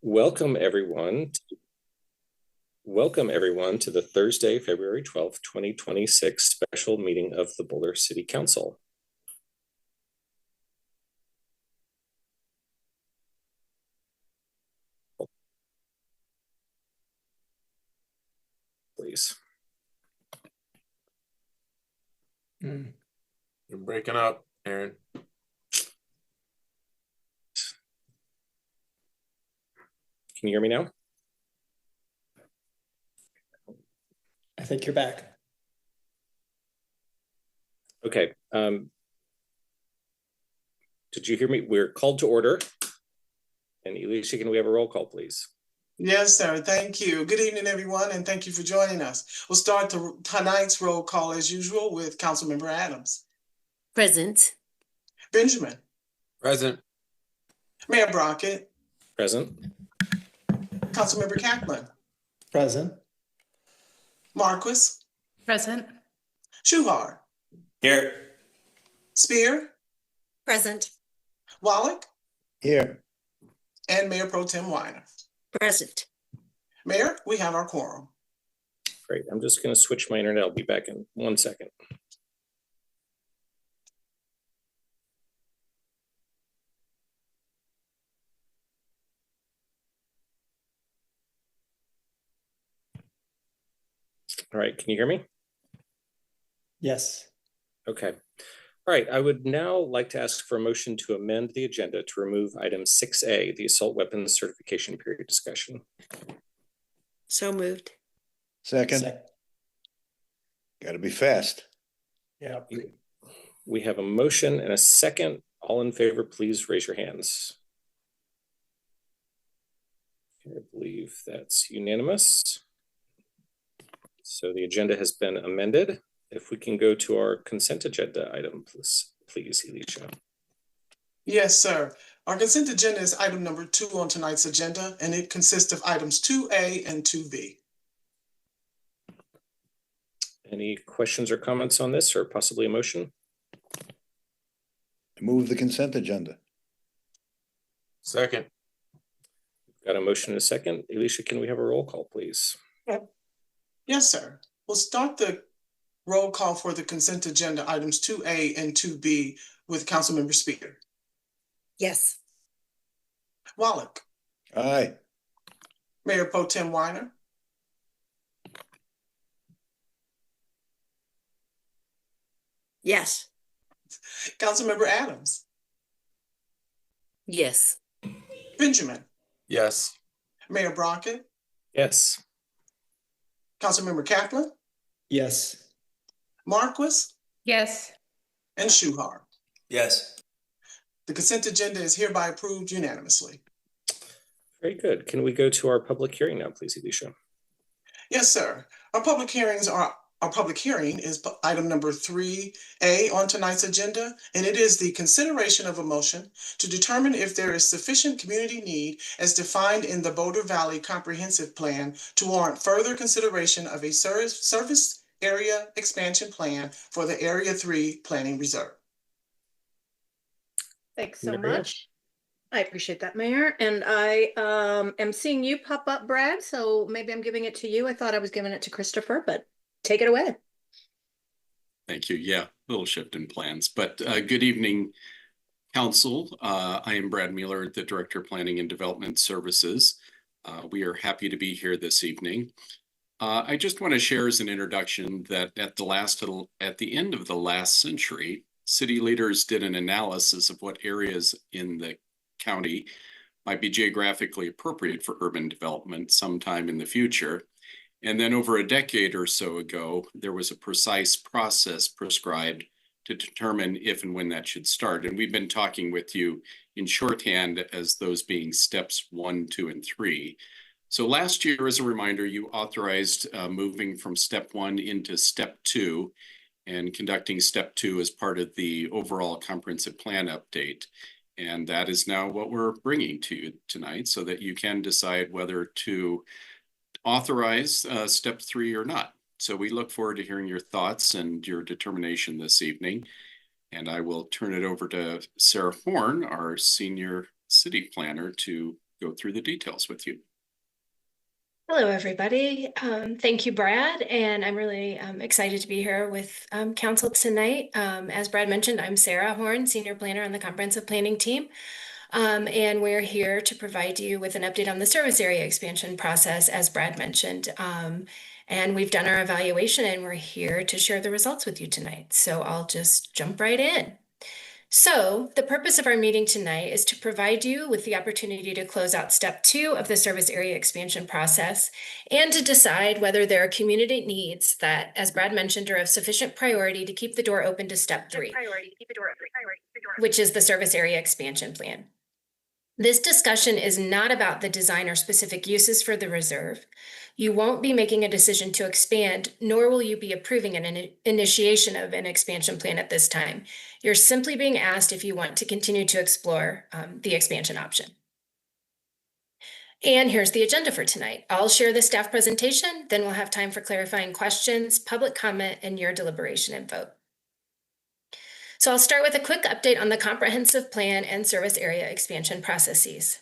Welcome everyone to the Thursday, February 12th, 2026 special meeting of the Boulder City Council. Please. You're breaking up, Aaron. Can you hear me now? I think you're back. Okay. Did you hear me? We're called to order. And Alicia, can we have a roll call, please? Yes, sir. Thank you. Good evening, everyone, and thank you for joining us. We'll start tonight's roll call as usual with Councilmember Adams. Present. Benjamin. Present. Mayor Brockett. Present. Councilmember Kaplan. Present. Marquis. Present. Shuhar. Here. Spear. Present. Wallach. Here. And Mayor Pro Tem Weiner. Present. Mayor, we have our quorum. Great. I'm just going to switch my internet. I'll be back in 1 second. All right, can you hear me? Yes. Okay. All right, I would now like to ask for a motion to amend the agenda to remove item 6A, the assault weapons certification period discussion. So moved. Second. Got to be fast. Yeah. We have a motion and a second. All in favor, please raise your hands. I believe that's unanimous. So the agenda has been amended. If we can go to our consent agenda item, please, Alicia. Yes, sir. Our consent agenda is item number 2 on tonight's agenda, and it consists of items 2A and 2B. Any questions or comments on this, or possibly a motion? Move the consent agenda. Second. Got a motion and a second. Alicia, can we have a roll call, please? Yes, sir. We'll start the roll call for the consent agenda items 2A and 2B with Councilmember Speaker. Yes. Wallach. Aye. Mayor Pro Tem Weiner. Yes. Councilmember Adams. Yes. Benjamin. Yes. Mayor Brockett. Yes. Councilmember Kaplan. Yes. Marquis. Yes. And Shuhar. Yes. The consent agenda is hereby approved unanimously. Very good. Can we go to our public hearing now, please, Alicia? Yes, sir. Our public hearing is item number 3A on tonight's agenda, and it is the consideration of a motion to determine if there is sufficient community need as defined in the Boulder Valley Comprehensive Plan to warrant further consideration of a Service Area Expansion Plan for the Area 3 Planning Reserve. Thanks so much. I appreciate that, Mayor. And I am seeing you pop up, Brad, so maybe I'm giving it to you. I thought I was giving it to Christopher, but take it away. Thank you. Yeah, a little shift in plans, but good evening, Council. I am Brad Mueller, the Director of Planning and Development Services. We are happy to be here this evening. I just want to share as an introduction that at the end of the last century, city leaders did an analysis of what areas in the county might be geographically appropriate for urban development sometime in the future. And then over a decade or so ago, there was a precise process prescribed to determine if and when that should start. And we've been talking with you in shorthand as those being steps 1, 2, and 3. So last year, as a reminder, you authorized moving from step 1 into step 2 and conducting step 2 as part of the overall comprehensive plan update. And that is now what we're bringing to you tonight so that you can decide whether to authorize step 3 or not. So we look forward to hearing your thoughts and your determination this evening. And I will turn it over to Sarah Horn, our senior city planner, to go through the details with you. Hello, everybody. Thank you, Brad, and I'm really excited to be here with council tonight. As Brad mentioned, I'm Sarah Horn, Senior Planner on the Comprehensive Planning team, and we're here to provide you with an update on the service area expansion process, as Brad mentioned. And we've done our evaluation, and we're here to share the results with you tonight. So I'll just jump right in. So the purpose of our meeting tonight is to provide you with the opportunity to close out step 2 of the service area expansion process and to decide whether there are community needs that, as Brad mentioned, are of sufficient priority to keep the door open to step 3, which is the service area expansion plan. This discussion is not about the design or specific uses for the reserve. You won't be making a decision to expand, nor will you be approving an initiation of an expansion plan at this time. You're simply being asked if you want to continue to explore the expansion option. And here's the agenda for tonight. I'll share the staff presentation, then we'll have time for clarifying questions, public comment, and your deliberation and vote. So I'll start with a quick update on the comprehensive plan and service area expansion processes.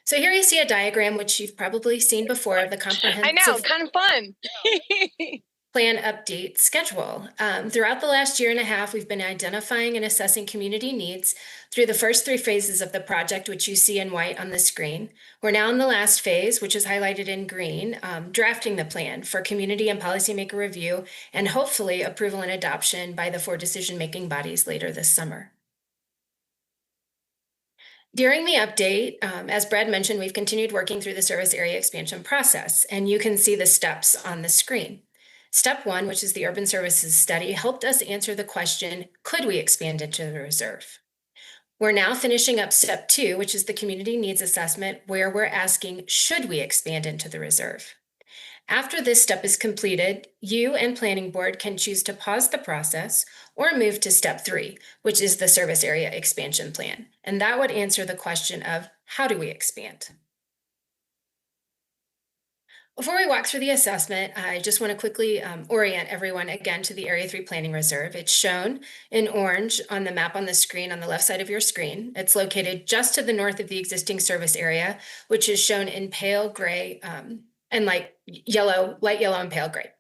So here you see a diagram, which you've probably seen before, of the comprehensive I know, kind of fun. plan update schedule. Throughout the last year and a half, we've been identifying and assessing community needs through the first 3 phases of the project, which you see in white on the screen. We're now in the last phase, which is highlighted in green, drafting the plan for community and policymaker review, and hopefully approval and adoption by the 4 decision-making bodies later this summer. During the update, as Brad mentioned, we've continued working through the service area expansion process, and you can see the steps on the screen. Step 1, which is the urban services study, helped us answer the question, could we expand into the reserve? We're now finishing up step 2, which is the community needs assessment, where we're asking, should we expand into the reserve? After this step is completed, you and planning board can choose to pause the process or move to step 3, which is the service area expansion plan. And that would answer the question of, how do we expand? Before we walk through the assessment, I just want to quickly orient everyone again to the Area 3 Planning Reserve. It's shown in orange on the map on the screen on the left side of your screen. It's located just to the north of the existing service area, which is shown in pale gray and light yellow and pale gray.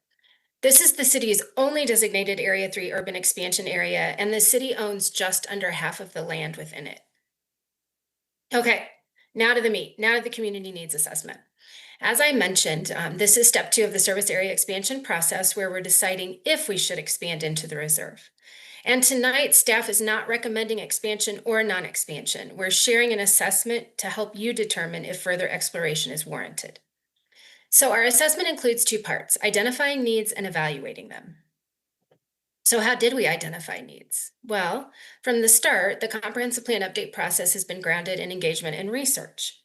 This is the city's only designated Area 3 urban expansion area, and the city owns just under half of the land within it. Okay, now to the meat, now to the community needs assessment. As I mentioned, this is step 2 of the service area expansion process, where we're deciding if we should expand into the reserve. And tonight, staff is not recommending expansion or non-expansion. We're sharing an assessment to help you determine if further exploration is warranted. So our assessment includes 2 parts, identifying needs and evaluating them. So how did we identify needs? Well, from the start, the comprehensive plan update process has been grounded in engagement and research.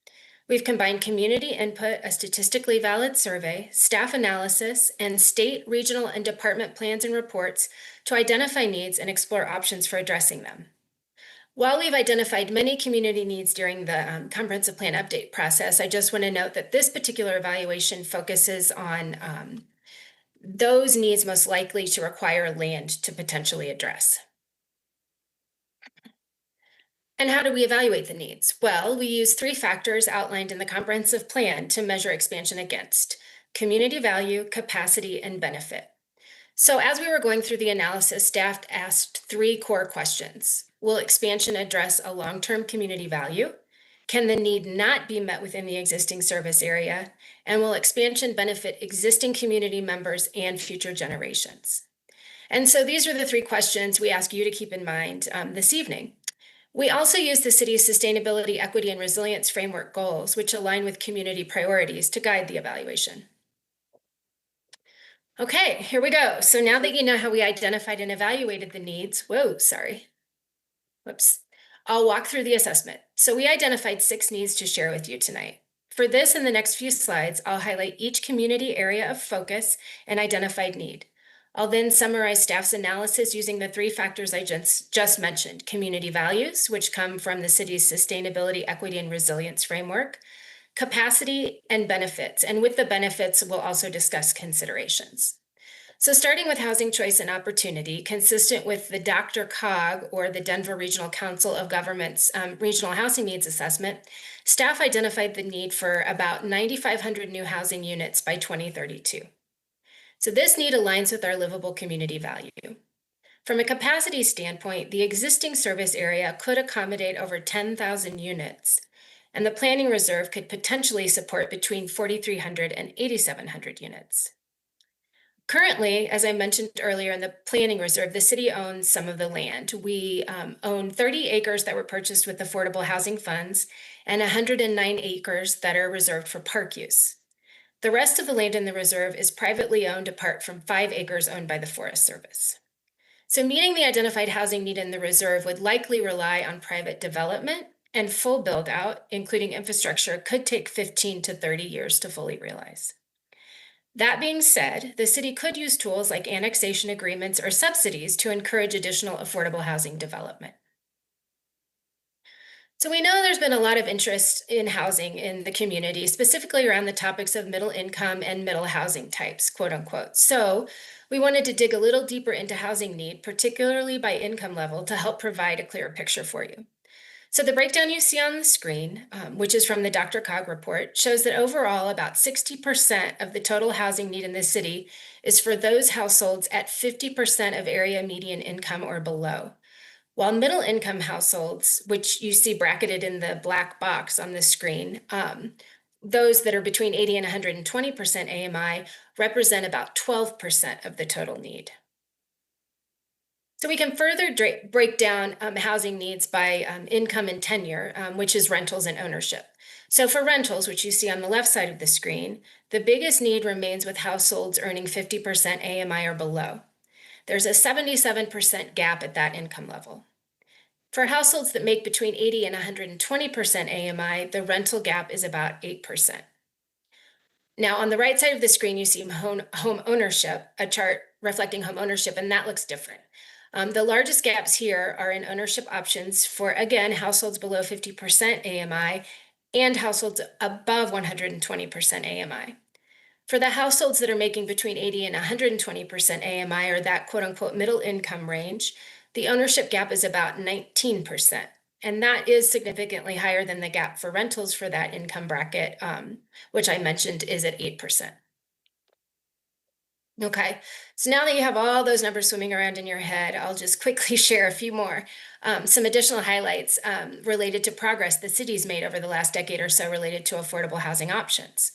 We've combined community input, a statistically valid survey, staff analysis, and state, regional, and department plans and reports to identify needs and explore options for addressing them. While we've identified many community needs during the comprehensive plan update process, I just want to note that this particular evaluation focuses on those needs most likely to require land to potentially address. And how do we evaluate the needs? Well, we use 3 factors outlined in the comprehensive plan to measure expansion against: community value, capacity, and benefit. So as we were going through the analysis, staff asked 3 core questions. Will expansion address a long-term community value? Can the need not be met within the existing service area? And will expansion benefit existing community members and future generations? And so these are the 3 questions we ask you to keep in mind this evening. We also use the city's sustainability, equity, and resilience framework goals, which align with community priorities to guide the evaluation. Okay, here we go. So now that you know how we identified and evaluated the needs, I'll walk through the assessment. So we identified 6 needs to share with you tonight. For this and the next few slides, I'll highlight each community area of focus and identified need. I'll then summarize staff's analysis using the 3 factors I just mentioned: community values, which come from the city's sustainability, equity, and resilience framework, capacity, and benefits. And with the benefits, we'll also discuss considerations. So starting with housing choice and opportunity, consistent with the DRCOG, or the Denver Regional Council of Governments Regional Housing Needs Assessment, staff identified the need for about 9,500 new housing units by 2032. So this need aligns with our livable community value. From a capacity standpoint, the existing service area could accommodate over 10,000 units, and the planning reserve could potentially support between 4,300 and 8,700 units. Currently, as I mentioned earlier, in the planning reserve, the city owns some of the land. We own 30 acres that were purchased with affordable housing funds and 109 acres that are reserved for park use. The rest of the land in the reserve is privately owned, apart from 5 acres owned by the Forest Service. So meeting the identified housing need in the reserve would likely rely on private development, and full build out, including infrastructure, could take 15 to 30 years to fully realize. That being said, the city could use tools like annexation agreements or subsidies to encourage additional affordable housing development. So we know there's been a lot of interest in housing in the community, specifically around the topics of middle income and middle housing types, quote unquote. So we wanted to dig a little deeper into housing need, particularly by income level, to help provide a clearer picture for you. So the breakdown you see on the screen, which is from the DRCOG report, shows that overall about 60% of the total housing need in the city is for those households at 50% of area median income or below. While middle income households, which you see bracketed in the black box on the screen, those that are between 80 and 120% AMI represent about 12% of the total need. So we can further break down housing needs by income and tenure, which is rentals and ownership. So for rentals, which you see on the left side of the screen, the biggest need remains with households earning 50% AMI or below. There's a 77% gap at that income level. For households that make between 80 and 120% AMI, the rental gap is about 8%. Now, on the right side of the screen, you see home ownership, a chart reflecting home ownership, and that looks different. The largest gaps here are in ownership options for, again, households below 50% AMI and households above 120% AMI. For the households that are making between 80 and 120% AMI, or that quote unquote middle income range, the ownership gap is about 19%. And that is significantly higher than the gap for rentals for that income bracket, which I mentioned is at 8%. Okay, so now that you have all those numbers swimming around in your head, I'll just quickly share a few more, some additional highlights related to progress the city's made over the last decade or so related to affordable housing options.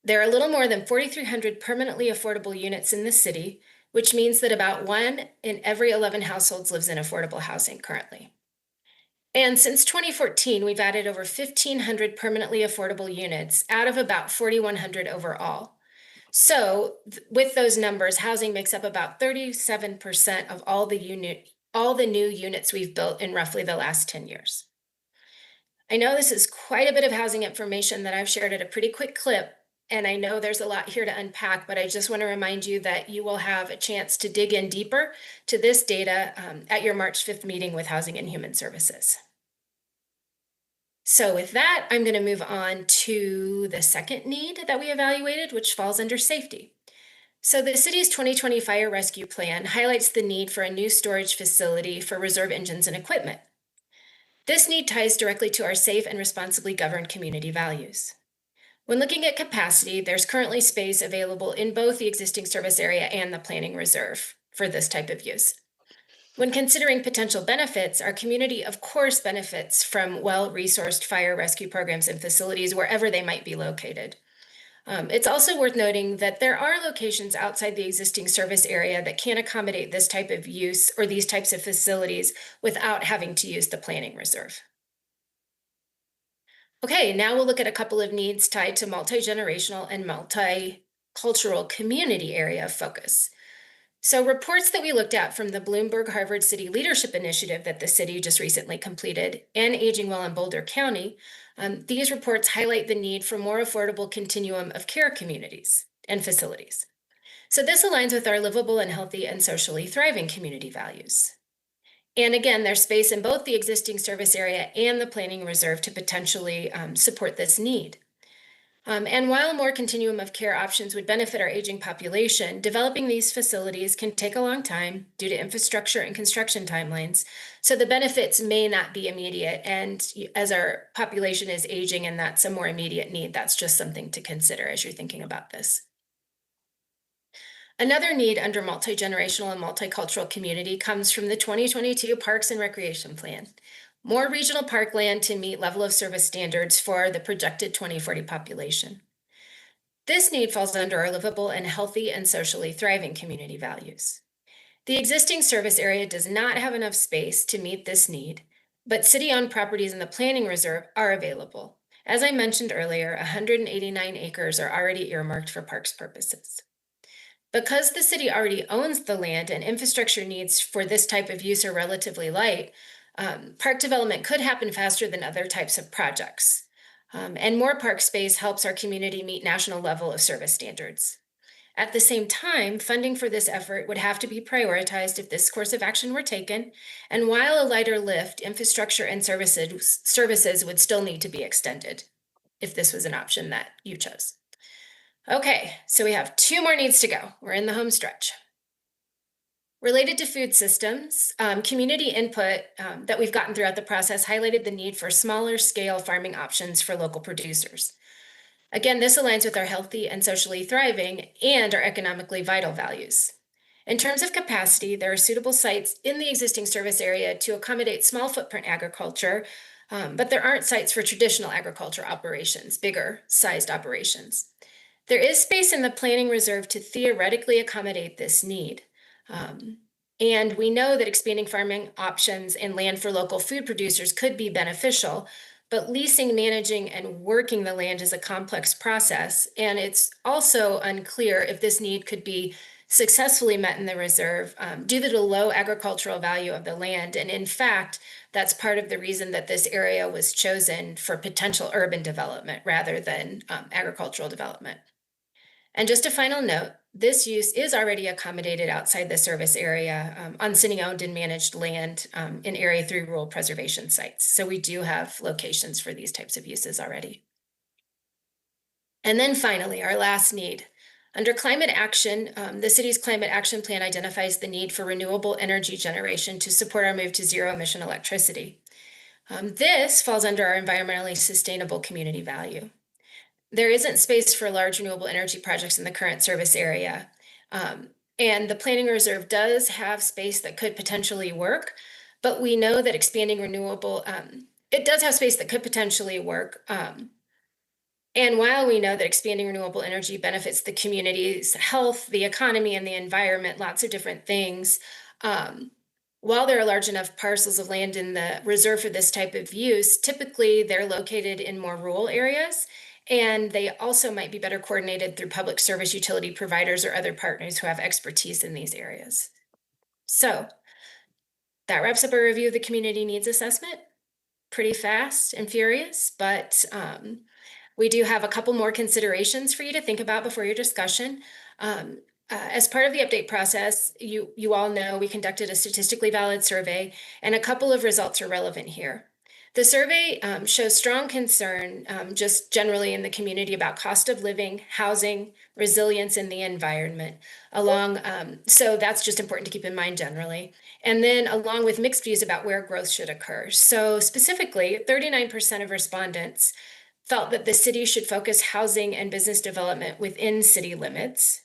There are a little more than 4,300 permanently affordable units in the city, which means that about 1 in every 11 households lives in affordable housing currently. And since 2014, we've added over 1,500 permanently affordable units out of about 4,100 overall. So with those numbers, housing makes up about 37% of all the new units we've built in roughly the last 10 years. I know this is quite a bit of housing information that I've shared at a pretty quick clip, and I know there's a lot here to unpack, but I just want to remind you that you will have a chance to dig in deeper to this data at your March 5th meeting with Housing and Human Services. So with that, I'm going to move on to the second need that we evaluated, which falls under safety. So the city's 2020 fire rescue plan highlights the need for a new storage facility for reserve engines and equipment. This need ties directly to our safe and responsibly governed community values. When looking at capacity, there's currently space available in both the existing service area and the planning reserve for this type of use. When considering potential benefits, our community, of course, benefits from well-resourced fire rescue programs and facilities wherever they might be located. It's also worth noting that there are locations outside the existing service area that can accommodate this type of use or these types of facilities without having to use the planning reserve. Okay, now we'll look at a couple of needs tied to multi-generational and multicultural community area of focus. So reports that we looked at from the Bloomberg Harvard City Leadership Initiative that the city just recently completed and Aging Well in Boulder County, these reports highlight the need for more affordable continuum of care communities and facilities. So this aligns with our livable and healthy and socially thriving community values. And again, there's space in both the existing service area and the planning reserve to potentially support this need. And while more continuum of care options would benefit our aging population, developing these facilities can take a long time due to infrastructure and construction timelines. So the benefits may not be immediate. And as our population is aging and that's a more immediate need, that's just something to consider as you're thinking about this. Another need under multi-generational and multicultural community comes from the 2022 Parks and Recreation Plan. More regional parkland to meet level of service standards for the projected 2040 population. This need falls under our livable and healthy and socially thriving community values. The existing service area does not have enough space to meet this need, but city-owned properties in the planning reserve are available. As I mentioned earlier, 189 acres are already earmarked for parks purposes. Because the city already owns the land and infrastructure needs for this type of use are relatively light, park development could happen faster than other types of projects. And more park space helps our community meet national level of service standards. At the same time, funding for this effort would have to be prioritized if this course of action were taken. And while a lighter lift, infrastructure and services would still need to be extended if this was an option that you chose. Okay, so we have 2 more needs to go. We're in the home stretch. Related to food systems, community input that we've gotten throughout the process highlighted the need for smaller scale farming options for local producers. Again, this aligns with our healthy and socially thriving and our economically vital values. In terms of capacity, there are suitable sites in the existing service area to accommodate small footprint agriculture, but there aren't sites for traditional agriculture operations, bigger sized operations. There is space in the planning reserve to theoretically accommodate this need. And we know that expanding farming options and land for local food producers could be beneficial, but leasing, managing, and working the land is a complex process. And it's also unclear if this need could be successfully met in the reserve due to the low agricultural value of the land. And in fact, that's part of the reason that this area was chosen for potential urban development rather than agricultural development. And just a final note, this use is already accommodated outside the service area on city-owned and managed land in Area 3 rural preservation sites. So we do have locations for these types of uses already. And then finally, our last need. Under climate action, the city's climate action plan identifies the need for renewable energy generation to support our move to zero-emission electricity. This falls under our environmentally sustainable community value. There isn't space for large renewable energy projects in the current service area. And the planning reserve does have space that could potentially work, but we know that expanding renewable, it does have space that could potentially work. And while we know that expanding renewable energy benefits the community's health, the economy, and the environment, lots of different things, while there are large enough parcels of land in the reserve for this type of use, typically they're located in more rural areas. And they also might be better coordinated through public service utility providers or other partners who have expertise in these areas. So that wraps up a review of the community needs assessment. Pretty fast and furious, but we do have a couple more considerations for you to think about before your discussion. As part of the update process, you all know we conducted a statistically valid survey, and a couple of results are relevant here. The survey shows strong concern just generally in the community about cost of living, housing, resilience in the environment, so that's just important to keep in mind generally. And then along with mixed views about where growth should occur. So specifically, 39% of respondents felt that the city should focus housing and business development within city limits.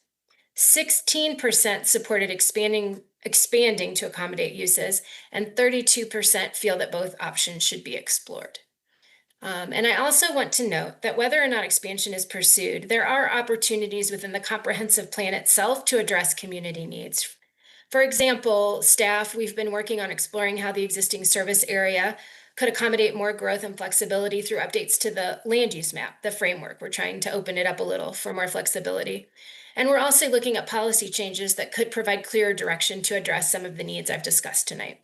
16% supported expanding to accommodate uses, and 32% feel that both options should be explored. And I also want to note that whether or not expansion is pursued, there are opportunities within the comprehensive plan itself to address community needs. For example, staff, we've been working on exploring how the existing service area could accommodate more growth and flexibility through updates to the land use map, the framework. We're trying to open it up a little for more flexibility. And we're also looking at policy changes that could provide clearer direction to address some of the needs I've discussed tonight.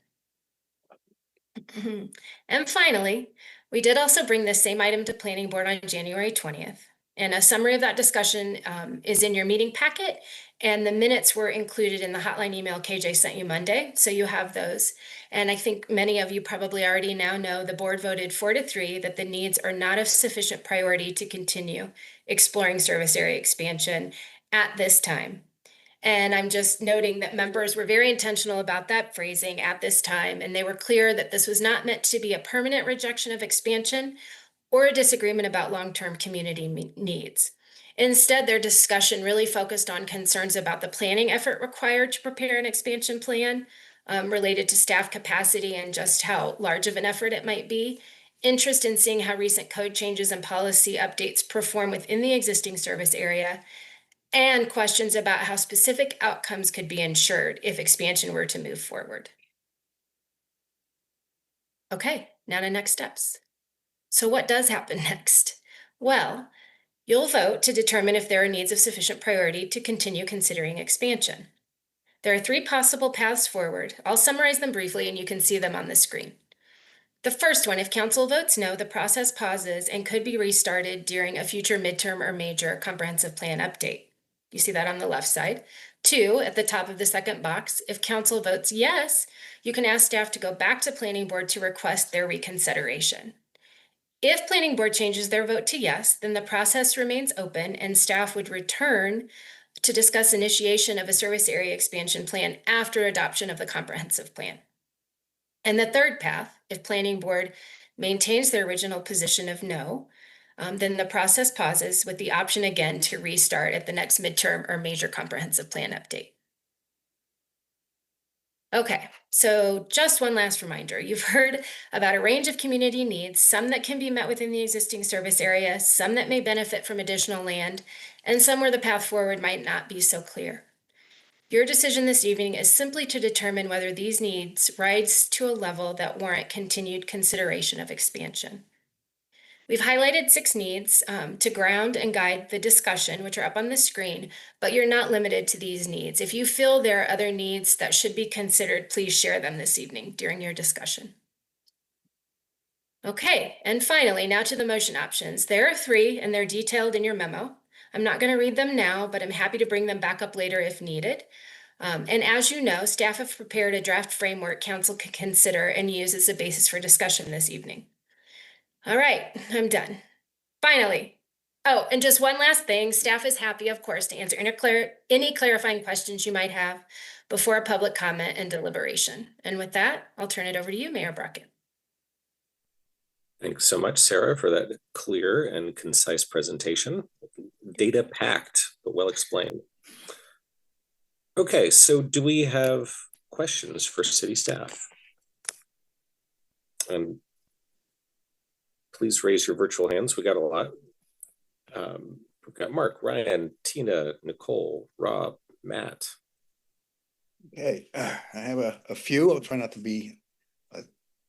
And finally, we did also bring this same item to Planning Board on January 20th. And a summary of that discussion is in your meeting packet. And the minutes were included in the hotline email KJ sent you Monday, so you have those. And I think many of you probably already now know the board voted 4-3 that the needs are not of sufficient priority to continue exploring service area expansion at this time. And I'm just noting that members were very intentional about that phrasing at this time, and they were clear that this was not meant to be a permanent rejection of expansion or a disagreement about long-term community needs. Instead, their discussion really focused on concerns about the planning effort required to prepare an expansion plan, related to staff capacity and just how large of an effort it might be, interest in seeing how recent code changes and policy updates perform within the existing service area, and questions about how specific outcomes could be ensured if expansion were to move forward. Okay, now to next steps. So what does happen next? Well, you'll vote to determine if there are needs of sufficient priority to continue considering expansion. There are 3 possible paths forward. I'll summarize them briefly and you can see them on the screen. The first one, if council votes no, the process pauses and could be restarted during a future midterm or major comprehensive plan update. You see that on the left side. 2, at the top of the second box, if council votes yes, you can ask staff to go back to planning board to request their reconsideration. If planning board changes their vote to yes, then the process remains open and staff would return to discuss initiation of a service area expansion plan after adoption of the comprehensive plan. And the third path, if planning board maintains their original position of no, then the process pauses with the option again to restart at the next midterm or major comprehensive plan update. Okay, so just one last reminder. You've heard about a range of community needs, some that can be met within the existing service area, some that may benefit from additional land, and some where the path forward might not be so clear. Your decision this evening is simply to determine whether these needs rise to a level that warrant continued consideration of expansion. We've highlighted 6 needs to ground and guide the discussion, which are up on the screen, but you're not limited to these needs. If you feel there are other needs that should be considered, please share them this evening during your discussion. Okay, and finally, now to the motion options. There are 3 and they're detailed in your memo. I'm not going to read them now, but I'm happy to bring them back up later if needed. And as you know, staff have prepared a draft framework council can consider and use as a basis for discussion this evening. All right, I'm done. Finally. Oh, and just one last thing. Staff is happy, of course, to answer any clarifying questions you might have before a public comment and deliberation. And with that, I'll turn it over to you, Mayor Brockett. Thanks so much, Sarah, for that clear and concise presentation. Data packed, but well explained. Okay, so do we have questions for city staff? And please raise your virtual hands. We got a lot. We've got Mark, Ryan, Tina, Nicole, Rob, Matt. Okay, I have a few. I'll try not to be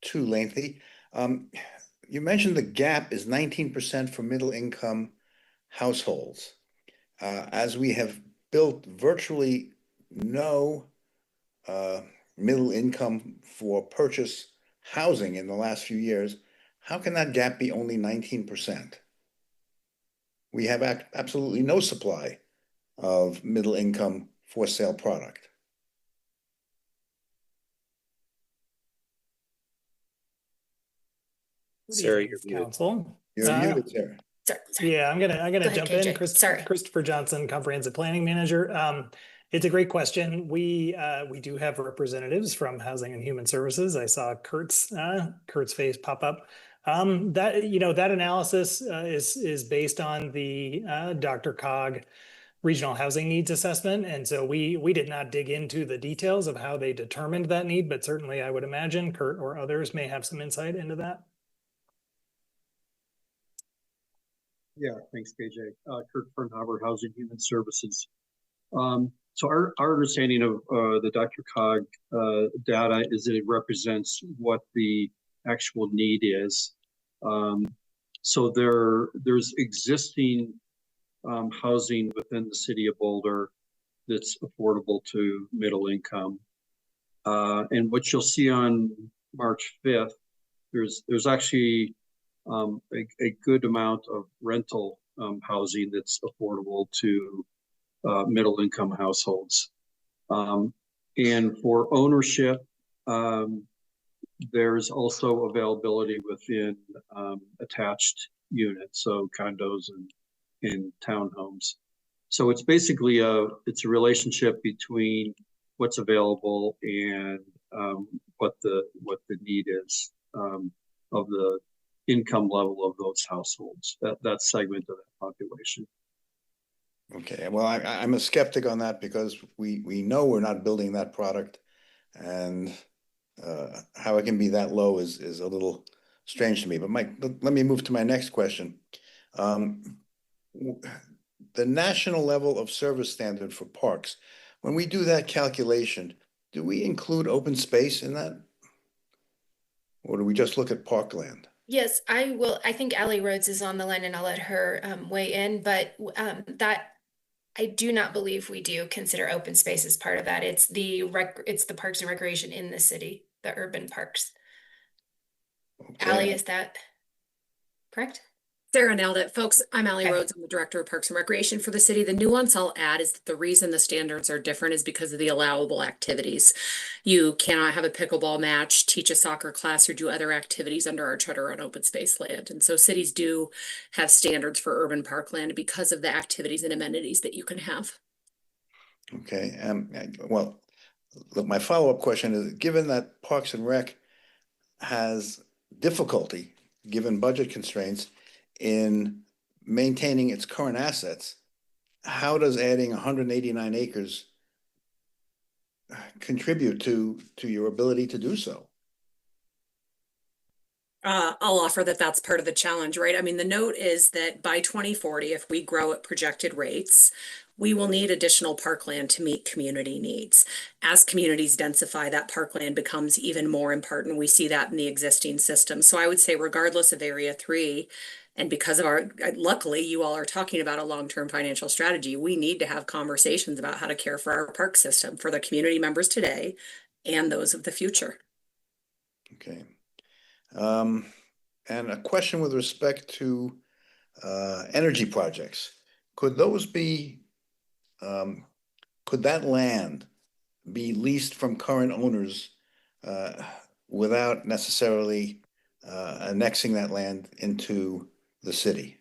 too lengthy. You mentioned the gap is 19% for middle income households. As we have built virtually no middle income for purchase housing in the last few years, how can that gap be only 19%? We have absolutely no supply of middle income for sale product. Sarah, you're muted. Council. You're muted, Sarah. Sorry. Yeah, I'm gonna jump in. Sorry. Christopher Johnson, Comprehensive Planning Manager. It's a great question. We do have representatives from Housing and Human Services. I saw Kurt's face pop up. That analysis is based on the DRCOG Regional Housing Needs Assessment, and so we did not dig into the details of how they determined that need, but certainly I would imagine Kurt or others may have some insight into that. Yeah, thanks, KJ. Kurt Fernhaber, Housing Human Services. So our understanding of the DRCOG data is that it represents what the actual need is. So there's existing housing within the city of Boulder that's affordable to middle income. And what you'll see on March 5th, there's actually a good amount of rental housing that's affordable to middle income households. And for ownership, there's also availability within attached units, so condos and townhomes. So it's basically it's a relationship between what's available and what the need is of the income level of those households, that segment of that population. Okay, well, I'm a skeptic on that because we know we're not building that product, and how it can be that low is a little strange to me. But Mike, let me move to my next question. The national level of service standard for parks, when we do that calculation, do we include open space in that? Or do we just look at parkland? Yes, I will. I think Ally Rhodes is on the line and I'll let her weigh in, but that I do not believe we do consider open space as part of that. It's the parks and recreation in the city, the urban parks. Okay. Ally, is that correct? Sarah nailed it. Folks, I'm Ally Rhodes. I'm the Director of Parks and Recreation for the city. The nuance I'll add is that the reason the standards are different is because of the allowable activities. You cannot have a pickleball match, teach a soccer class, or do other activities under our charter on open space land. And so cities do have standards for urban parkland because of the activities and amenities that you can have. Okay, well, look, my follow-up question is, given that Parks and Rec has difficulty, given budget constraints, in maintaining its current assets, how does adding 189 acres contribute to your ability to do so? I'll offer that that's part of the challenge, right? I mean, the note is that by 2040, if we grow at projected rates, we will need additional parkland to meet community needs. As communities densify, that parkland becomes even more important. We see that in the existing system. So I would say regardless of Area 3, and because of luckily you all are talking about a long-term financial strategy, we need to have conversations about how to care for our park system for the community members today and those of the future. Okay. And a question with respect to energy projects. Could those be, could that land be leased from current owners without necessarily annexing that land into the city?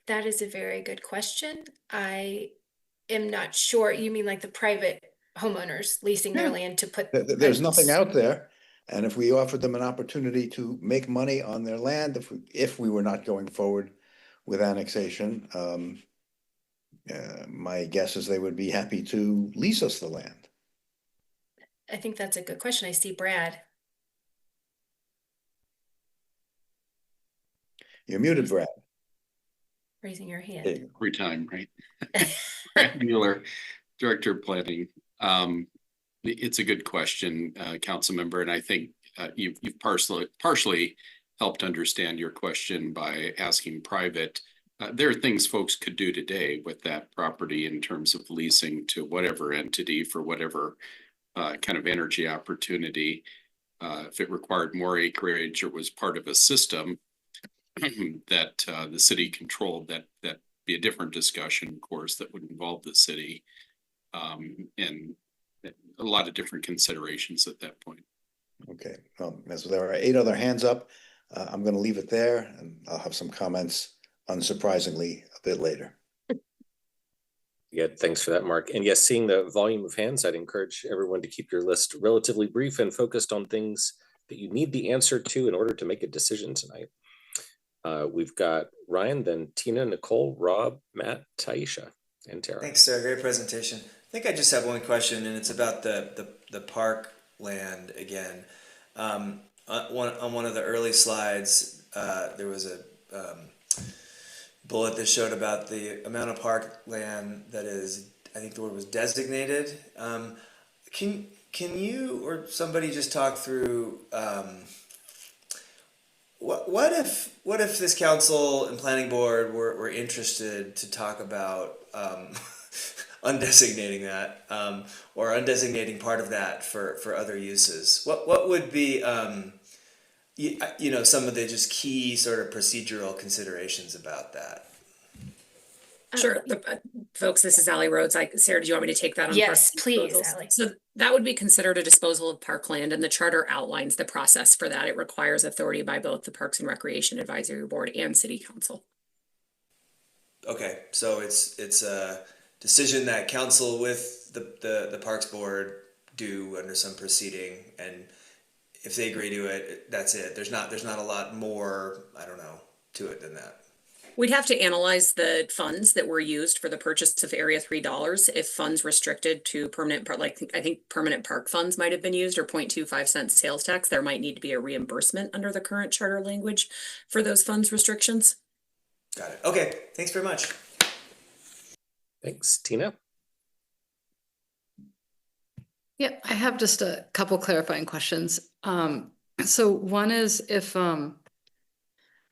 That is a very good question. I am not sure. You mean like the private homeowners leasing their land to put? There's nothing out there. And if we offered them an opportunity to make money on their land, if we were not going forward with annexation, my guess is they would be happy to lease us the land. I think that's a good question. I see Brad. You're muted, Brad. Raising your hand. Every time, right? Brad Mueller, Director of Planning. It's a good question, Council Member, and I think you've partially helped understand your question by asking private. There are things folks could do today with that property in terms of leasing to whatever entity for whatever kind of energy opportunity. If it required more acreage or was part of a system that the city controlled, that be a different discussion, of course, that would involve the city and a lot of different considerations at that point. Okay, as there are 8 other hands up, I'm going to leave it there, and I'll have some comments, unsurprisingly, a bit later. Yeah, thanks for that, Mark. And yes, seeing the volume of hands, I'd encourage everyone to keep your list relatively brief and focused on things that you need the answer to in order to make a decision tonight. We've got Ryan, then Tina, Nicole, Rob, Matt, Taisha, and Tara. Thanks, sir. Great presentation. I think I just have one question, and it's about the park land again. On one of the early slides, there was a bullet that showed about the amount of park land that is, I think the word was designated. Can you or somebody just talk through what if this council and planning board were interested to talk about undesignating that or undesignating part of that for other uses? What would be some of the just key sort of procedural considerations about that? Sure, folks, this is Ally Rhodes. Sarah, do you want me to take that on? Yes, park please, disposals? Ally. So that would be considered a disposal of parkland, and the charter outlines the process for that. It requires authority by both the Parks and Recreation Advisory Board and City Council. Okay, so it's a decision that council with the Parks Board do under some proceeding, and if they agree to it, that's it. There's not a lot more, I don't know, to it than that. We'd have to analyze the funds that were used for the purchase of Area $3. If funds restricted to permanent park, like I think permanent park funds might have been used, or 0.25 cents sales tax, there might need to be a reimbursement under the current charter language for those funds restrictions. Got it. Okay, thanks very much. Thanks, Tina. Yeah, I have just a couple clarifying questions. So one is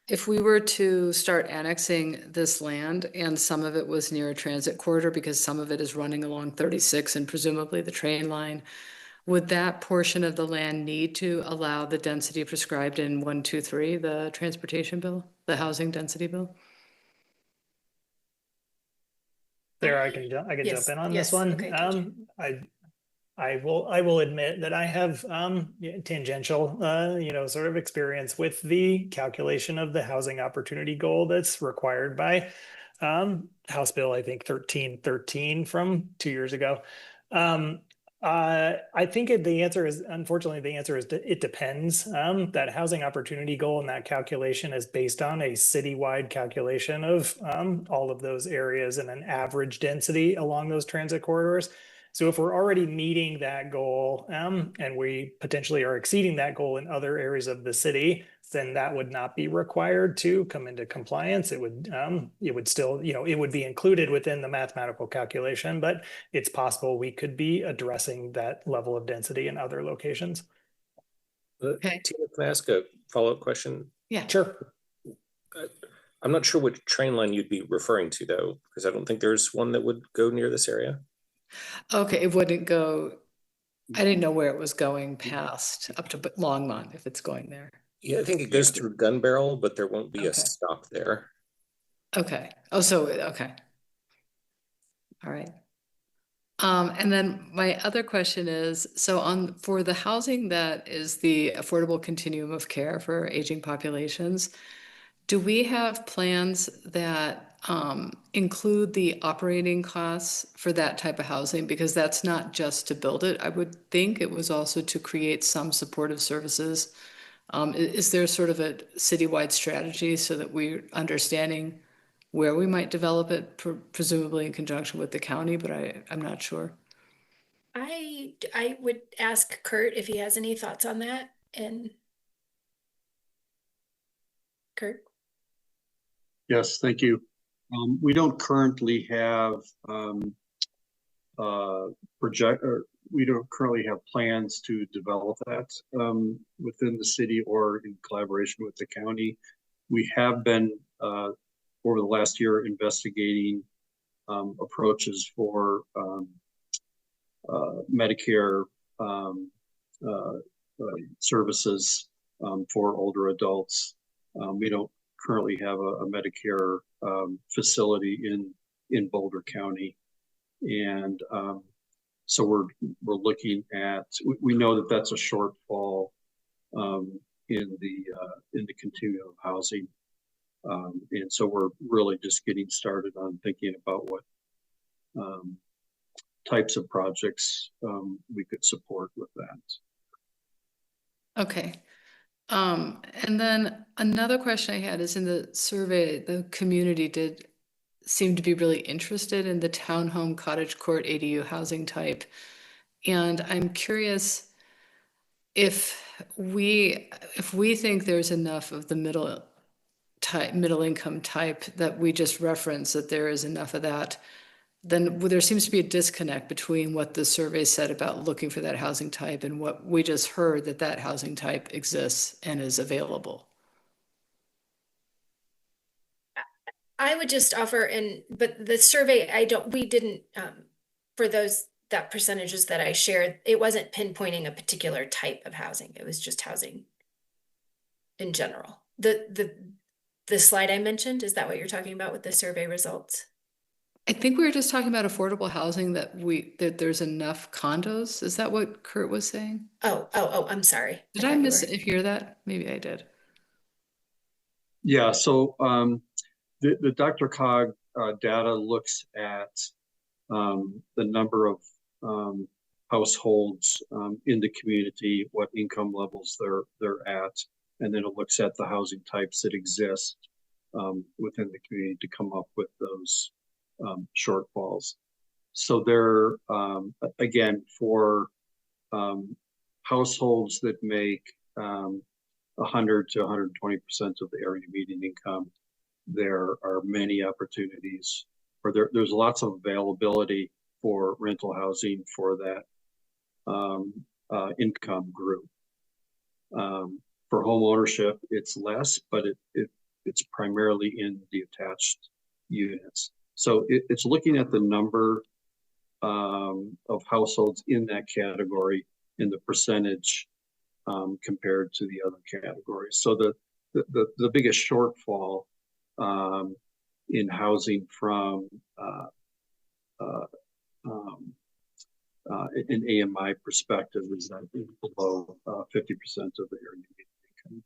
if we were to start annexing this land and some of it was near a transit corridor because some of it is running along 36 and presumably the train line, would that portion of the land need to allow the density prescribed in 123, the transportation bill, the housing density bill? There, I can jump in on this one. Okay, I will admit that I have tangential sort of experience with the calculation of the housing opportunity goal that's required by House Bill, I think 1313 from 2 years ago. I think unfortunately the answer is it depends. That housing opportunity goal and that calculation is based on a citywide calculation of all of those areas and an average density along those transit corridors. So if we're already meeting that goal and we potentially are exceeding that goal in other areas of the city, then that would not be required to come into compliance. It would still, it would be included within the mathematical calculation, but it's possible we could be addressing that level of density in other locations. Okay. Tina, can I ask a follow-up question? Yeah, sure. I'm not sure which train line you'd be referring to though, because I don't think there's one that would go near this area. Okay, it wouldn't go, I didn't know where it was going past up to Longmont if it's going there. Yeah, I think it goes through Gun Barrel, but there won't be a stop there. Okay. Oh, so, okay. All right. And then my other question is, so for the housing that is the affordable continuum of care for aging populations, do we have plans that include the operating costs for that type of housing? Because that's not just to build it. I would think it was also to create some supportive services. Is there sort of a citywide strategy so that we're understanding where we might develop it, presumably in conjunction with the county, but I'm not sure. I would ask Kurt if he has any thoughts on that. And Kurt? Yes, thank you. We don't currently have we don't currently have plans to develop that within the city or in collaboration with the county. We have been over the last year investigating approaches for Medicare services for older adults. We don't currently have a Medicare facility in Boulder County, and so we're looking at. We know that that's a shortfall in the continuum of housing, and so we're really just getting started on thinking about what types of projects we could support with that. Okay. And then another question I had is, in the survey, the community did seem to be really interested in the townhome cottage court ADU housing type. And I'm curious if we think there's enough of the middle income type that we just referenced, that there is enough of that, then there seems to be a disconnect between what the survey said about looking for that housing type and what we just heard, that housing type exists and is available. I would just offer, but the survey, we didn't, for that percentages that I shared, it wasn't pinpointing a particular type of housing. It was just housing in general. The slide I mentioned, is that what you're talking about with the survey results? I think we were just talking about affordable housing, that there's enough condos. Is that what Kurt was saying? Oh, I'm sorry. Did I hear that? Maybe I did. Yeah, so the Dr. Cog data looks at the number of households in the community, what income levels they're at, and then it looks at the housing types that exist within the community to come up with those shortfalls. So they're, again, for households that make 100 to 120% of the area median income, there are many opportunities, or there's lots of availability for rental housing for that income group. For home ownership, it's less, but it's primarily in the attached units. So it's looking at the number of households in that category and the percentage compared to the other categories. So the biggest shortfall in housing from an AMI perspective is that below 50% of the area income.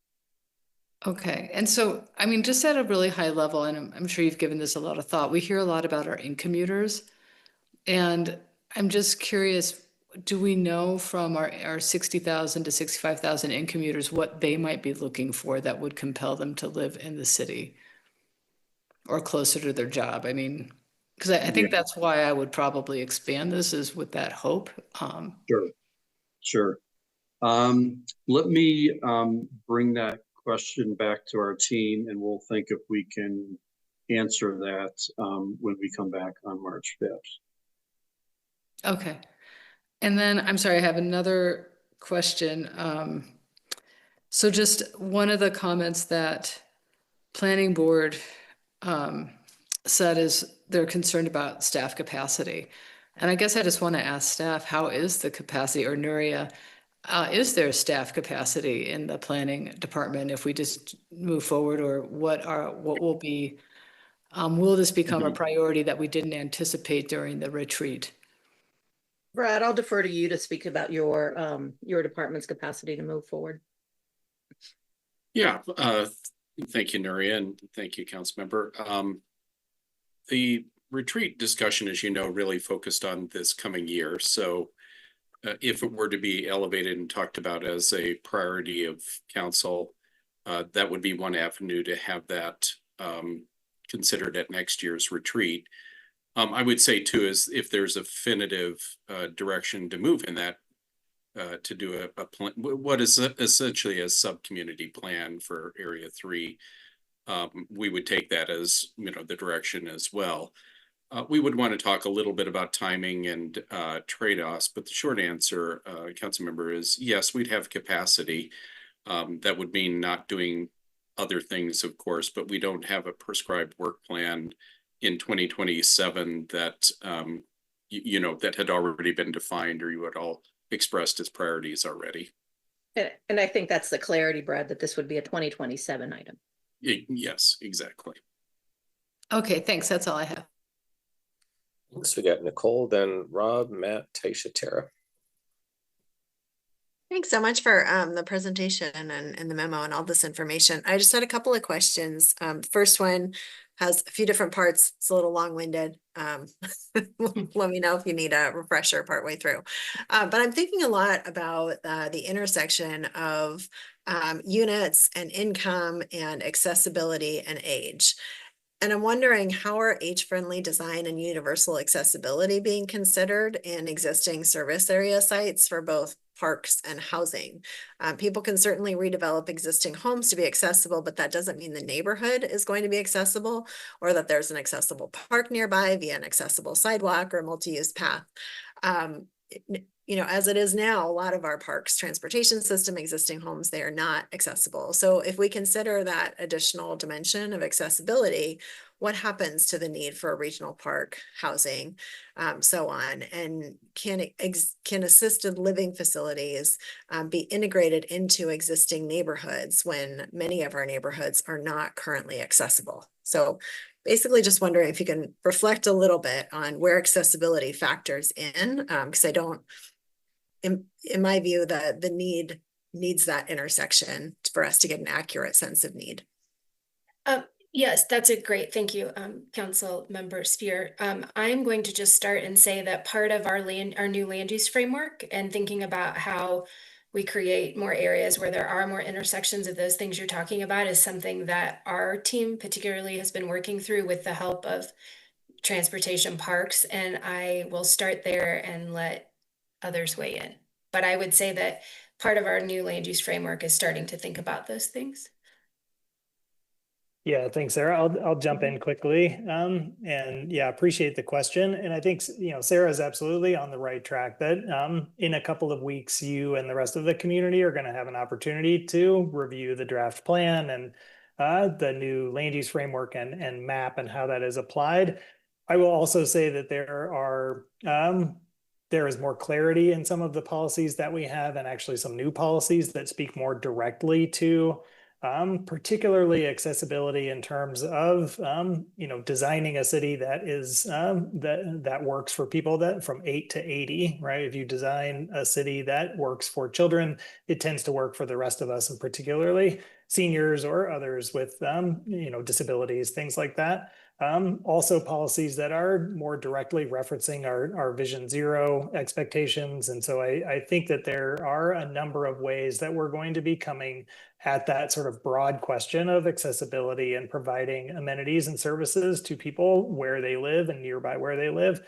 Okay. And so, I mean, just at a really high level, and I'm sure you've given this a lot of thought, we hear a lot about our incommuters. And I'm just curious, do we know from our 60,000 to 65,000 incommuters what they might be looking for that would compel them to live in the city or closer to their job? I mean, because I think that's why I would probably expand this, is with that hope. Sure. Let me bring that question back to our team, and we'll think if we can answer that when we come back on March 5th. Okay. And then, I'm sorry, I have another question. So just one of the comments that planning board said is they're concerned about staff capacity. And I guess I just want to ask staff, how is the capacity, or Nuria, is there staff capacity in the planning department if we just move forward, or what will be, will this become a priority that we didn't anticipate during the retreat? Brad, I'll defer to you to speak about your department's capacity to move forward. Yeah, thank you, Nuria, and thank you, Councilmember. The retreat discussion, as you know, really focused on this coming year. So if it were to be elevated and talked about as a priority of council, that would be one avenue to have that considered at next year's retreat. I would say too, is if there's a definitive direction to move in that, to do a plan, what is essentially a sub-community plan for Area 3, we would take that as, the direction as well. We would want to talk a little bit about timing and trade-offs, but the short answer, Councilmember, is yes, we'd have capacity. That would mean not doing other things, of course, but we don't have a prescribed work plan in 2027 that, that had already been defined or you had all expressed as priorities already. And I think that's the clarity, Brad, that this would be a 2027 item. Yes, exactly. Okay, thanks. That's all I have. Thanks. We got Nicole, then Rob, Matt, Taisha, Tara. Thanks so much for the presentation and the memo and all this information. I just had a couple of questions. First one has a few different parts. It's a little long-winded. Let me know if you need a refresher partway through. But I'm thinking a lot about the intersection of units and income and accessibility and age. And I'm wondering, how are age-friendly design and universal accessibility being considered in existing service area sites for both parks and housing? People can certainly redevelop existing homes to be accessible, but that doesn't mean the neighborhood is going to be accessible, or that there's an accessible park nearby via an accessible sidewalk or multi-use path. As it is now, a lot of our parks transportation system, existing homes, they are not accessible. So if we consider that additional dimension of accessibility, what happens to the need for a regional park, housing, so on? And can assisted living facilities be integrated into existing neighborhoods when many of our neighborhoods are not currently accessible? So basically just wondering if you can reflect a little bit on where accessibility factors in, because I don't, in my view, the need needs that intersection for us to get an accurate sense of need. Yes, that's a great, thank you, Council Member Spear. I'm going to just start and say that part of our new land use framework and thinking about how we create more areas where there are more intersections of those things you're talking about is something that our team particularly has been working through with the help of transportation parks. And I will start there and let others weigh in. But I would say that part of our new land use framework is starting to think about those things. Yeah, thanks, Sarah. I'll jump in quickly. And yeah, appreciate the question. And I think, Sarah is absolutely on the right track that in a couple of weeks, you and the rest of the community are going to have an opportunity to review the draft plan and the new land use framework and map and how that is applied. I will also say that there is more clarity in some of the policies that we have, and actually some new policies that speak more directly to particularly accessibility in terms of designing a city that is that works for people that from 8 to 80, right? If you design a city that works for children, it tends to work for the rest of us, and particularly seniors or others with disabilities, things like that. Also policies that are more directly referencing our Vision Zero expectations. And so I think that there are a number of ways that we're going to be coming at that sort of broad question of accessibility and providing amenities and services to people where they live and nearby where they live.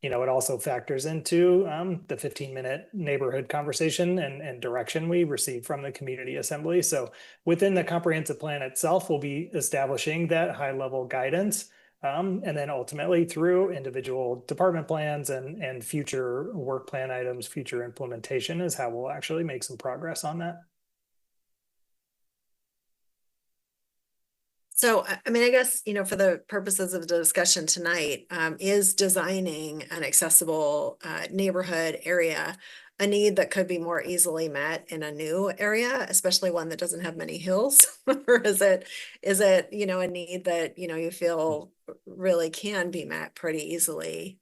It also factors into the 15-minute neighborhood conversation and direction we receive from the community assembly. So within the comprehensive plan itself, we'll be establishing that high-level guidance. And then ultimately through individual department plans and future work plan items, future implementation is how we'll actually make some progress on that. So, I mean, I guess, for the purposes of the discussion tonight, is designing an accessible neighborhood area a need that could be more easily met in a new area, especially one that doesn't have many hills? Or is it, a need that, you feel really can be met pretty easily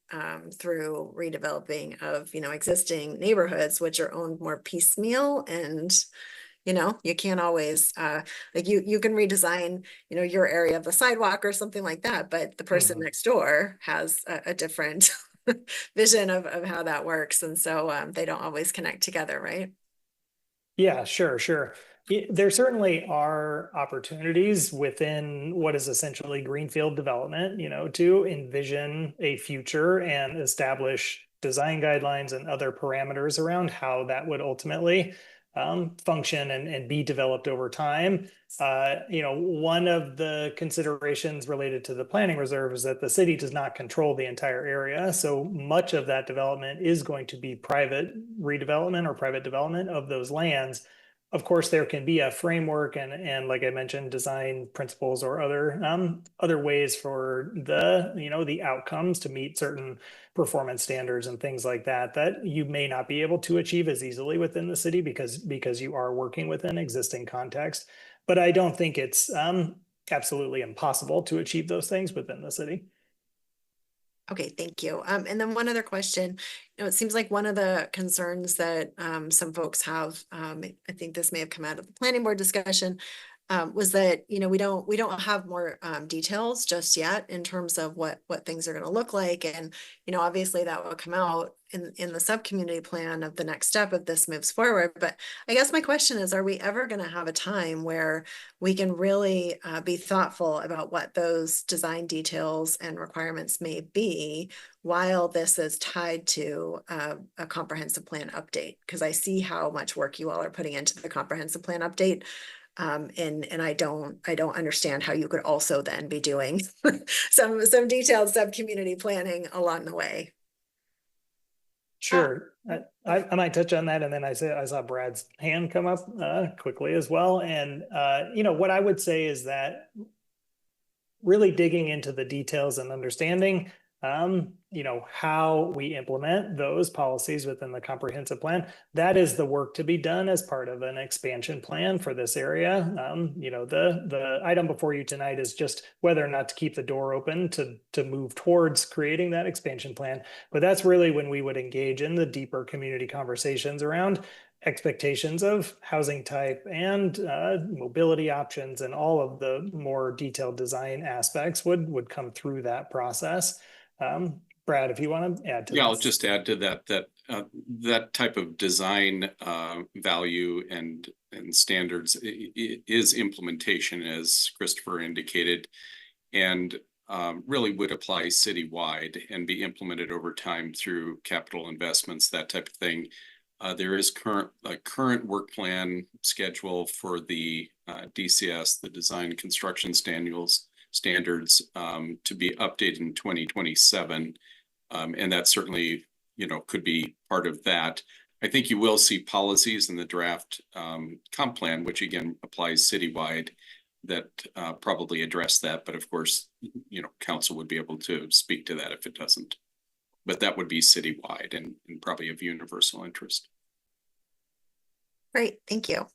through redeveloping of, existing neighborhoods, which are owned more piecemeal, and you can't always like you can redesign your area of the sidewalk or something like that, but the person next door has a different vision of how that works, and so they don't always connect together, right? Yeah, sure. There certainly are opportunities within what is essentially greenfield development, to envision a future and establish design guidelines and other parameters around how that would ultimately function and be developed over time. One of the considerations related to the planning reserve is that the city does not control the entire area. So much of that development is going to be private redevelopment or private development of those lands. Of course, there can be a framework and like I mentioned, design principles or other ways for the outcomes to meet certain performance standards and things like that you may not be able to achieve as easily within the city because you are working within existing context. But I don't think it's absolutely impossible to achieve those things within the city. Okay, thank you. And then one other question, it seems like one of the concerns that some folks have, I think this may have come out of the planning board discussion, was that, we don't have more details just yet in terms of what things are going to look like. And, obviously that will come out in the sub-community plan of the next step if this moves forward. But I guess my question is, are we ever going to have a time where we can really be thoughtful about what those design details and requirements may be while this is tied to a comprehensive plan update? Because I see how much work you all are putting into the comprehensive plan update. And I don't understand how you could also then be doing some detailed sub-community planning along the way. Sure. I might touch on that. And then I saw Brad's hand come up quickly as well. And, what I would say is that really digging into the details and understanding how we implement those policies within the comprehensive plan. That is the work to be done as part of an expansion plan for this area. The item before you tonight is just whether or not to keep the door open to move towards creating that expansion plan. But that's really when we would engage in the deeper community conversations around expectations of housing type and mobility options, and all of the more detailed design aspects would come through that process. Brad, if you want to add to Yeah, this. I'll just add to that that type of design value and standards is implementation, as Christopher indicated, and really would apply citywide and be implemented over time through capital investments, that type of thing. There is a current work plan schedule for the DCS, the Design Construction Standards, to be updated in 2027. And that certainly, could be part of that. I think you will see policies in the draft comp plan, which again applies citywide, that probably address that. But of course, council would be able to speak to that if it doesn't. But that would be citywide and probably of universal interest. Great, thank you.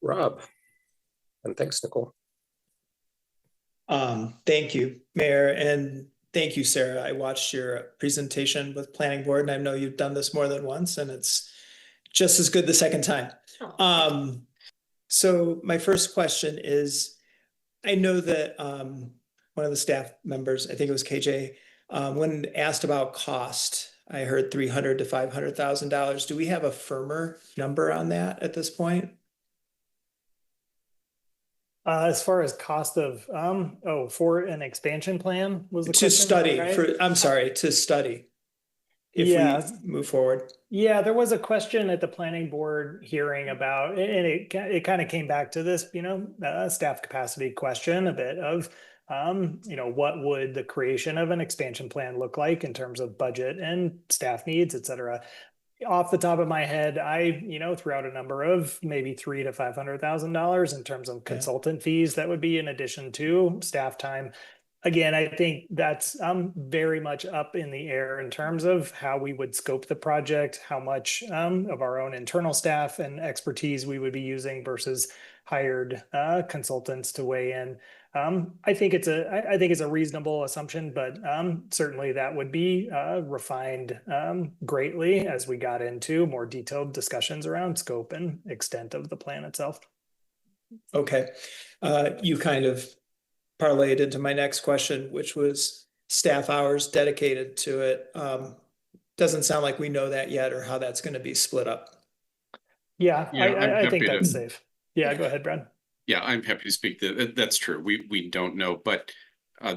Rob, and thanks, Nicole. Thank you, Mayor, and thank you, Sarah. I watched your presentation with Planning Board, and I know you've done this more than once, and it's just as good the second time. So my first question is, I know that one of the staff members, I think it was KJ, when asked about cost, I heard $300,000 to $500,000. Do we have a firmer number on that at this point? As far as cost of, for an expansion plan was the to question, study right? to study if we move forward. Yeah, there was a question at the planning board hearing about, and it kind of came back to this, staff capacity question a bit of, what would the creation of an expansion plan look like in terms of budget and staff needs, et cetera. Off the top of my head, I, threw out a number of maybe $300,000 to $500,000 in terms of consultant fees that would be in addition to staff time. Again, I think that's very much up in the air in terms of how we would scope the project, how much of our own internal staff and expertise we would be using versus hired consultants to weigh in. I think it's a reasonable assumption, but certainly that would be refined greatly as we got into more detailed discussions around scope and extent of the plan itself. Okay, you kind of parlayed into my next question, which was staff hours dedicated to it. Doesn't sound like we know that yet, or how that's going to be split up. Yeah, I think that's safe. Yeah, go ahead, Brad. Yeah, I'm happy to speak. That's true. We don't know, but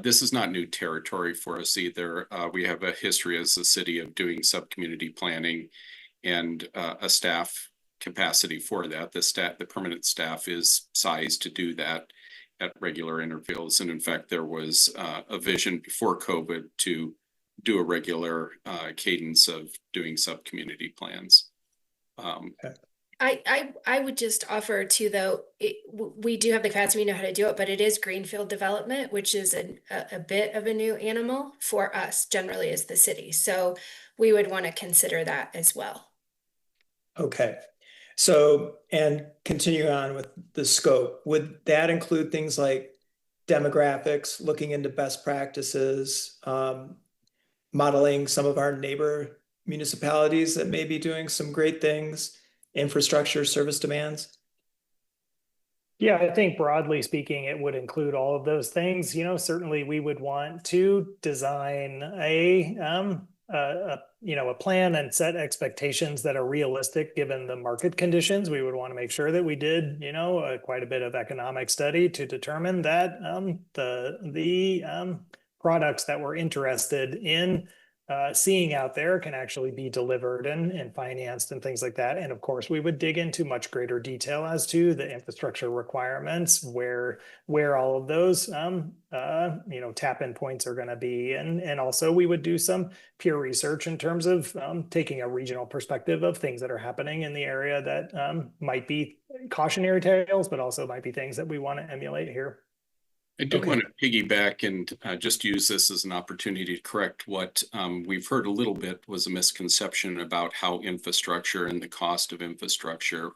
this is not new territory for us either. We have a history as a city of doing sub-community planning and a staff capacity for that. The permanent staff is sized to do that at regular intervals. And in fact, there was a vision before COVID to do a regular cadence of doing sub-community plans. I would just offer too, though, we do have the capacity, we know how to do it, but it is greenfield development, which is a bit of a new animal for us generally as the city. So we would want to consider that as well. Okay. So, and continue on with the scope, would that include things like demographics, looking into best practices, modeling some of our neighbor municipalities that may be doing some great things, infrastructure, service demands? Yeah, I think broadly speaking, it would include all of those things. Certainly we would want to design a plan and set expectations that are realistic given the market conditions. We would want to make sure that we did, quite a bit of economic study to determine that the products that we're interested in seeing out there can actually be delivered and financed and things like that. And of course, we would dig into much greater detail as to the infrastructure requirements, where all of those tap-in points are going to be. And also we would do some peer research in terms of taking a regional perspective of things that are happening in the area that might be cautionary tales, but also might be things that we want to emulate here. I do want to piggyback and just use this as an opportunity to correct what we've heard a little bit was a misconception about how infrastructure and the cost of infrastructure.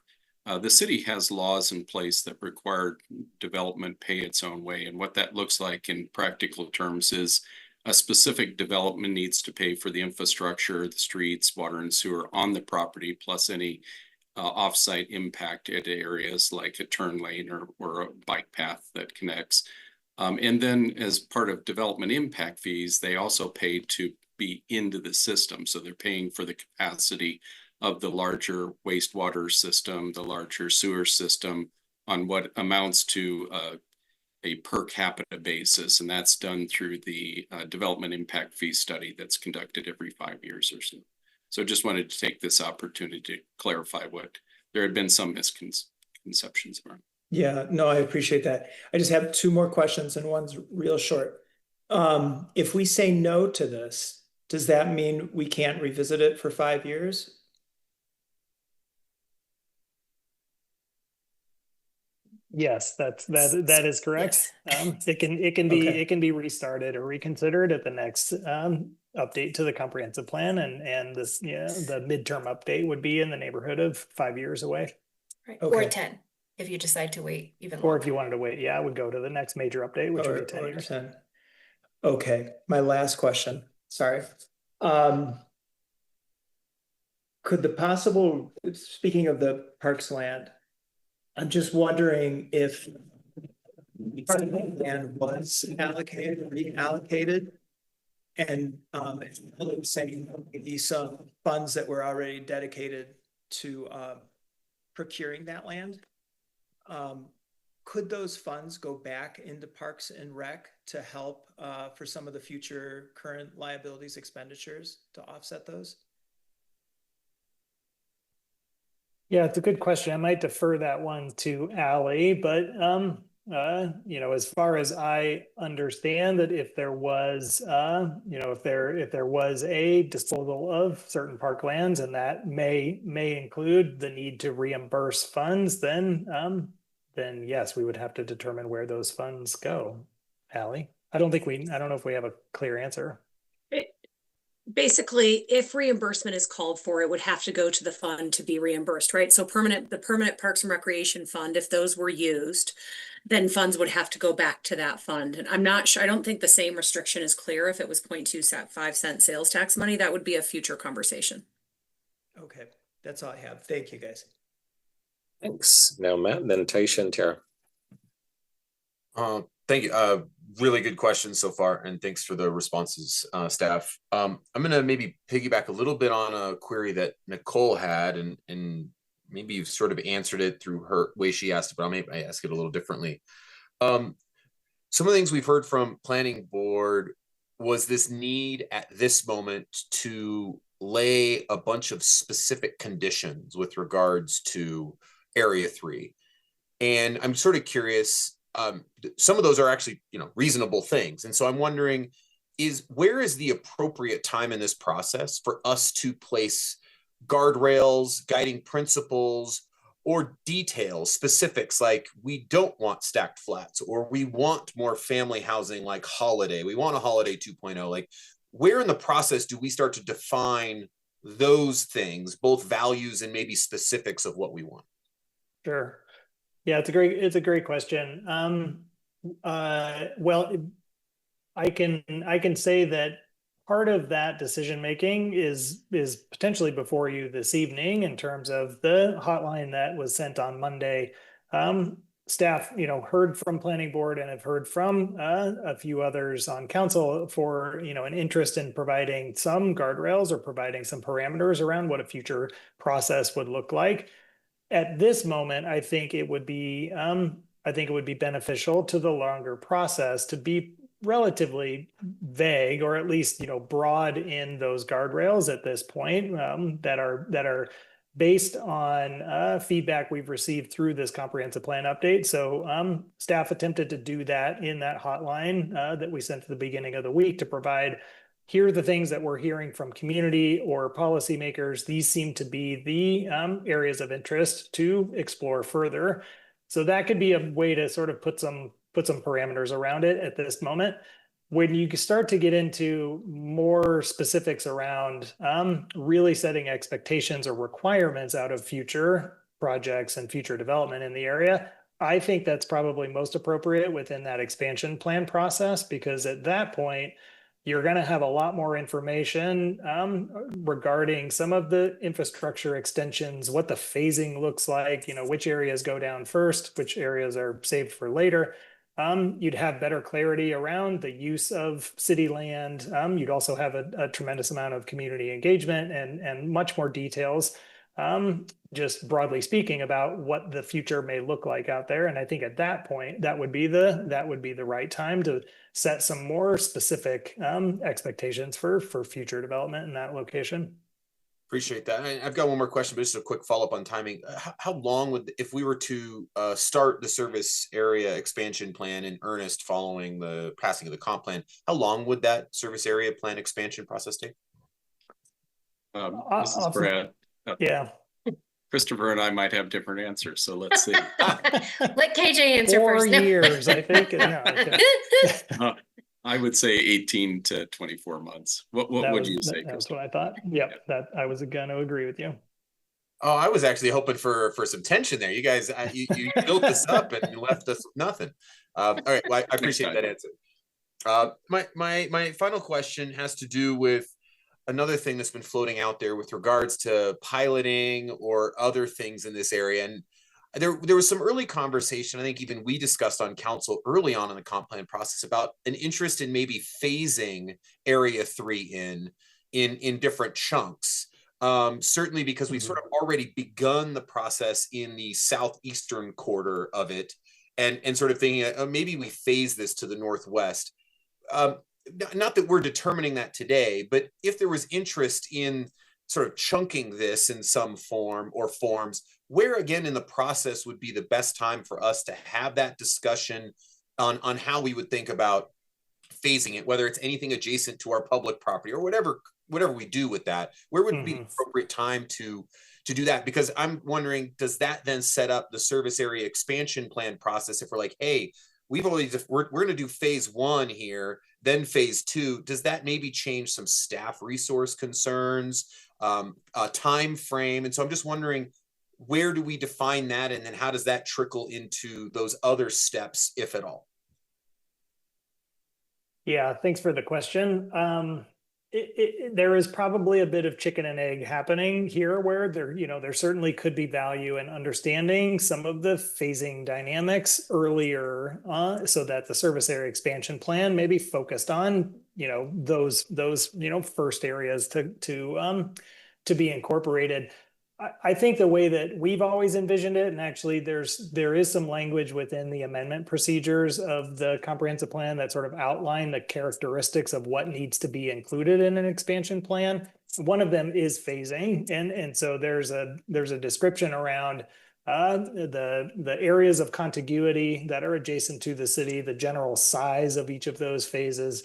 The city has laws in place that require development pay its own way. And what that looks like in practical terms is a specific development needs to pay for the infrastructure, the streets, water and sewer on the property, plus any offsite impacted areas like a turn lane or a bike path that connects. And then as part of development impact fees, they also pay to be into the system. So they're paying for the capacity of the larger wastewater system, the larger sewer system on what amounts to a per capita basis. And that's done through the development impact fee study that's conducted every 5 years or so. So just wanted to take this opportunity to clarify what there had been some misconceptions around. Yeah, no, I appreciate that. I just have 2 more questions and one's real short. If we say no to this, does that mean we can't revisit it for 5 years? Yes, that is correct. Yes. It can be restarted or reconsidered at the next update to the comprehensive plan, and this the midterm update would be in the neighborhood of 5 years away. Right. Okay. Or 10 if you decide to wait even longer. Or if you wanted to wait, yeah, I would go to the next major update, which would be 10 years. 10. Okay, my last question. Sorry. Could the possible, speaking of the parks land, I'm just wondering if part of the land was reallocated, and saying these funds that were already dedicated to procuring that land, could those funds go back into Parks and Rec to help for some of the future current liabilities expenditures to offset those? Yeah, it's a good question. I might defer that one to Allie, but as far as I understand that if there was, if there was a disposal of certain parklands, and that may include the need to reimburse funds, then yes, we would have to determine where those funds go. Allie, I don't know if we have a clear answer. Basically, if reimbursement is called for, it would have to go to the fund to be reimbursed, right? So the permanent Parks and Recreation Fund, if those were used, then funds would have to go back to that fund. And I'm not sure, I don't think the same restriction is clear if it was 0.25 cent sales tax money. That would be a future conversation. Okay, that's all I have. Thank you, guys. Thanks. Now, Matt, and then Taisha and Tara. Thank you. Really good questions so far, and thanks for the responses, staff. I'm going to maybe piggyback a little bit on a query that Nicole had, and maybe you've sort of answered it through her way she asked it, but I'll maybe ask it a little differently. Some of the things we've heard from Planning Board was this need at this moment to lay a bunch of specific conditions with regards to Area 3. And I'm sort of curious, some of those are actually, reasonable things. And so I'm wondering, where is the appropriate time in this process for us to place guardrails, guiding principles, or details, specifics like we don't want stacked flats, or we want more family housing like Holiday. We want a Holiday 2.0. Like, where in the process do we start to define those things, both values and maybe specifics of what we want? Sure. Yeah, it's a great question. Well, I can say that part of that decision making is potentially before you this evening in terms of the hotline that was sent on Monday. Staff, heard from Planning Board and have heard from a few others on council for an interest in providing some guardrails or providing some parameters around what a future process would look like. At this moment, I think it would be beneficial to the longer process to be relatively vague, or at least broad in those guardrails at this point, that are based on feedback we've received through this comprehensive plan update. So staff attempted to do that in that hotline that we sent at the beginning of the week to provide, here are the things that we're hearing from community or policymakers. These seem to be the areas of interest to explore further. So that could be a way to sort of put some put some parameters around it at this moment. When you start to get into more specifics around really setting expectations or requirements out of future projects and future development in the area, I think that's probably most appropriate within that expansion plan process, because at that point, you're going to have a lot more information regarding some of the infrastructure extensions, what the phasing looks like, which areas go down first, which areas are saved for later. You'd have better clarity around the use of city land. You'd also have a tremendous amount of community engagement and much more details, just broadly speaking, about what the future may look like out there. And I think at that point, that would be the right time to set some more specific expectations for future development in that location. Appreciate that. I've got one more question, but just a quick follow-up on timing. How long would, if we were to start the service area expansion plan in earnest following the passing of the comp plan, how long would that service area plan expansion process take? This is Brad. Yeah. Christopher and I might have different answers, so let's see. Let KJ answer 4 first. years, I think. No, I would say 18 to 24 months. What would you say? That's what I thought. Yep, that I was going to agree with you. Oh, I was actually hoping for some tension there. You guys, you built this up and you left us with nothing. All right, well, I appreciate that answer. My final question has to do with another thing that's been floating out there with regards to piloting or other things in this area. And there was some early conversation, I think even we discussed on council early on in the comp plan process, about an interest in maybe phasing Area 3 in different chunks. Certainly because we've sort of already begun the process in the southeastern quarter of it, and sort of thinking maybe we phase this to the northwest. Not that we're determining that today, but if there was interest in sort of chunking this in some form or forms, where again in the process would be the best time for us to have that discussion on how we would think about phasing it, whether it's anything adjacent to our public property or whatever we do with that, where would be the appropriate time to do that? Because I'm wondering, does that then set up the service area expansion plan process? If we're like, hey, we're going to do phase 1 here, then phase 2, does that maybe change some staff resource concerns, a time frame? And so I'm just wondering, where do we define that? And then how does that trickle into those other steps, if at all? Yeah, thanks for the question. There is probably a bit of chicken and egg happening here, where there certainly could be value in understanding some of the phasing dynamics earlier, so that the service area expansion plan may be focused on those first areas to be incorporated. I think the way that we've always envisioned it, and actually there is some language within the amendment procedures of the comprehensive plan that sort of outline the characteristics of what needs to be included in an expansion plan. One of them is phasing, and so there's a description around the areas of contiguity that are adjacent to the city, the general size of each of those phases.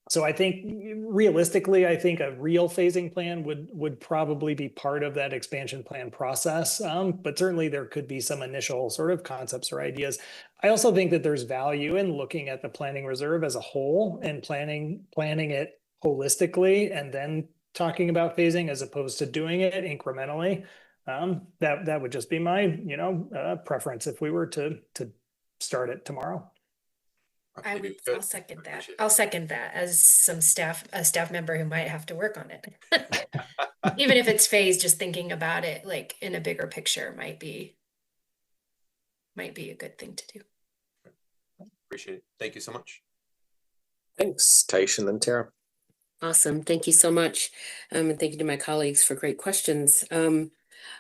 So I think realistically, I think a real phasing plan would probably be part of that expansion plan process. But certainly there could be some initial sort of concepts or ideas. I also think that there's value in looking at the planning reserve as a whole and planning it holistically, and then talking about phasing as opposed to doing it incrementally. That would just be my preference if we were to start it tomorrow. I'll second that. I'll second that as a staff member who might have to work on it. Even if it's phased, just thinking about it like in a bigger picture might be a good thing to do. Appreciate it. Thank you so much. Thanks, Taish, and then Tara. Awesome. Thank you so much. And thank you to my colleagues for great questions.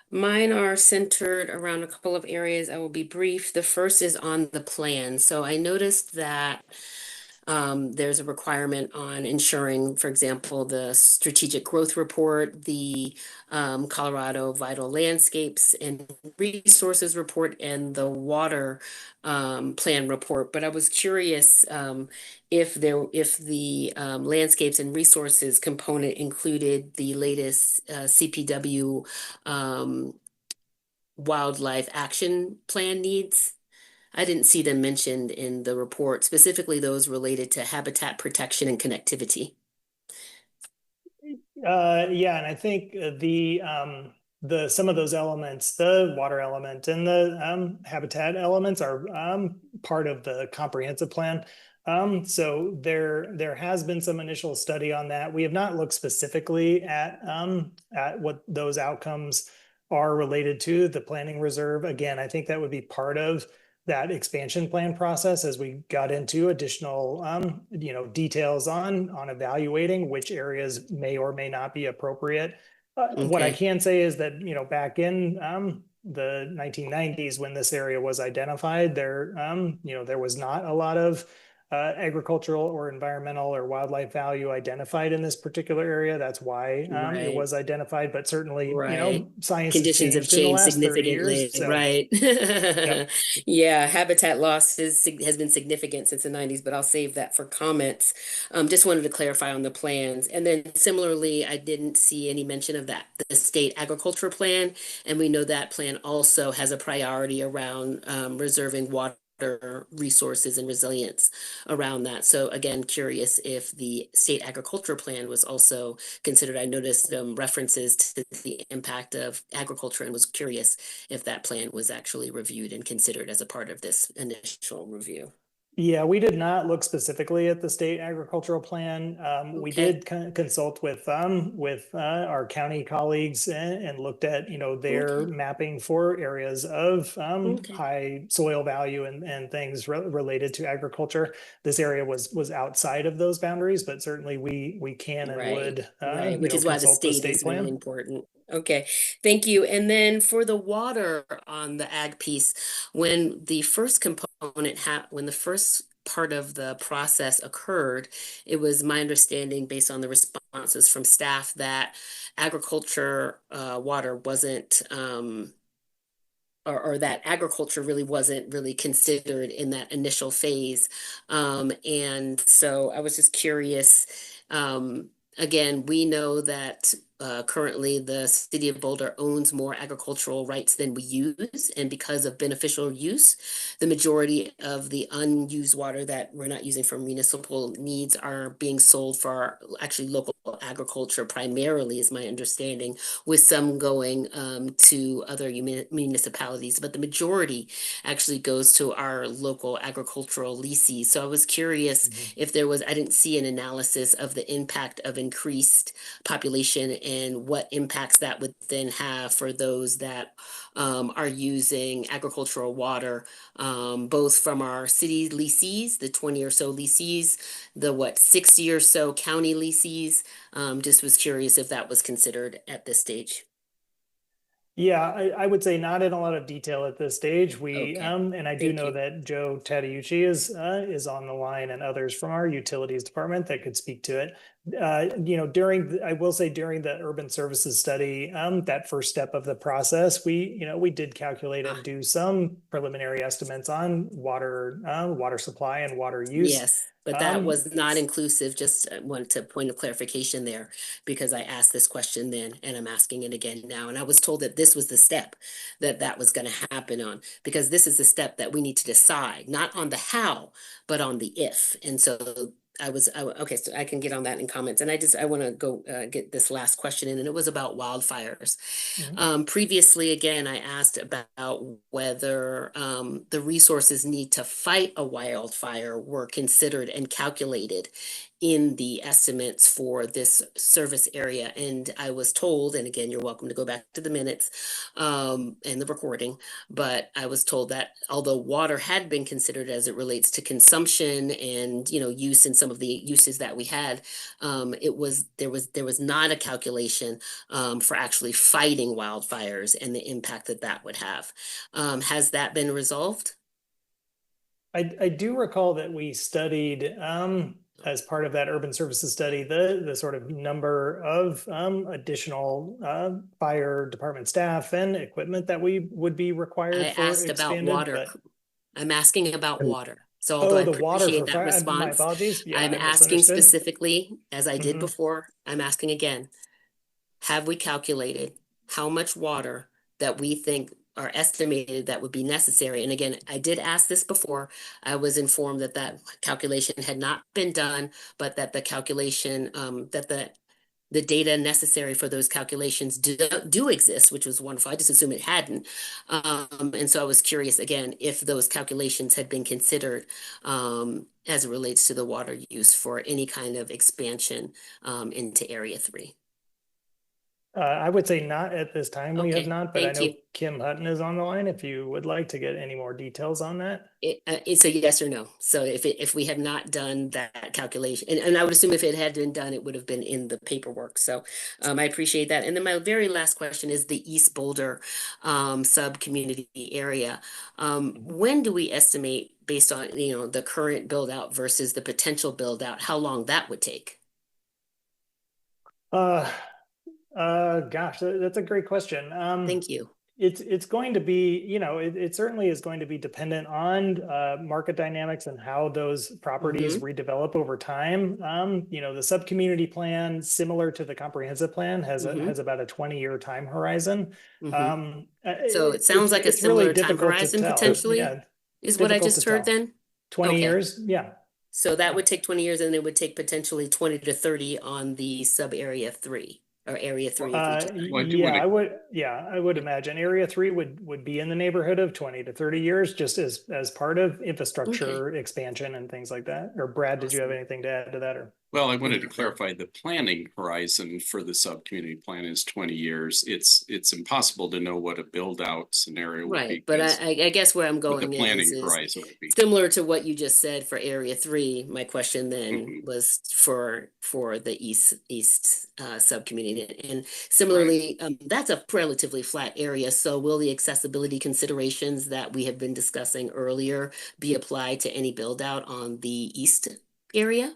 Mine are centered around a couple of areas. I will be brief. The first is on the plan. So I noticed that there's a requirement on ensuring, for example, the strategic growth report, the Colorado Vital Landscapes and Resources report, and the water plan report. But I was curious if the landscapes and resources component included the latest CPW wildlife action plan needs. I didn't see them mentioned in the report, specifically those related to habitat protection and connectivity. Yeah, and I think some of those elements, the water element and the habitat elements, are part of the comprehensive plan. So there has been some initial study on that. We have not looked specifically at what those outcomes are related to the planning reserve. Again, I think that would be part of that expansion plan process as we got into additional details on evaluating which areas may or may not be appropriate. What I can say is that back in the 1990s, when this area was identified, there was not a lot of agricultural or environmental or wildlife value identified in this particular area. That's why it was identified, but certainly science Conditions has have changed in the changed last 30 significantly, years. So. right? Yep. Yeah, habitat loss has been significant since the 90s, but I'll save that for comments. Just wanted to clarify on the plans. And then similarly, I didn't see any mention of that, the state agriculture plan. And we know that plan also has a priority around reserving water resources and resilience around that. So again, curious if the state agriculture plan was also considered. I noticed references to the impact of agriculture and was curious if that plan was actually reviewed and considered as a part of this initial review. Yeah, we did not look specifically at the state agricultural plan. We did consult with our county colleagues and looked at their mapping for areas of high soil value and things related to agriculture. This area was outside of those boundaries, but certainly we can and would which is why the state is plan. really important. Okay, thank you. And then for the water on the ag piece, when the first component when the first part of the process occurred, it was my understanding based on the responses from staff that agriculture water wasn't or that agriculture really wasn't really considered in that initial phase. And so I was just curious. Again, we know that currently the city of Boulder owns more agricultural rights than we use. And because of beneficial use, the majority of the unused water that we're not using for municipal needs are being sold for actually local agriculture primarily, is my understanding, with some going to other municipalities. But the majority actually goes to our local agricultural leases. So I was curious if there was, I didn't see an analysis of the impact of increased population and what impacts that would then have for those that are using agricultural water, both from our city leases, the 20 or so leases, the 60 or so county leases. Just was curious if that was considered at this stage. Yeah, I would say not in a lot of detail at this stage. We and I do know that Joe Tadeucci is on the line, and others from our utilities department that could speak to it. I will say during the urban services study, that first step of the process, we did calculate and do some preliminary estimates on water supply and water use. Yes. But that was not inclusive. Just wanted to point of clarification there, because I asked this question then and I'm asking it again now. And I was told that this was the step that was going to happen on, because this is the step that we need to decide, not on the how, but on the if. And so okay, so I can get on that in comments. And I want to go get this last question in, and it was about wildfires. Previously, again, I asked about whether the resources need to fight a wildfire were considered and calculated in the estimates for this service area. And I was told, and again, you're welcome to go back to the minutes and the recording, but I was told that although water had been considered as it relates to consumption and, use in some of the uses that we had, there was not a calculation for actually fighting wildfires and the impact that would have. Has that been resolved? I do recall that we studied as part of that urban services study, the sort of number of additional fire department staff and equipment that we would be required for expanded. I'm asking about water. So although I appreciate that response, my apologies. Yeah, I'm asking specifically, as I did before, I'm asking again, have we calculated how much water that we think are estimated that would be necessary. And again, I did ask this before. I was informed that that calculation had not been done, but that the calculation, that the data necessary for those calculations do exist, which was wonderful. I just assumed it hadn't. And so I was curious again, if those calculations had been considered as it relates to the water use for any kind of expansion into Area 3. I would say not at this time. We have Okay, not, but I thank know you. Kim Hutton is on the line if you would like to get any more details on that. It's a yes or no. So if we have not done that calculation, and I would assume if it had been done, it would have been in the paperwork. So I appreciate that. And then my very last question is the East Boulder sub-community area. When do we estimate, based on the current build out versus the potential build out, how long that would take? Gosh, that's a great question. Thank you. It's going to be, it certainly is going to be dependent on market dynamics and how those properties redevelop over time. The sub-community plan, similar to the comprehensive plan, has about a 20-year time horizon. So it sounds like a similar time horizon potentially, is what I just heard then? 20 years, yeah. So that would take 20 years, and it would take potentially 20 to 30 on the sub area 3 or area 3. I would imagine Area 3 would be in the neighborhood of 20 to 30 years, just as part of infrastructure expansion and things like that. Or Brad, did you have anything to add to that? Or well, I wanted to clarify the planning horizon for the sub-community plan is 20 years. It's impossible to know what a build-out scenario would be. But I guess where I'm going the planning is horizon would be similar to what you just said for Area 3. My question then was for the east sub-community, and similarly, that's a relatively flat area. So will the accessibility considerations that we have been discussing earlier be applied to any build-out on the east area?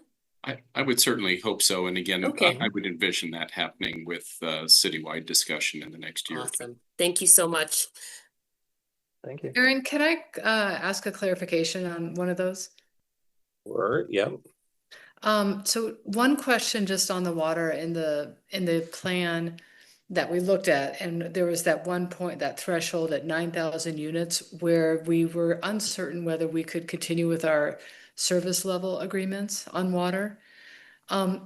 I would certainly hope so. And again, I would envision that happening with citywide discussion in the next year. Awesome. Thank you so much. Thank you. Aaron, can I ask a clarification on one of those? Sure, yeah. So one question just on the water in the plan that we looked at, and there was that one point, that threshold at 9,000 units where we were uncertain whether we could continue with our service level agreements on water.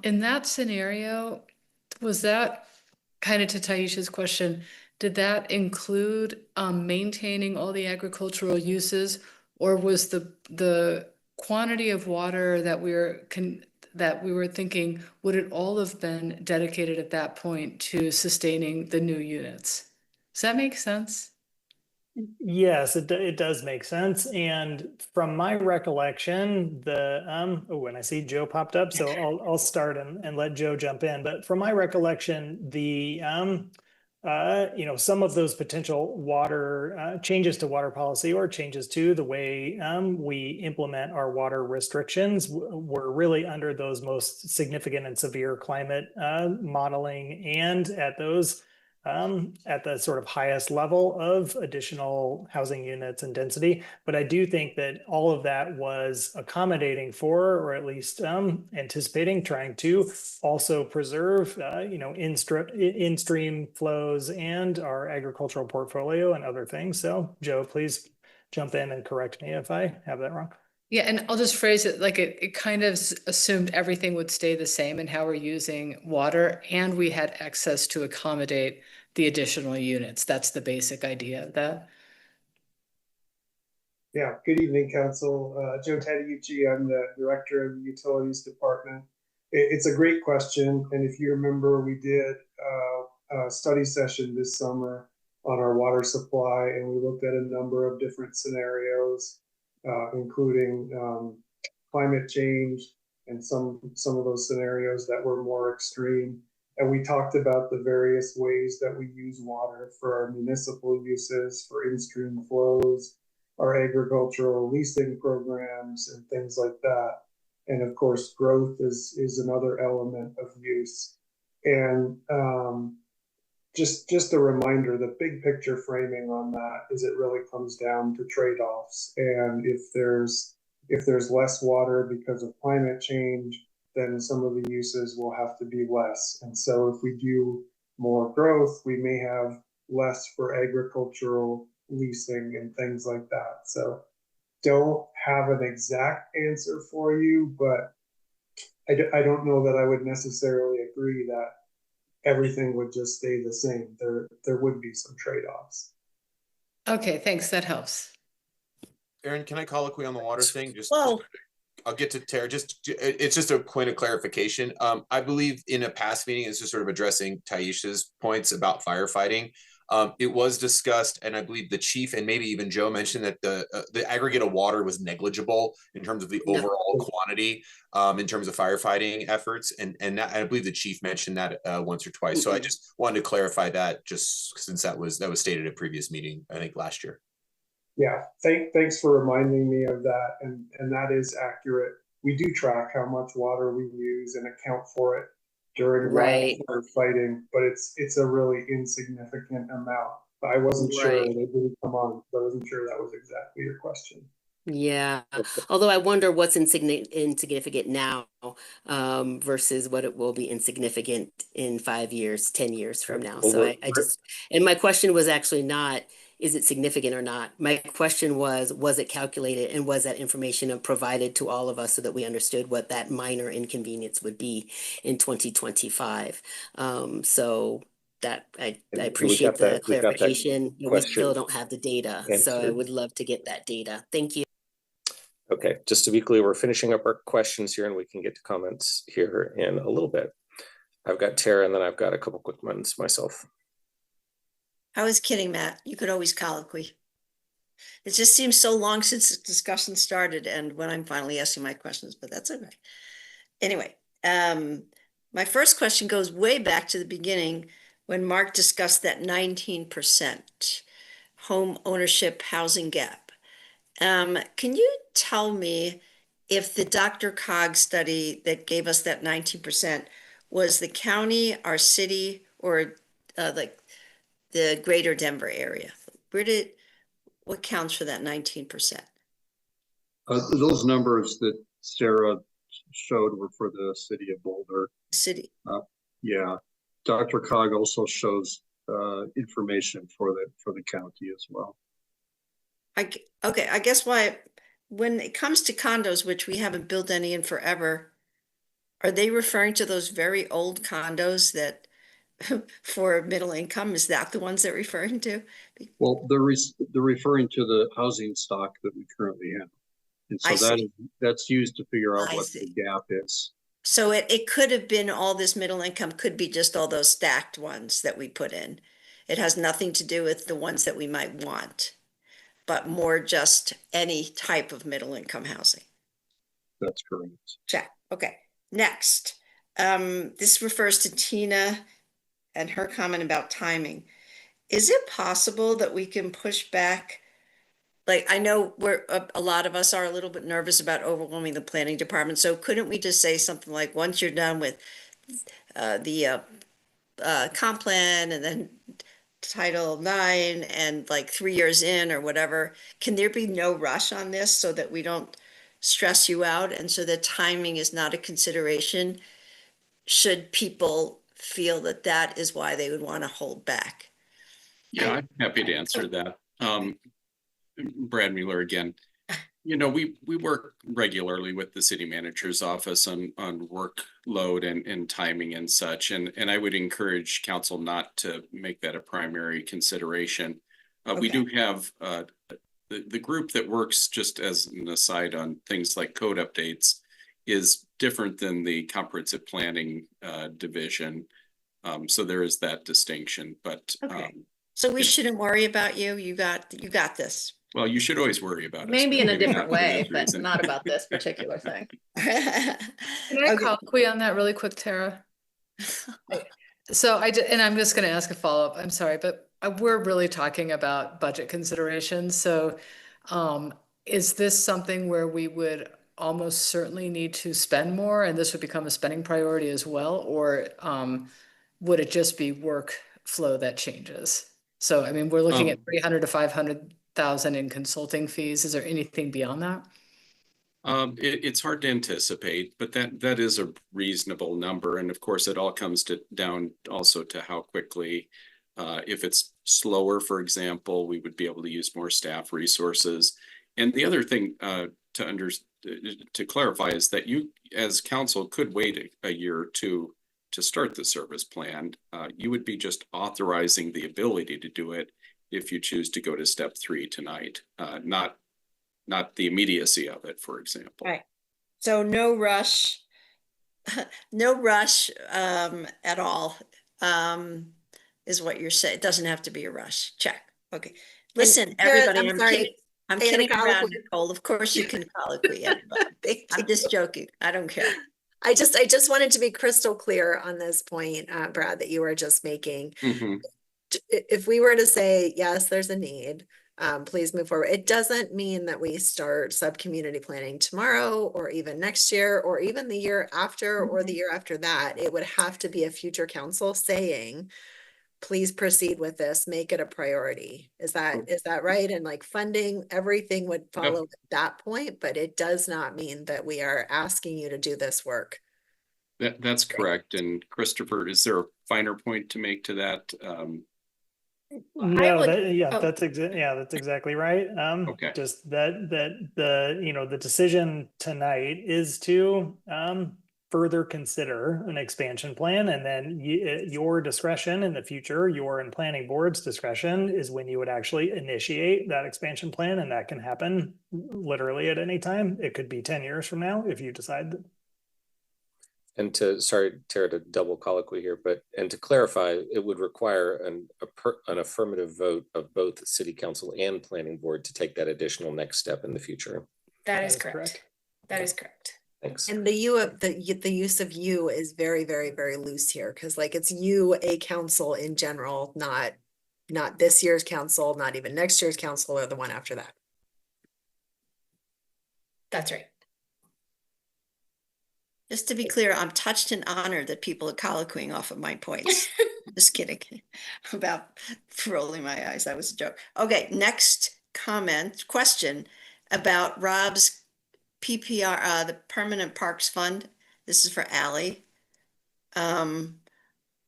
In that scenario, was that kind of to Taisha's question, did that include maintaining all the agricultural uses, or was the quantity of water that we were thinking, would it all have been dedicated at that point to sustaining the new units? Does that make sense? Yes, it does make sense. And from my recollection, and I see Joe popped up, so I'll start and let Joe jump in. But from my recollection, the some of those potential water changes to water policy or changes to the way we implement our water restrictions were really under those most significant and severe climate modeling, and at those at the sort of highest level of additional housing units and density. But I do think that all of that was accommodating for, or at least anticipating, trying to also preserve, in-stream flows and our agricultural portfolio and other things. So Joe, please jump in and correct me if I have that wrong. Yeah, and I'll just phrase it like it kind of assumed everything would stay the same in how we're using water, and we had access to accommodate the additional units. That's the basic idea of that. Yeah, good evening, Council. Joe Tadeucci, I'm the Director of the Utilities Department. It's a great question, and if you remember, we did a study session this summer on our water supply, and we looked at a number of different scenarios, including climate change and some of those scenarios that were more extreme. And we talked about the various ways that we use water for our municipal uses, for in-stream flows, our agricultural leasing programs, and things like that. And of course, growth is another element of use. And just a reminder, the big picture framing on that is it really comes down to trade-offs. And if there's less water because of climate change, then some of the uses will have to be less. And so if we do more growth, we may have less for agricultural leasing and things like that. So don't have an exact answer for you, but I don't know that I would necessarily agree that everything would just stay the same. There would be some trade-offs. Okay, thanks. That helps. Aaron, can I colloquy on the water thing? Whoa. I'll get to Tara. It's just a point of clarification. I believe in a past meeting, it's just sort of addressing Taisha's points about firefighting. It was discussed, and I believe the chief and maybe even Joe mentioned that the aggregate of water was negligible in terms of the overall quantity, in terms of firefighting efforts, and I believe the chief mentioned that once or twice. So I just wanted to clarify that, just since that was stated at a previous meeting, I think last year. Yeah, thanks for reminding me of that, and that is accurate. We do track how much water we use and account for it during firefighting, but it's a really insignificant amount. I wasn't sure, they didn't come on, but I wasn't sure that was exactly your question. Yeah, although I wonder what's insignificant now versus what it will be insignificant in 5 years, 10 years from now. So I just, and my question was actually not, is it significant or not? My question was it calculated, and was that information provided to all of us so that we understood what that minor inconvenience would be in 2025? So that I appreciate the clarification. We still don't have the data, so I would love to get that data. Thank you. Okay, just to be clear, we're finishing up our questions here, and we can get to comments here in a little bit. I've got Tara, and then I've got a couple quick ones myself. I was kidding, Matt. You could always colloquy. It just seems so long since the discussion started and when I'm finally asking my questions, but that's okay. Anyway, my first question goes way back to the beginning when Mark discussed that 19% home ownership housing gap. Can you tell me if the Dr. Cog study that gave us that 19% was the county, our city, or like the greater Denver area? What counts for that 19%? Those numbers that Sarah showed were for the city of Boulder. City. Yeah. Dr. Cog also shows information for the county as well. Okay, I guess when it comes to condos, which we haven't built any in forever, are they referring to those very old condos that for middle income? Is that the ones they're referring to? Well, they're referring to the housing stock that we currently have. And so that's used to figure out what the gap is. So it could have been all this middle income, could be just all those stacked ones that we put in. It has nothing to do with the ones that we might want, but more just any type of middle income housing. That's correct. Check. Okay. Next. This refers to Tina and her comment about timing. Is it possible that we can push back? Like, I know a lot of us are a little bit nervous about overwhelming the planning department. So couldn't we just say something like, once you're done with the comp plan and then Title IX and like 3 years in or whatever, can there be no rush on this so that we don't stress you out and so that timing is not a consideration should people feel that that is why they would want to hold back? Yeah, I'm happy to answer that. Brad Mueller again. You know, we work regularly with the city manager's office on workload and timing and such. And I would encourage council not to make that a primary consideration. We do have the group that works, just as an aside, on things like code updates is different than the comprehensive planning division. So there is that distinction, but so we shouldn't worry about you. You got this. Well, you should always worry about it. Maybe in a different way, but not about this particular thing. Can I colloquy on that really quick, Tara? So and I'm just going to ask a follow-up. I'm sorry, but we're really talking about budget considerations. So is this something where we would almost certainly need to spend more and this would become a spending priority as well? Or would it just be workflow that changes? So, I mean, we're looking at 300 to 500,000 in consulting fees. Is there anything beyond that? It's hard to anticipate, but that is a reasonable number. And of course, it all comes down also to how quickly If it's slower, for example, we would be able to use more staff resources. And the other thing to clarify is that you, as council, could wait a year or two to start the service plan. You would be just authorizing the ability to do it if you choose to go to step 3 tonight, not the immediacy of it, for example. Right. So no rush, no rush at all is what you're saying. It doesn't have to be a rush. Check. Okay. Listen, everybody, I'm kidding around, Nicole. Of course you can colloquy, everybody. I'm just joking. I don't care. I just wanted to be crystal clear on this point, Brad, that you were just making. Mm-hmm. If we were to say, yes, there's a need, please move forward. It doesn't mean that we start sub-community planning tomorrow or even next year or even the year after or the year after that. It would have to be a future council saying, please proceed with this, make it a priority. Is that right? And like funding, everything would follow at that point, but it does not mean that we are asking you to do this work. That's correct. And Christopher, is there a finer point to make to that? No, that's exactly right. Okay. Just that the decision tonight is to further consider an expansion plan, and then your discretion in the future, your and planning board's discretion, is when you would actually initiate that expansion plan, and that can happen literally at any time. It could be 10 years from now if you decide that. And sorry, Tara, to double colloquy here, and to clarify, it would require an affirmative vote of both the city council and planning board to take that additional next step in the future. That is correct. That is correct. Thanks. And the use of you is very, very, very loose here, because like it's you, a council in general, not this year's council, not even next year's council or the one after that. That's right. Just to be clear, I'm touched and honored that people are colloquying off of my points. Just kidding about rolling my eyes. That was a joke. Okay, next question about Rob's PPR, the Permanent Parks Fund. This is for Allie.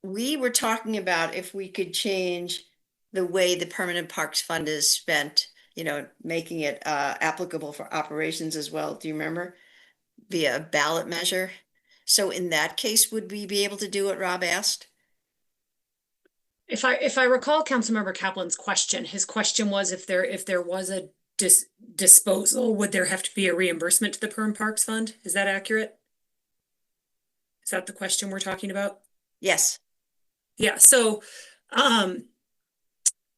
We were talking about if we could change the way the Permanent Parks Fund is spent, making it applicable for operations as well. Do you remember? Via ballot measure. So in that case, would we be able to do what Rob asked? If I recall Councilmember Kaplan's question, his question was if there was a disposal, would there have to be a reimbursement to the Perm Parks Fund? Is that accurate? Is that the question we're talking about? Yes. Yeah, so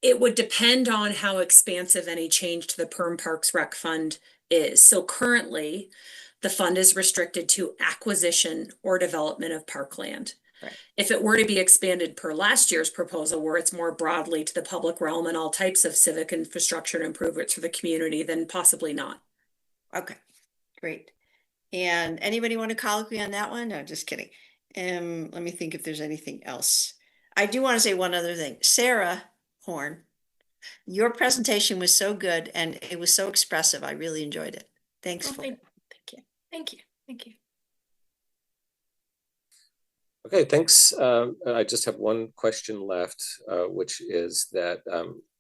it would depend on how expansive any change to the Perm Parks Rec Fund is. So currently, the fund is restricted to acquisition or development of parkland. Right. If it were to be expanded per last year's proposal, where it's more broadly to the public realm and all types of civic infrastructure improvements for the community, then possibly not. Okay, great. And anybody want to colloquy on that one? No, just kidding. Let me think if there's anything else. I do want to say one other thing. Sarah Horn, your presentation was so good and it was so expressive. I really enjoyed it. Thanks for it. Thank you. Thank you. Okay, thanks. I just have one question left, which is that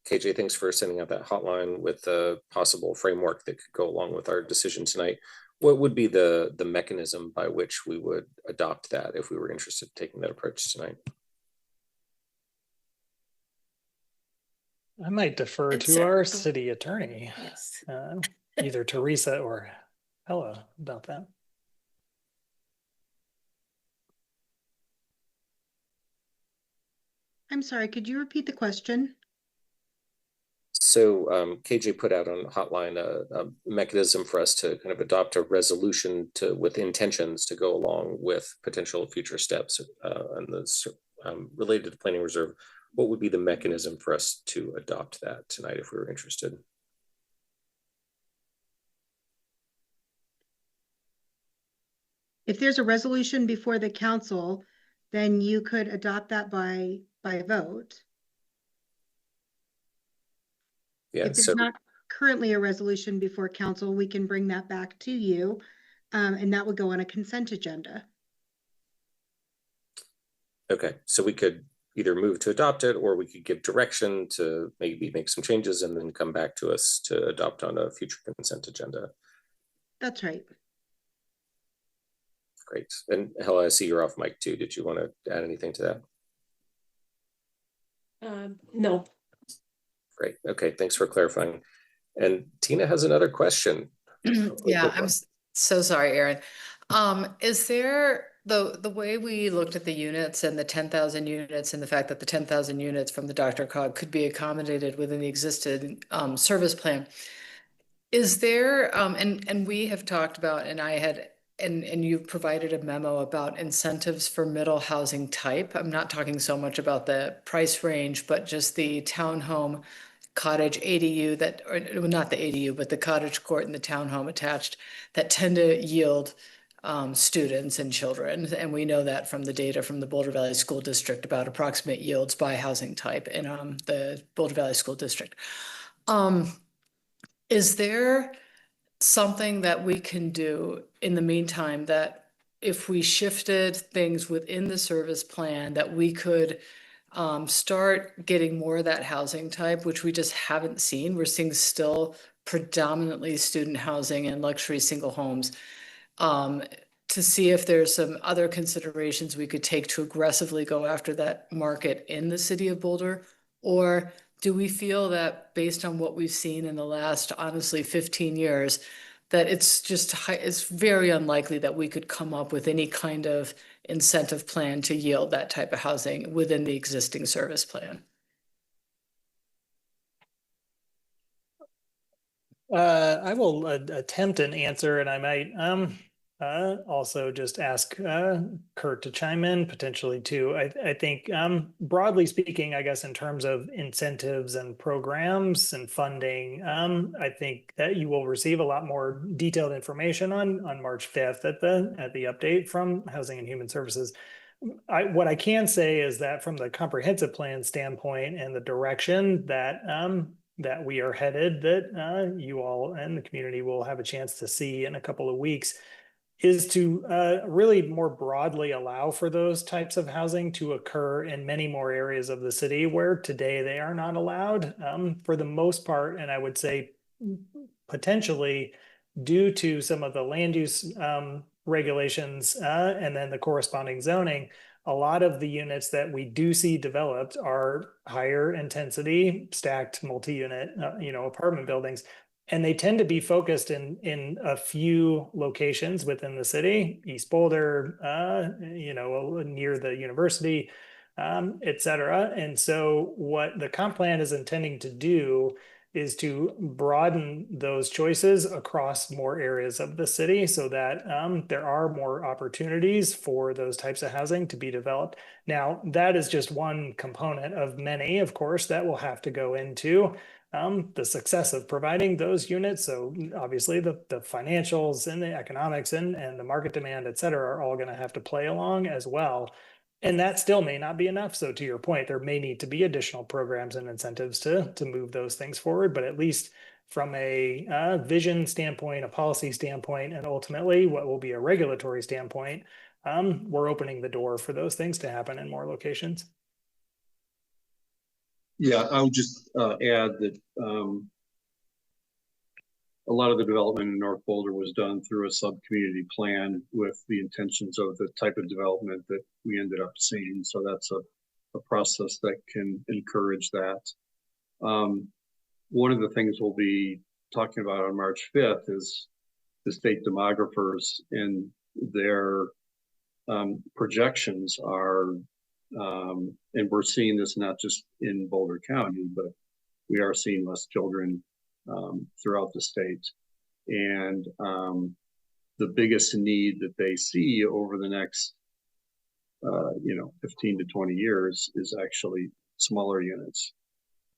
KJ, thanks for sending out that hotline with a possible framework that could go along with our decision tonight. What would be the mechanism by which we would adopt that if we were interested in taking that approach tonight? I might defer to our city attorney, yes. Either Teresa or Ella about that. I'm sorry, could you repeat the question? So KJ put out on Hotline a mechanism for us to kind of adopt a resolution with intentions to go along with potential future steps and related to planning reserve. What would be the mechanism for us to adopt that tonight if we were interested? If there's a resolution before the council, then you could adopt that by vote. Yeah, if there's not currently a resolution before council, we can bring that back to you, and that would go on a consent agenda. Okay, so we could either move to adopt it, or we could give direction to maybe make some changes and then come back to us to adopt on a future consent agenda. That's right. Great. And Hella, I see you're off mic too. Did you want to add anything to that? No. Great. Okay, thanks for clarifying. And Tina has another question. Yeah, I'm so sorry, Aaron. Is there the way we looked at the units and the 10,000 units and the fact that the 10,000 units from the Dr. Cog could be accommodated within the existing service plan? Is there, and we have talked about, and I had, and you've provided a memo about incentives for middle housing type. I'm not talking so much about the price range, but just the townhome cottage ADU that, or not the ADU, but the cottage court and the townhome attached that tend to yield students and children. And we know that from the data from the Boulder Valley School District about approximate yields by housing type in the Boulder Valley School District. Is there something that we can do in the meantime that if we shifted things within the service plan that we could start getting more of that housing type, which we just haven't seen? We're seeing still predominantly student housing and luxury single homes, to see if there's some other considerations we could take to aggressively go after that market in the city of Boulder. Or do we feel that based on what we've seen in the last, honestly, 15 years, that it's very unlikely that we could come up with any kind of incentive plan to yield that type of housing within the existing service plan? I will attempt an answer, and I might also just ask Kurt to chime in potentially too. I think broadly speaking, I guess in terms of incentives and programs and funding, I think that you will receive a lot more detailed information on March 5th at the update from Housing and Human Services. What I can say is that from the comprehensive plan standpoint and the direction that that we are headed, that you all and the community will have a chance to see in a couple of weeks, is to really more broadly allow for those types of housing to occur in many more areas of the city where today they are not allowed for the most part. And I would say potentially due to some of the land use regulations and then the corresponding zoning, a lot of the units that we do see developed are higher intensity stacked multi-unit apartment buildings. And they tend to be focused in a few locations within the city, East Boulder, near the university, et cetera. And so what the comp plan is intending to do is to broaden those choices across more areas of the city so that there are more opportunities for those types of housing to be developed. Now, that is just one component of many, of course, that will have to go into the success of providing those units. So obviously the financials and the economics and the market demand, et cetera, are all going to have to play along as well. And that still may not be enough. So to your point, there may need to be additional programs and incentives to move those things forward. But at least from a vision standpoint, a policy standpoint, and ultimately what will be a regulatory standpoint, we're opening the door for those things to happen in more locations. Yeah, I would just add that a lot of the development in North Boulder was done through a sub-community plan with the intentions of the type of development that we ended up seeing. So that's a process that can encourage that. One of the things we'll be talking about on March 5th is the state demographers, and their projections are, and we're seeing this not just in Boulder County, but we are seeing less children throughout the state. And the biggest need that they see over the next 15 to 20 years is actually smaller units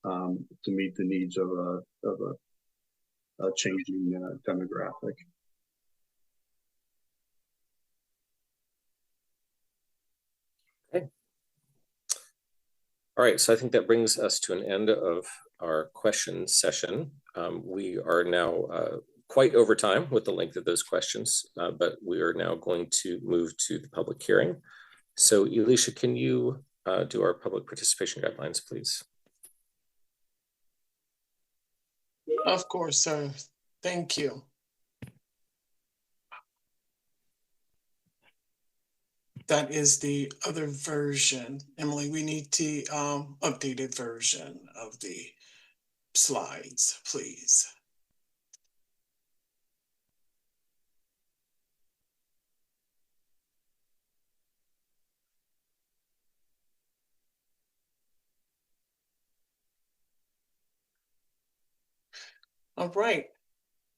to meet the needs of a changing demographic. Okay. All right, so I think that brings us to an end of our question session. We are now quite over time with the length of those questions, but we are now going to move to the public hearing. So Elisha, can you do our public participation guidelines, please? Of course, sir. Thank you. That is the other version. Emily, we need the updated version of the slides, please. All right.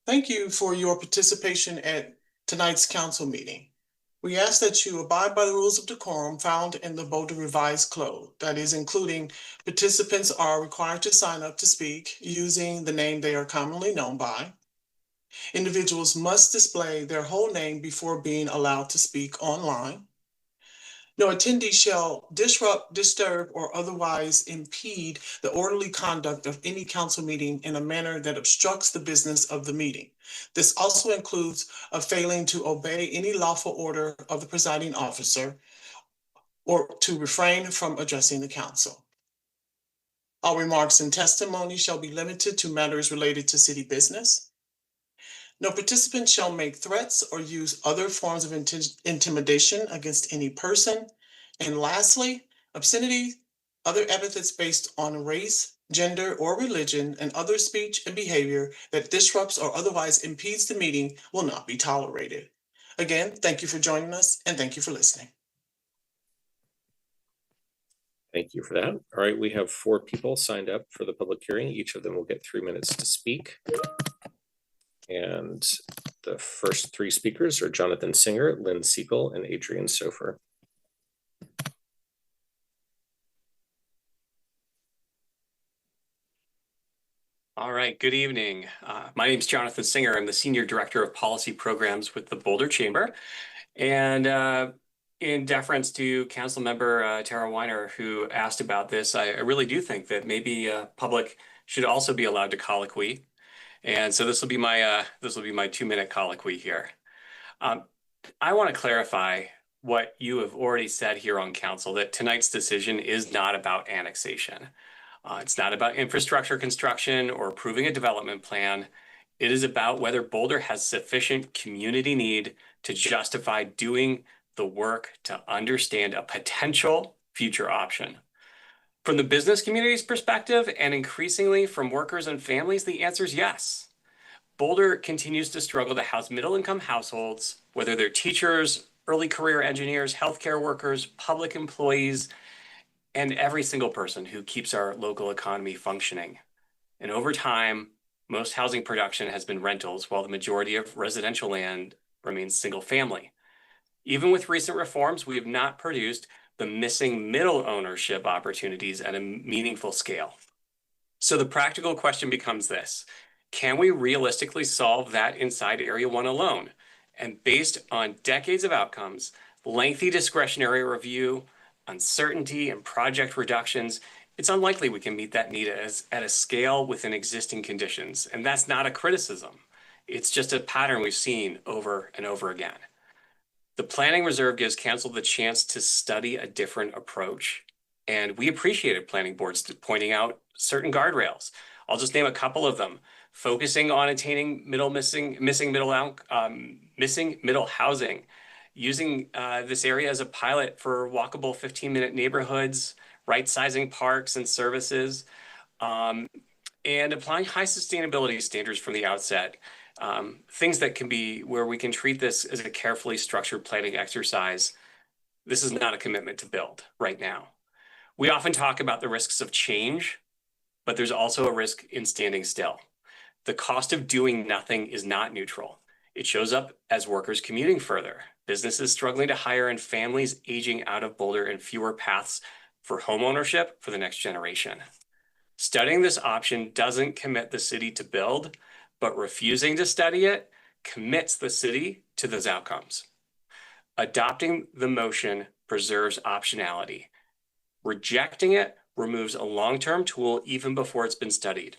Thank you for your participation at tonight's council meeting. We ask that you abide by the rules of decorum found in the Boulder Revised Code. That is, including participants are required to sign up to speak using the name they are commonly known by. Individuals must display their whole name before being allowed to speak online. No attendee shall disrupt, disturb, or otherwise impede the orderly conduct of any council meeting in a manner that obstructs the business of the meeting. This also includes a failing to obey any lawful order of the presiding officer or to refrain from addressing the council. All remarks and testimony shall be limited to matters related to city business. No participant shall make threats or use other forms of intimidation against any person. And lastly, obscenity, other epithets based on race, gender, or religion, and other speech and behavior that disrupts or otherwise impedes the meeting will not be tolerated. Again, thank you for joining us and thank you for listening. Thank you for that. All right, we have 4 people signed up for the public hearing. Each of them will get 3 minutes to speak. And the first 3 speakers are Jonathan Singer, Lynn Siegel, and Adrian Sofer. All right, good evening. My name is Jonathan Singer. I'm the Senior Director of Policy Programs with the Boulder Chamber. And in deference to Council Member Tara Weiner, who asked about this, I really do think that maybe public should also be allowed to colloquy. And so this will be my 2-minute colloquy here. I want to clarify what you have already said here on council, that tonight's decision is not about annexation. It's not about infrastructure construction or approving a development plan. It is about whether Boulder has sufficient community need to justify doing the work to understand a potential future option. From the business community's perspective, and increasingly from workers and families, the answer is yes. Boulder continues to struggle to house middle-income households, whether they're teachers, early career engineers, healthcare workers, public employees, and every single person who keeps our local economy functioning. And over time, most housing production has been rentals, while the majority of residential land remains single family. Even with recent reforms, we have not produced the missing middle ownership opportunities at a meaningful scale. So the practical question becomes this: can we realistically solve that inside Area 1 alone? And based on decades of outcomes, lengthy discretionary review, uncertainty, and project reductions, it's unlikely we can meet that need at a scale within existing conditions. And that's not a criticism. It's just a pattern we've seen over and over again. The Planning Reserve gives council the chance to study a different approach. And we appreciated planning boards pointing out certain guardrails. I'll just name a couple of them: focusing on attaining missing middle housing, using this area as a pilot for walkable 15-minute neighborhoods, right-sizing parks and services, and applying high sustainability standards from the outset. Things that can be where we can treat this as a carefully structured planning exercise. This is not a commitment to build right now. We often talk about the risks of change, but there's also a risk in standing still. The cost of doing nothing is not neutral. It shows up as workers commuting further, businesses struggling to hire, and families aging out of Boulder, and fewer paths for homeownership for the next generation. Studying this option doesn't commit the city to build, but refusing to study it commits the city to those outcomes. Adopting the motion preserves optionality. Rejecting it removes a long-term tool even before it's been studied.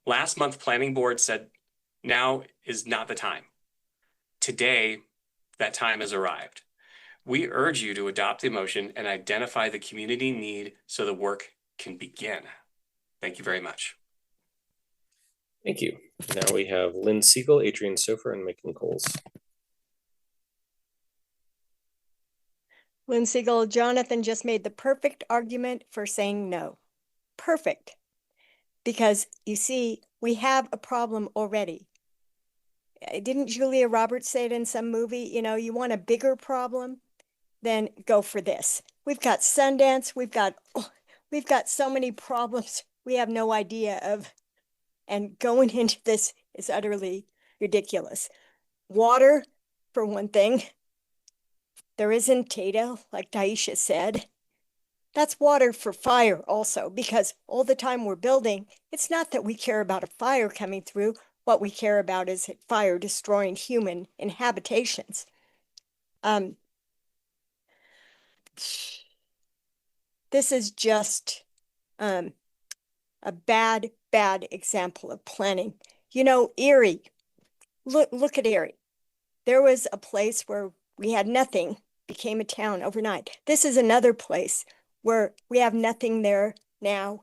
Last month, Planning Board said, now is not the time. Today, that time has arrived. We urge you to adopt the motion and identify the community need so the work can begin. Thank you very much. Thank you. Now we have Lynn Siegel, Adrian Sofer, and Mick Coles. Lynn Siegel, Jonathan just made the perfect argument for saying no. Perfect. Because you see, we have a problem already. Didn't Julia Roberts say it in some movie? You know, you want a bigger problem? Then go for this. We've got Sundance. We've got so many problems we have no idea of. And going into this is utterly ridiculous. Water, for one thing. There isn't data, like Daisha said. That's water for fire also, because all the time we're building, it's not that we care about a fire coming through. What we care about is fire destroying human inhabitations. This is just a bad example of planning. You know, Erie, look at Erie. There was a place where we had nothing, became a town overnight. This is another place where we have nothing there now.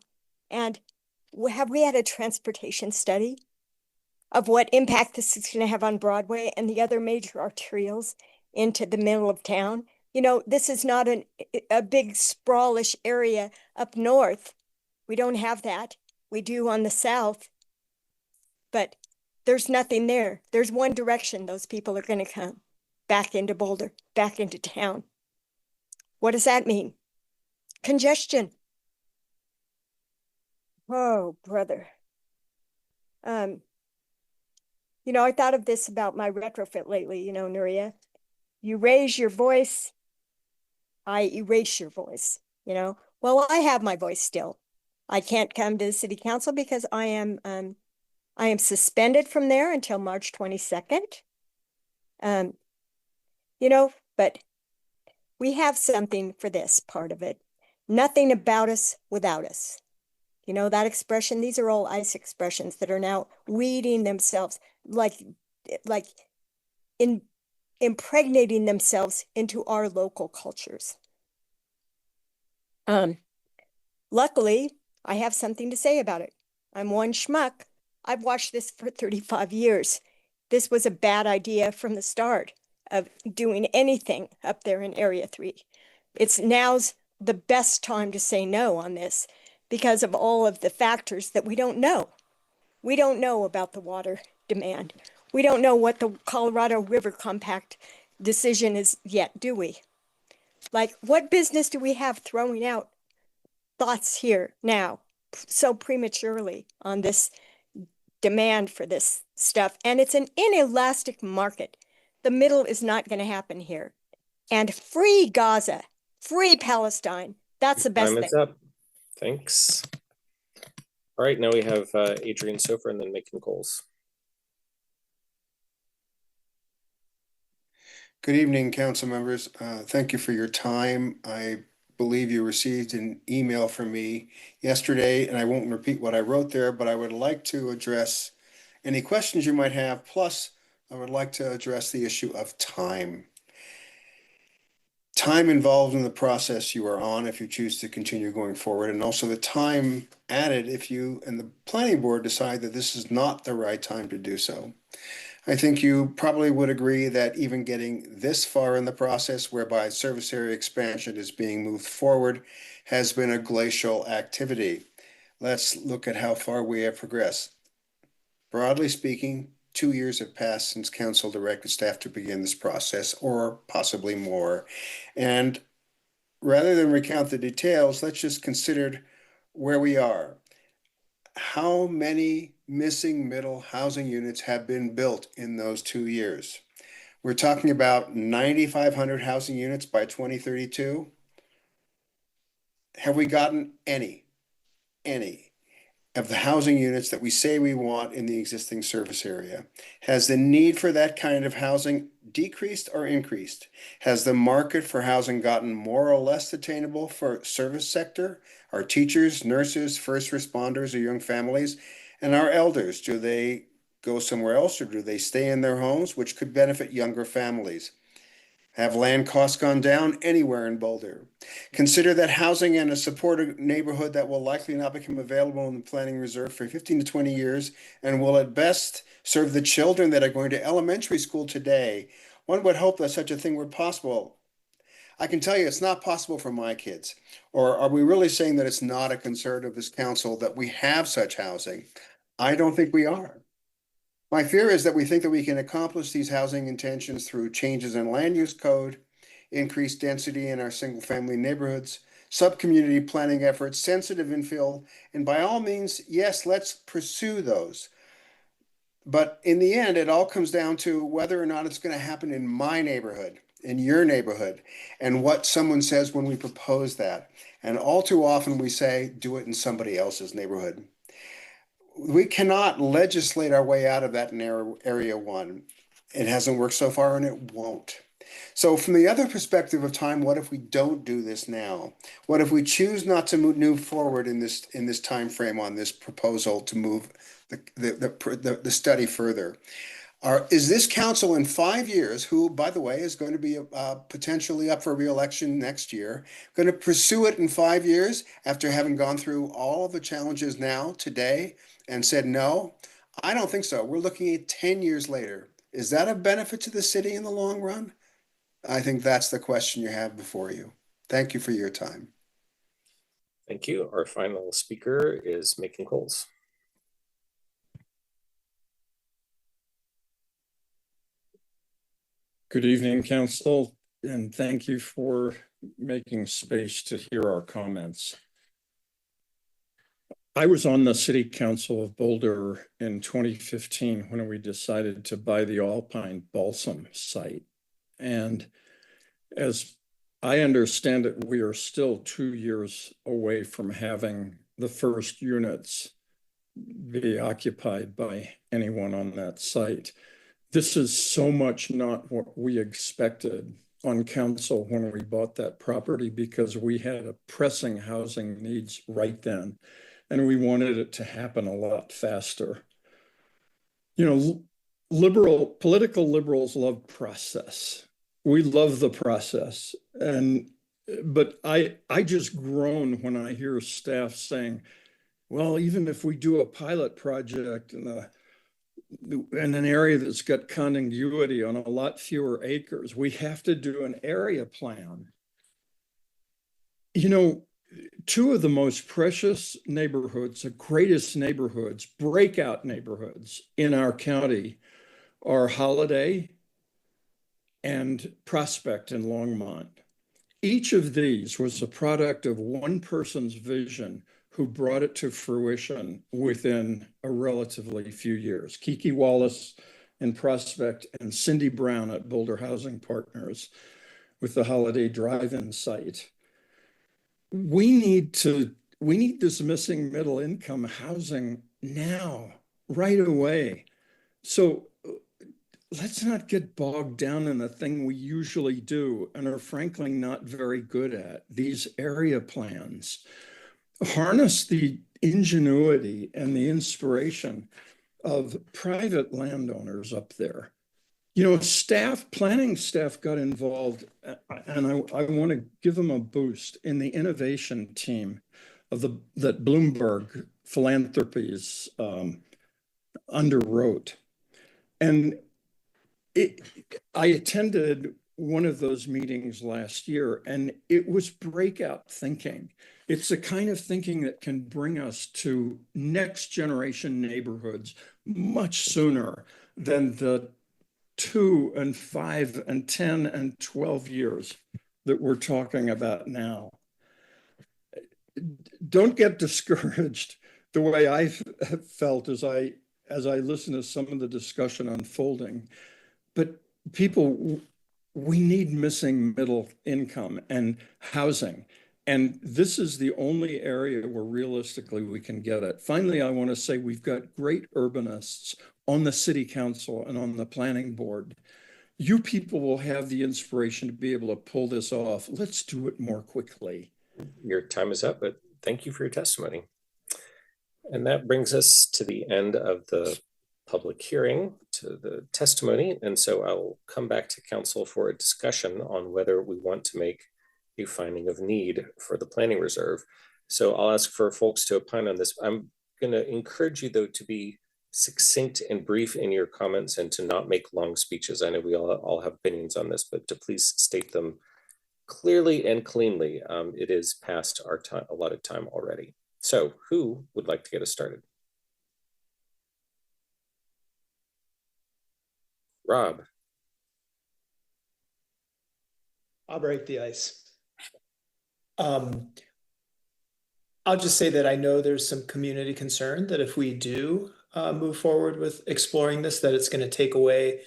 And have we had a transportation study of what impact this is going to have on Broadway and the other major arterials into the middle of town? You know, this is not a big sprawlish area up north. We don't have that. We do on the south. But there's nothing there. There's one direction those people are going to come. Back into Boulder, back into town. What does that mean? Congestion. Oh, brother. You know, I thought of this about my retrofit lately, you know, Nuria. You raise your voice, I erase your voice, you know. Well, I have my voice still. I can't come to the city council because I am suspended from there until March 22nd. You know, but we have something for this part of it. Nothing about us without us. You know that expression? These are all ICE expressions that are now weeding themselves, like impregnating themselves into our local cultures. Luckily, I have something to say about it. I'm one schmuck. I've watched this for 35 years. This was a bad idea from the start of doing anything up there in Area 3. Now's the best time to say no on this because of all of the factors that we don't know. We don't know about the water demand. We don't know what the Colorado River Compact decision is yet, do we? Like, what business do we have throwing out thoughts here now so prematurely on this demand for this stuff? And it's an inelastic market. The middle is not going to happen here. And free Gaza, free Palestine. That's the best thing. Up. Thanks. All right, now we have Adrian Sofer and then Mick Coles. Good evening, council members. Thank you for your time. I believe you received an email from me yesterday, and I won't repeat what I wrote there, but I would like to address any questions you might have. Plus, I would like to address the issue of time. Time involved in the process you are on if you choose to continue going forward, and also the time added if you and the planning board decide that this is not the right time to do so. I think you probably would agree that even getting this far in the process, whereby service area expansion is being moved forward, has been a glacial activity. Let's look at how far we have progressed. Broadly speaking, 2 years have passed since council directed staff to begin this process, or possibly more. And rather than recount the details, let's just consider where we are. How many missing middle housing units have been built in those 2 years? We're talking about 9,500 housing units by 2032. Have we gotten any of the housing units that we say we want in the existing service area? Has the need for that kind of housing decreased or increased? Has the market for housing gotten more or less attainable for service sector, our teachers, nurses, first responders, or young families? And our elders, do they go somewhere else or do they stay in their homes, which could benefit younger families? Have land costs gone down anywhere in Boulder? Consider that housing in a supported neighborhood that will likely not become available in the planning reserve for 15 to 20 years and will at best serve the children that are going to elementary school today. One would hope that such a thing were possible. I can tell you it's not possible for my kids. Or are we really saying that it's not a concern of this council that we have such housing? I don't think we are. My fear is that we think that we can accomplish these housing intentions through changes in land use code, increased density in our single family neighborhoods, sub-community planning efforts, sensitive infill, and by all means, yes, let's pursue those. But in the end, it all comes down to whether or not it's going to happen in my neighborhood, in your neighborhood, and what someone says when we propose that. And all too often we say, do it in somebody else's neighborhood. We cannot legislate our way out of that in area one. It hasn't worked so far and it won't. So from the other perspective of time, what if we don't do this now? What if we choose not to move forward in this time frame on this proposal to move the study further? Is this council in 5 years, who, by the way, is going to be potentially up for re-election next year, going to pursue it in 5 years after having gone through all of the challenges now, today, and said no? I don't think so. We're looking at 10 years later. Is that a benefit to the city in the long run? I think that's the question you have before you. Thank you for your time. Thank you. Our final speaker is Macon Coles. Good evening, Council, and thank you for making space to hear our comments. I was on the City Council of Boulder in 2015 when we decided to buy the Alpine Balsam site. And as I understand it, we are still 2 years away from having the first units be occupied by anyone on that site. This is so much not what we expected on council when we bought that property, because we had a pressing housing needs right then, and we wanted it to happen a lot faster. You know, political liberals love process. We love the process, but I just groan when I hear staff saying, well, even if we do a pilot project in an area that's got contiguity on a lot fewer acres, we have to do an area plan. You know, two of the most precious neighborhoods, the greatest neighborhoods, breakout neighborhoods in our county are Holiday and Prospect in Longmont. Each of these was a product of one person's vision who brought it to fruition within a relatively few years. Kiki Wallace in Prospect and Cindy Brown at Boulder Housing Partners with the Holiday Drive-In site. We need this missing middle income housing now, right away. So let's not get bogged down in a thing we usually do and are frankly not very good at, these area plans. Harness the ingenuity and the inspiration of private landowners up there. You know, planning staff got involved, and I want to give them a boost in the innovation team of that Bloomberg Philanthropies underwrote. And I attended one of those meetings last year, and it was breakout thinking. It's the kind of thinking that can bring us to next generation neighborhoods much sooner than the 2 and 5 and 10 and 12 years that we're talking about now. Don't get discouraged the way I felt as I listened to some of the discussion unfolding. But people, we need missing middle income and housing. And this is the only area where realistically we can get it. Finally, I want to say we've got great urbanists on the city council and on the planning board. You people will have the inspiration to be able to pull this off. Let's do it more quickly. Your time is up, but thank you for your testimony. And that brings us to the end of the public hearing. To to the testimony. And so I'll come back to council for a discussion on whether we want to make a finding of need for the planning reserve. So I'll ask for folks to opine on this. I'm going to encourage you, though, to be succinct and brief in your comments and to not make long speeches. I know we all have opinions on this, but to please state them clearly and cleanly. It is past our time, allotted time already. So who would like to get us started? Rob. I'll break the ice. I'll just say that I know there's some community concern that if we do move forward with exploring this, that it's going to take away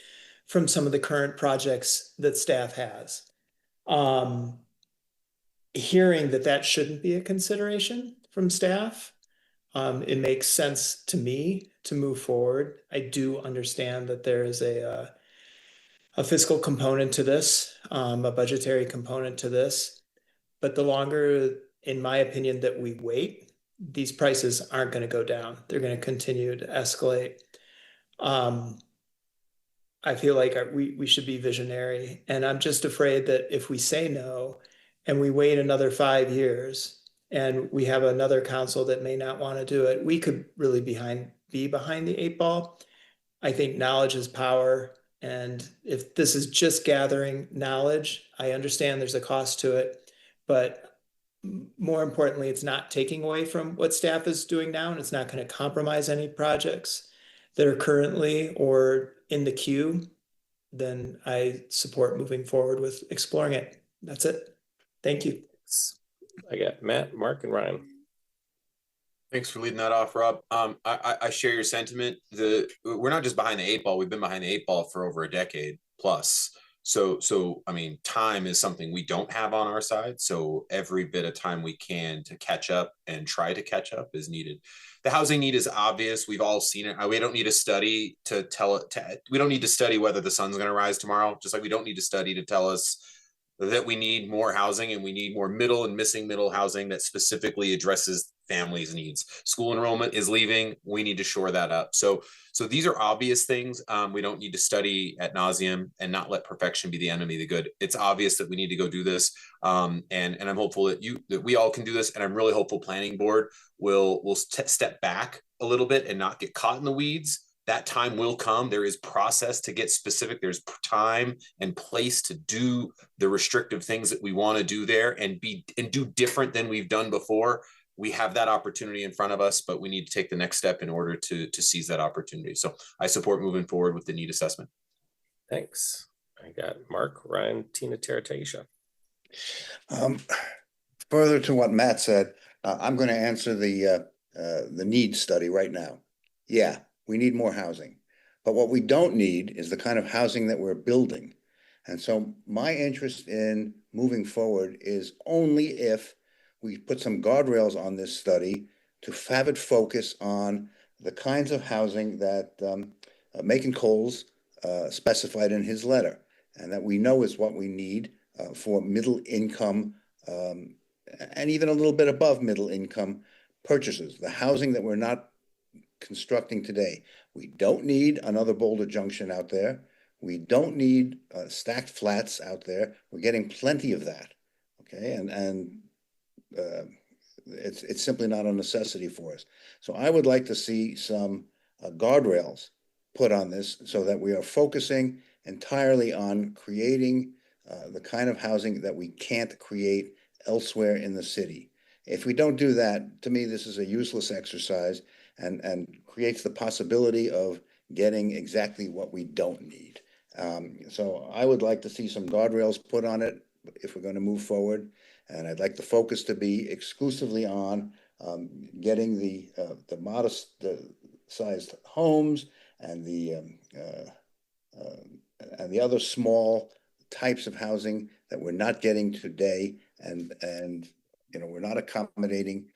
from some of the current projects that staff has. Hearing that shouldn't be a consideration from staff, it makes sense to me to move forward. I do understand that there is a fiscal component to this, a budgetary component to this, but the longer, in my opinion, that we wait, these prices aren't going to go down. They're going to continue to escalate. I feel like we should be visionary, and I'm just afraid that if we say no and we wait another 5 years and we have another council that may not want to do it, we could really be behind the 8 ball. I think knowledge is power. And if this is just gathering knowledge, I understand there's a cost to it, but more importantly, it's not taking away from what staff is doing now, and it's not going to compromise any projects that are currently or in the queue. Then I support moving forward with exploring it. That's it. Thank you. I got Matt, Mark, and Ryan. Thanks for leading that off, Rob. I share your sentiment. We're not just behind the 8 ball. We've been behind the 8 ball for over a decade plus. So I mean, time is something we don't have on our side. So every bit of time we can to catch up and try to catch up is needed. The housing need is obvious. We've all seen it. We don't need a study to tell it. We don't need to study whether the sun's going to rise tomorrow. Just like we don't need to study to tell us that we need more housing, and we need more middle and missing middle housing that specifically addresses families' needs. School enrollment is leaving. We need to shore that up. So these are obvious things. We don't need to study ad nauseum and not let perfection be the enemy of the good. It's obvious that we need to go do this. And I'm hopeful that we all can do this. And I'm really hopeful planning board will step back a little bit and not get caught in the weeds. That time will come. There is process to get specific. There's time and place to do the restrictive things that we want to do there and do different than we've done before. We have that opportunity in front of us, but we need to take the next step in order to seize that opportunity. So I support moving forward with the need assessment. Thanks. I got Mark, Ryan, Tina, Tara, Taisha. Further to what Matt said, I'm going to answer the need study right now. Yeah, we need more housing, but what we don't need is the kind of housing that we're building. And so my interest in moving forward is only if we put some guardrails on this study to have it focus on the kinds of housing that Macon Coles specified in his letter, and that we know is what we need for middle income and even a little bit above middle income purchases, the housing that we're not constructing today. We don't need another Boulder Junction out there. We don't need stacked flats out there. We're getting plenty of that, okay? And it's simply not a necessity for us. So I would like to see some guardrails put on this so that we are focusing entirely on creating the kind of housing that we can't create elsewhere in the city. If we don't do that, to me, this is a useless exercise and creates the possibility of getting exactly what we don't need. So I would like to see some guardrails put on it if we're going to move forward. And I'd like the focus to be exclusively on getting the modest sized homes and the other small types of housing that we're not getting today. And you know, we're not accommodating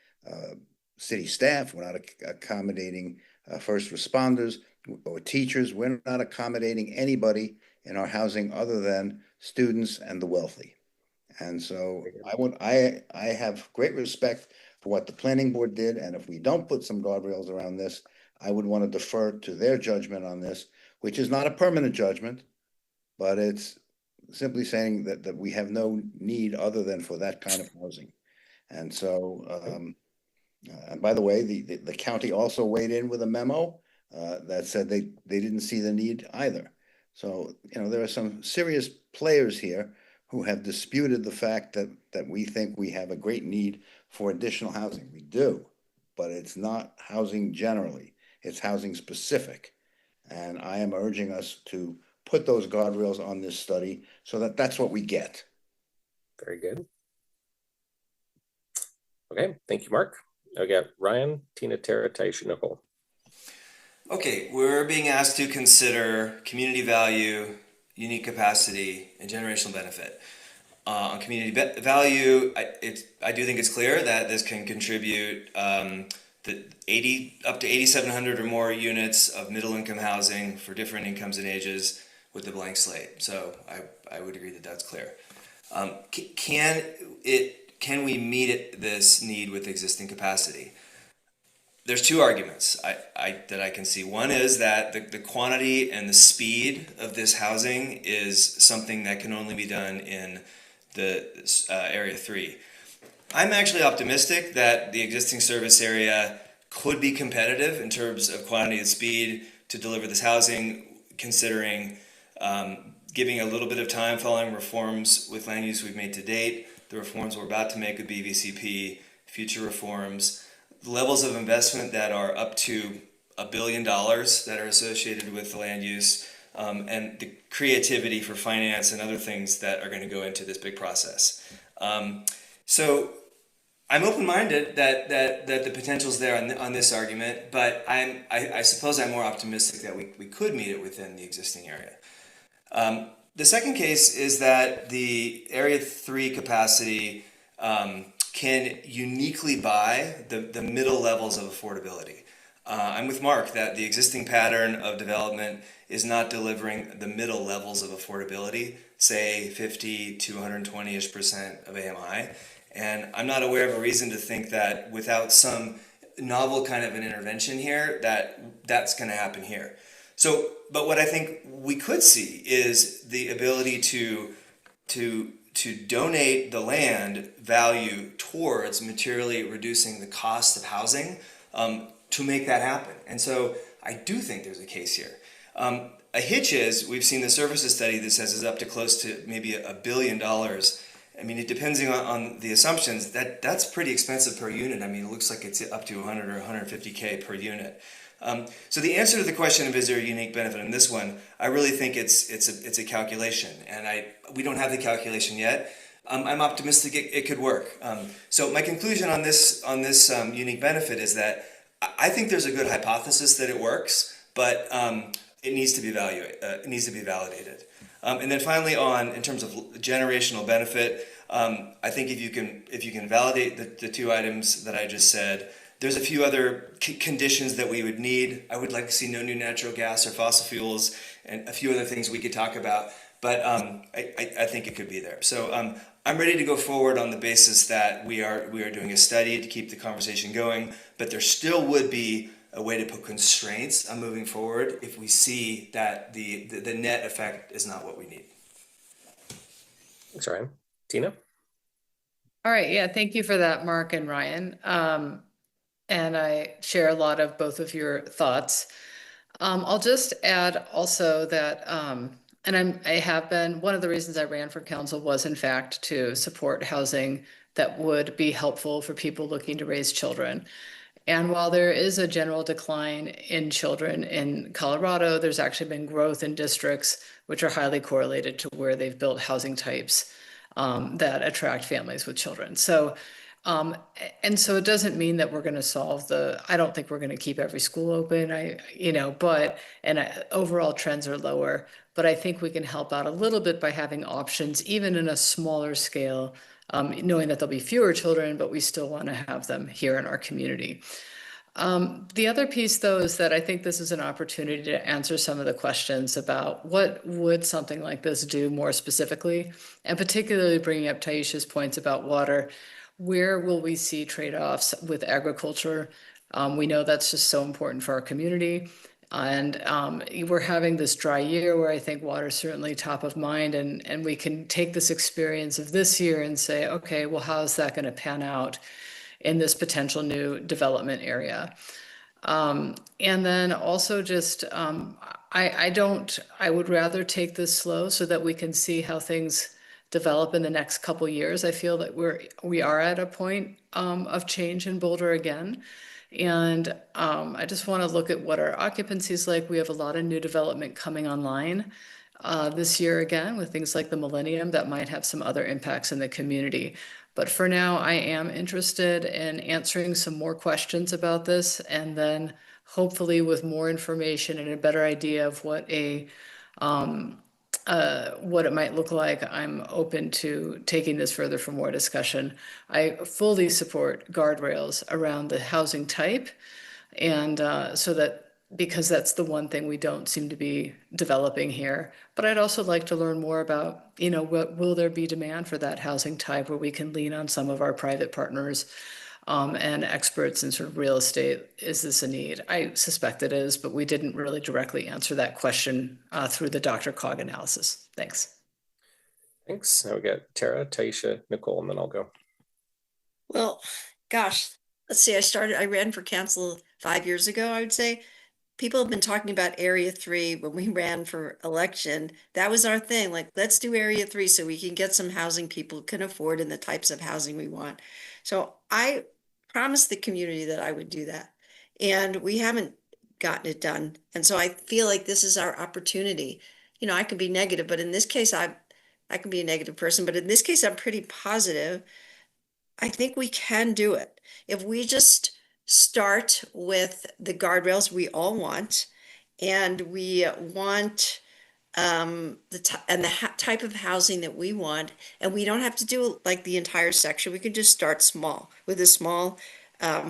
city staff. We're not accommodating first responders or teachers. We're not accommodating anybody in our housing other than students and the wealthy. And so I have great respect for what the planning board did. And if we don't put some guardrails around this, I would want to defer to their judgment on this, which is not a permanent judgment, but it's simply saying that we have no need other than for that kind of housing. And so, and by the way, the county also weighed in with a memo that said they didn't see the need either. So, there are some serious players here who have disputed the fact that we think we have a great need for additional housing. We do, but it's not housing generally. It's housing specific. And I am urging us to put those guardrails on this study so that that's what we get. Very good. Okay, thank you, Mark. I got Ryan, Tina, Tara, Taisha, Nicole. Okay, we're being asked to consider community value, unique capacity, and generational benefit. On community value, I do think it's clear that this can contribute up to 8,700 or more units of middle-income housing for different incomes and ages with the blank slate. So I would agree that that's clear. Can we meet this need with existing capacity? There's two arguments that I can see. One is that the quantity and the speed of this housing is something that can only be done in the Area 3. I'm actually optimistic that the existing service area could be competitive in terms of quantity and speed to deliver this housing, considering giving a little bit of time following reforms with land use we've made to date, the reforms we're about to make with BVCP, future reforms, the levels of investment that are up to $1 billion that are associated with the land use, and the creativity for finance and other things that are going to go into this big process. So I'm open-minded that the potential's there on this argument, but I suppose I'm more optimistic that we could meet it within the existing area. The second case is that the Area 3 capacity can uniquely buy the middle levels of affordability. I'm with Mark that the existing pattern of development is not delivering the middle levels of affordability, say 50 to 120-ish% of AMI. And I'm not aware of a reason to think that without some novel kind of an intervention here, that's going to happen here. So, but what I think we could see is the ability to donate the land value towards materially reducing the cost of housing to make that happen. And so I do think there's a case here. A hitch is, we've seen the services study that says is up to close to maybe $1 billion. I mean, depending on the assumptions, that's pretty expensive per unit. I mean, it looks like it's up to 100 or 150K per unit. So the answer to the question of is there a unique benefit in this one, I really think it's a calculation, and we don't have the calculation yet. I'm optimistic it could work. So my conclusion on this unique benefit is that I think there's a good hypothesis that it works, but it needs to be validated. And then finally, in terms of generational benefit, I think if you can validate the two items that I just said, there's a few other conditions that we would need. I would like to see no new natural gas or fossil fuels, and a few other things we could talk about. But I think it could be there. So I'm ready to go forward on the basis that we are doing a study to keep the conversation going. But there still would be a way to put constraints on moving forward if we see that the net effect is not what we need. Thanks, Ryan. Tina? All right. Yeah. Thank you for that, Mark and Ryan. And I share a lot of both of your thoughts. I'll just add also that, and I have been, one of the reasons I ran for council was in fact to support housing that would be helpful for people looking to raise children. And while there is a general decline in children in Colorado, there's actually been growth in districts which are highly correlated to where they've built housing types that attract families with children. So, and so it doesn't mean that we're going to solve I don't think we're going to keep every school open, overall trends are lower, but I think we can help out a little bit by having options, even in a smaller scale, knowing that there'll be fewer children, but we still want to have them here in our community. The other piece, though, is that I think this is an opportunity to answer some of the questions about what would something like this do more specifically, and particularly bringing up Taisha's points about water. Where will we see trade-offs with agriculture? We know that's just so important for our community. And we're having this dry year where I think water is certainly top of mind, and we can take this experience of this year and say, okay, well, how is that going to pan out in this potential new development area? And then also just, I would rather take this slow so that we can see how things develop in the next couple years. I feel that we are at a point of change in Boulder again. And I just want to look at what our occupancy is like. We have a lot of new development coming online this year again with things like the Millennium that might have some other impacts in the community. But for now, I am interested in answering some more questions about this, and then hopefully with more information and a better idea of what it might look like, I'm open to taking this further for more discussion. I fully support guardrails around the housing type, and so that, because that's the one thing we don't seem to be developing here. But I'd also like to learn more about, what will there be demand for that housing type where we can lean on some of our private partners and experts in sort of real estate. Is this a need? I suspect it is, but we didn't really directly answer that question through the DRCOG analysis. Thanks. Thanks. Now we got Tara, Taisha, Nicole, and then I'll go. Well, gosh, let's see. I ran for council 5 years ago, I would say. People have been talking about Area 3 when we ran for election. That was our thing. Like, let's do Area 3 so we can get some housing people can afford and the types of housing we want. So I promised the community that I would do that. And we haven't gotten it done. And so I feel like this is our opportunity. I could be negative, but in this case, I can be a negative person, but in this case, I'm pretty positive. I think we can do it. If we just start with the guardrails we all want, and we want the type of housing that we want, and we don't have to do like the entire section. We can just start small with the small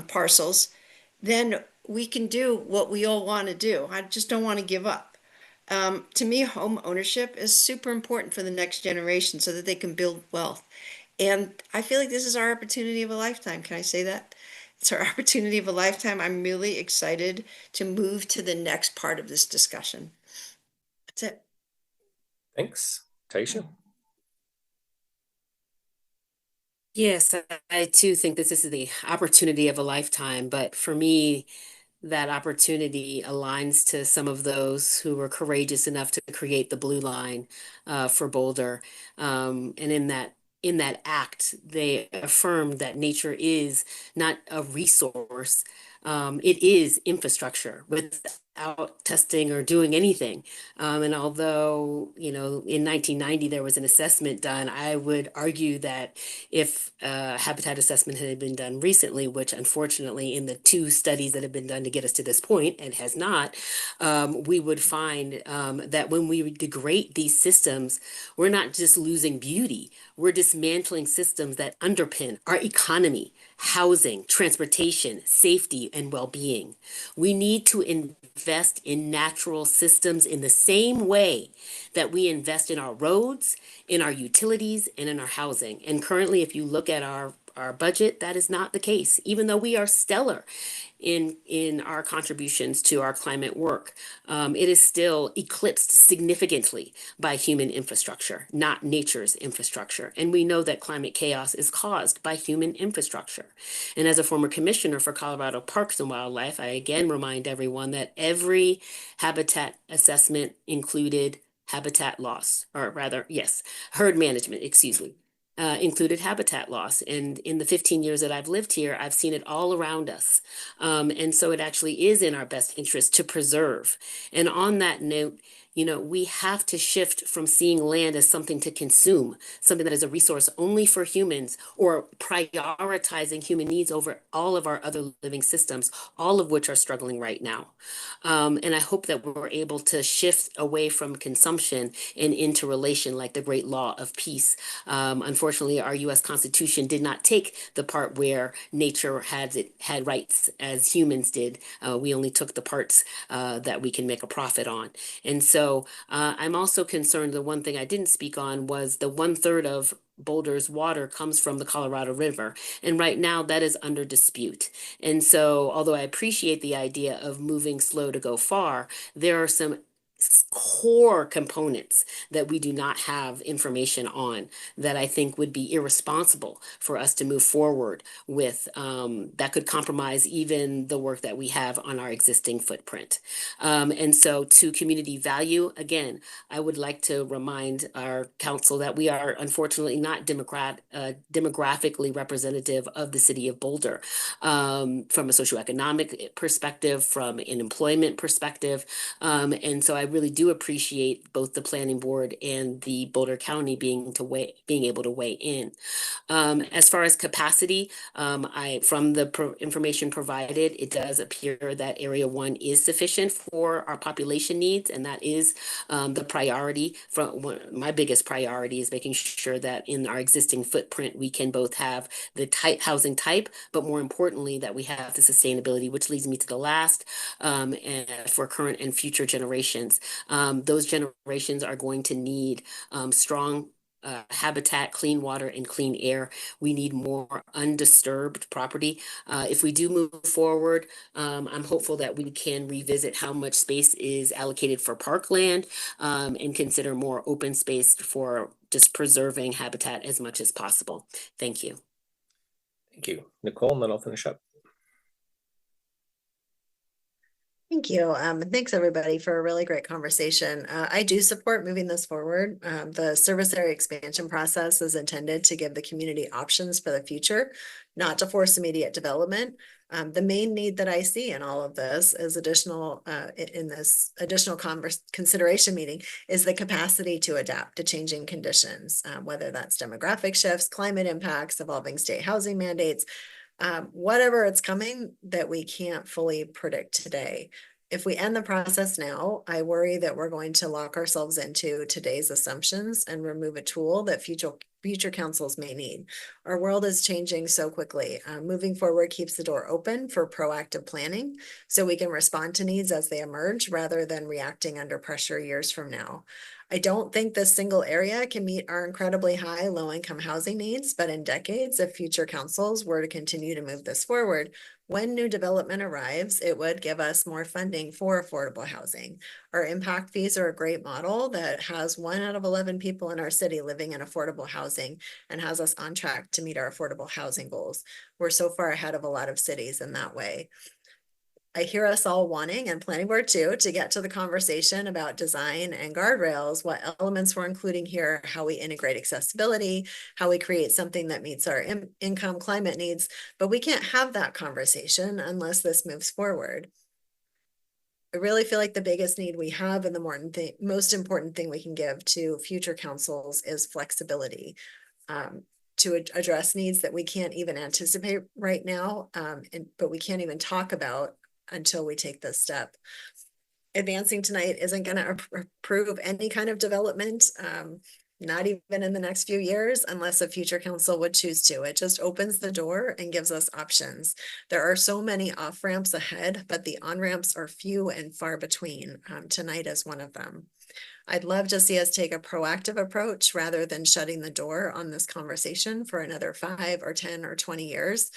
parcels. Then we can do what we all want to do. I just don't want to give up. To me, home ownership is super important for the next generation so that they can build wealth. And I feel like this is our opportunity of a lifetime. Can I say that? It's our opportunity of a lifetime. I'm really excited to move to the next part of this discussion. That's it. Thanks. Taisha? Yes, I too think this is the opportunity of a lifetime, but for me, that opportunity aligns to some of those who were courageous enough to create the blue line for Boulder. And in that act, they affirmed that nature is not a resource. It is infrastructure without testing or doing anything. And although, in 1990 there was an assessment done, I would argue that if habitat assessment had been done recently, which unfortunately in the 2 studies that have been done to get us to this point, and has not, we would find that when we degrade these systems, we're not just losing beauty, we're dismantling systems that underpin our economy, housing, transportation, safety, and well-being. We need to invest in natural systems in the same way that we invest in our roads, in our utilities, and in our housing. And currently, if you look at our budget, that is not the case, even though we are stellar in our contributions to our climate work. It is still eclipsed significantly by human infrastructure, not nature's infrastructure. And we know that climate chaos is caused by human infrastructure. And as a former commissioner for Colorado Parks and Wildlife, I again remind everyone that every habitat assessment included habitat loss, or rather, yes, herd management, included habitat loss. And in the 15 years that I've lived here, I've seen it all around us. And so it actually is in our best interest to preserve. And on that note, we have to shift from seeing land as something to consume, something that is a resource only for humans, or prioritizing human needs over all of our other living systems, all of which are struggling right now. And I hope that we're able to shift away from consumption and into relation, like the great law of peace. Unfortunately, our U.S. Constitution did not take the part where nature had rights as humans did. We only took the parts that we can make a profit on. And so so I'm also concerned, the one thing I didn't speak on was the 1/3 of Boulder's water comes from the Colorado River. And right now that is under dispute. And so although I appreciate the idea of moving slow to go far, there are some core components that we do not have information on that I think would be irresponsible for us to move forward with, that could compromise even the work that we have on our existing footprint. And so to community value, again, I would like to remind our council that we are unfortunately not demographically representative of the city of Boulder, from a socioeconomic perspective, from an employment perspective. And so I really do appreciate both the planning board and the Boulder County being able to weigh in. As far as capacity, from the information provided, it does appear that Area 1 is sufficient for our population needs, and that is the priority. My biggest priority is making sure that in our existing footprint, we can both have the housing type, but more importantly, that we have the sustainability, which leads me to the last, and for current and future generations. Those generations are going to need strong habitat, clean water, and clean air. We need more undisturbed property. If we do move forward, I'm hopeful that we can revisit how much space is allocated for parkland, and consider more open space for just preserving habitat as much as possible. Thank you. Thank you. Nicole, and then I'll finish up. Thank you. Thanks everybody for a really great conversation. I do support moving this forward. The service area expansion process is intended to give the community options for the future, not to force immediate development. The main need that I see in all of this is in this additional consideration meeting is the capacity to adapt to changing conditions, whether that's demographic shifts, climate impacts, evolving state housing mandates, whatever it's coming that we can't fully predict today. If we end the process now, I worry that we're going to lock ourselves into today's assumptions and remove a tool that future councils may need. Our world is changing so quickly. Moving forward keeps the door open for proactive planning so we can respond to needs as they emerge rather than reacting under pressure years from now. I don't think this single area can meet our incredibly high low-income housing needs, but in decades, if future councils were to continue to move this forward, when new development arrives, it would give us more funding for affordable housing. Our impact fees are a great model that has 1 out of 11 people in our city living in affordable housing and has us on track to meet our affordable housing goals. We're so far ahead of a lot of cities in that way. I hear us all wanting, and planning board too, to get to the conversation about design and guardrails, what elements we're including here, how we integrate accessibility, how we create something that meets our income climate needs, but we can't have that conversation unless this moves forward. I really feel like the biggest need we have and the most important thing we can give to future councils is flexibility. To address needs that we can't even anticipate right now, but we can't even talk about until we take this step. Advancing tonight isn't going to approve any kind of development, not even in the next few years, unless a future council would choose to. It just opens the door and gives us options. There are so many off-ramps ahead, but the on-ramps are few and far between. Tonight is one of them. I'd love to see us take a proactive approach rather than shutting the door on this conversation for another 5 or 10 or 20 years.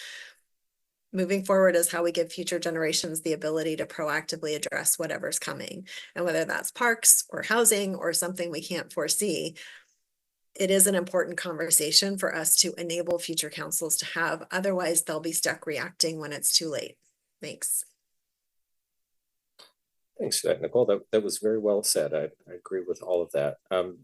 Moving forward is how we give future generations the ability to proactively address whatever's coming. And whether that's parks or housing or something we can't foresee, it is an important conversation for us to enable future councils to have. Otherwise, they'll be stuck reacting when it's too late. Thanks. Thanks for that, Nicole. That was very well said. I agree with all of that.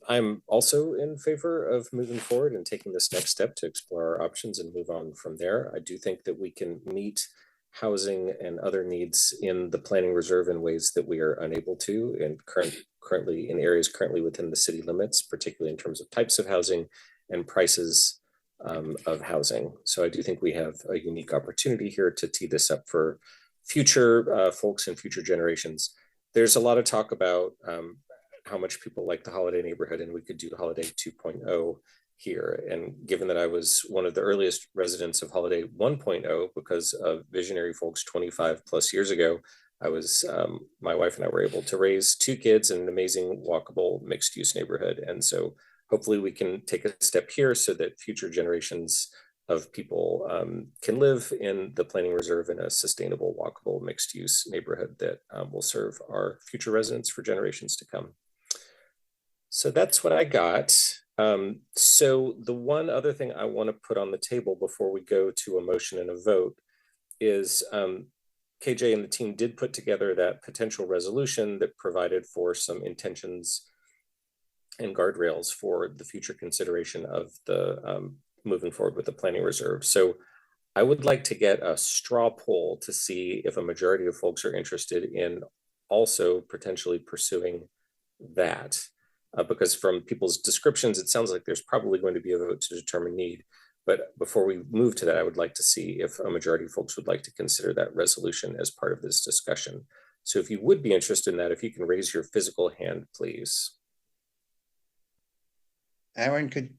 I'm also in favor of moving forward and taking this next step to explore our options and move on from there. I do think that we can meet housing and other needs in the planning reserve in ways that we are unable to and currently in areas currently within the city limits, particularly in terms of types of housing and prices of housing. So I do think we have a unique opportunity here to tee this up for future folks and future generations. There's a lot of talk about how much people like the Holiday neighborhood, and we could do Holiday 2.0 here. And given that I was one of the earliest residents of Holiday 1.0 because of visionary folks 25 plus years ago, my wife and I were able to raise 2 kids in an amazing walkable mixed use neighborhood. And so hopefully we can take a step here so that future generations of people can live in the planning reserve in a sustainable, walkable, mixed use neighborhood that will serve our future residents for generations to come. So that's what I got. So the one other thing I want to put on the table before we go to a motion and a vote is KJ and the team did put together that potential resolution that provided for some intentions and guardrails for the future consideration of the moving forward with the planning reserve. So I would like to get a straw poll to see if a majority of folks are interested in also potentially pursuing that. Because from people's descriptions, it sounds like there's probably going to be a vote to determine need. But before we move to that, I would like to see if a majority of folks would like to consider that resolution as part of this discussion. So if you would be interested in that, if you can raise your physical hand, please. Aaron, could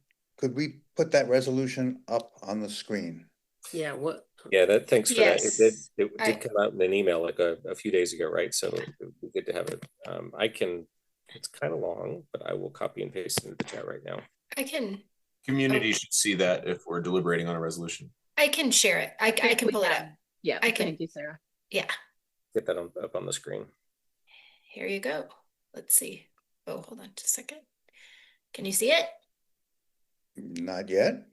we put that resolution up on the screen? Yeah, what? Yeah, thanks for Yes. that. It did come out in an email like a few days ago, right? So it would be good to have it. It's kind of long, but I will copy and paste it into the chat right now. I can. Community should see that if we're deliberating on a resolution. I can share it. I can pull it up. Yeah, I can. thank you, Sarah. Yeah. Get that up on the screen. Here you go. Let's see. Oh, hold on just a second. Can you see it? Not yet.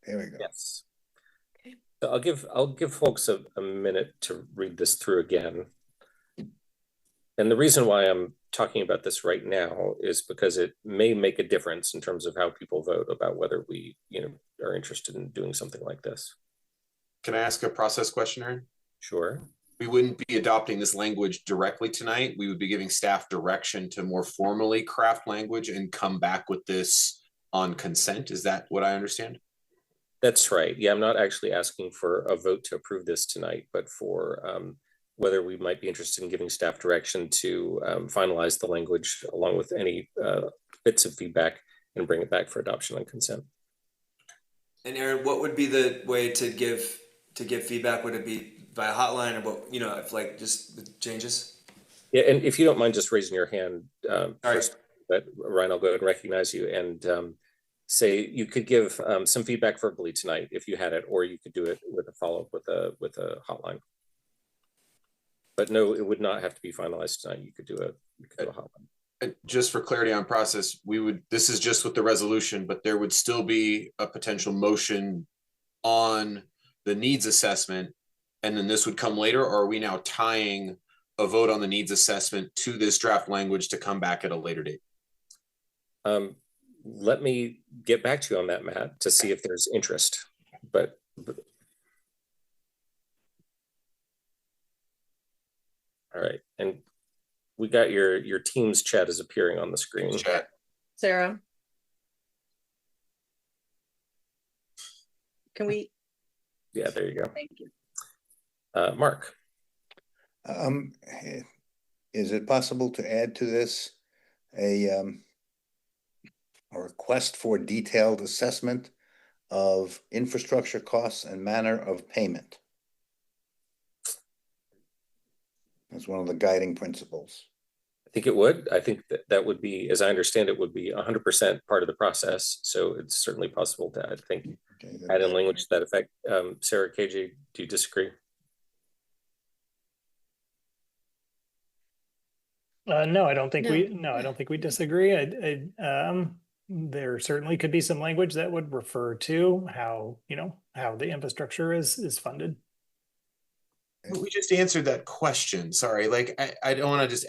There we go. Yes. Okay. So I'll give folks a minute to read this through again. And the reason why I'm talking about this right now is because it may make a difference in terms of how people vote about whether we, are interested in doing something like this. Can I ask a process question, Aaron? Sure. We wouldn't be adopting this language directly tonight. We would be giving staff direction to more formally craft language and come back with this on consent. Is that what I understand? That's right. Yeah, I'm not actually asking for a vote to approve this tonight, but for whether we might be interested in giving staff direction to finalize the language along with any bits of feedback and bring it back for adoption on consent. And Aaron, what would be the way to give feedback? Would it be via hotline, or what, if like just with changes? Yeah, and if you don't mind just raising your hand first, right. But Ryan, I'll go ahead and recognize you and say you could give some feedback verbally tonight if you had it, or you could do it with a follow-up with a hotline. But no, it would not have to be finalized tonight. You could do a hotline. And just for clarity on process, this is just with the resolution, but there would still be a potential motion on the needs assessment, and then this would come later, or are we now tying a vote on the needs assessment to this draft language to come back at a later date? Let me get back to you on that, Matt, to see if there's interest. But all right, and we got your team's chat is appearing on the screen. Chat. Sarah? Can we? Yeah, there you go. Thank you. Mark. Is it possible to add to this a request for detailed assessment of infrastructure costs and manner of payment? That's one of the guiding principles. I think it would. I think that would be, as I understand it, would be 100% part of the process. So it's certainly possible to, I think, add in language to that effect. Sarah, KJ, do you disagree? No, I don't think I don't think we disagree. There certainly could be some language that would refer to how the infrastructure is funded. We just answered that question. Sorry, like I don't want to just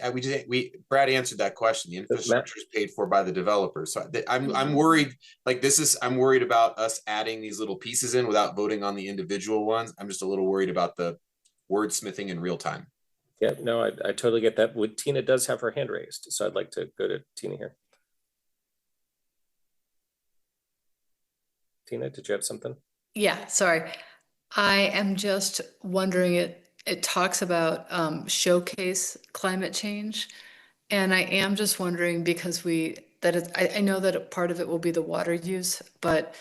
Brad answered that question. The infrastructure is paid for by the developer. So I'm worried. Like I'm worried about us adding these little pieces in without voting on the individual ones. I'm just a little worried about the wordsmithing in real time. Yeah, no, I totally get that. Tina does have her hand raised, so I'd like to go to Tina here. Tina, did you have something? Yeah, sorry. I am just wondering, it talks about showcase climate change. And I am just wondering, because I know that part of it will be the water use, but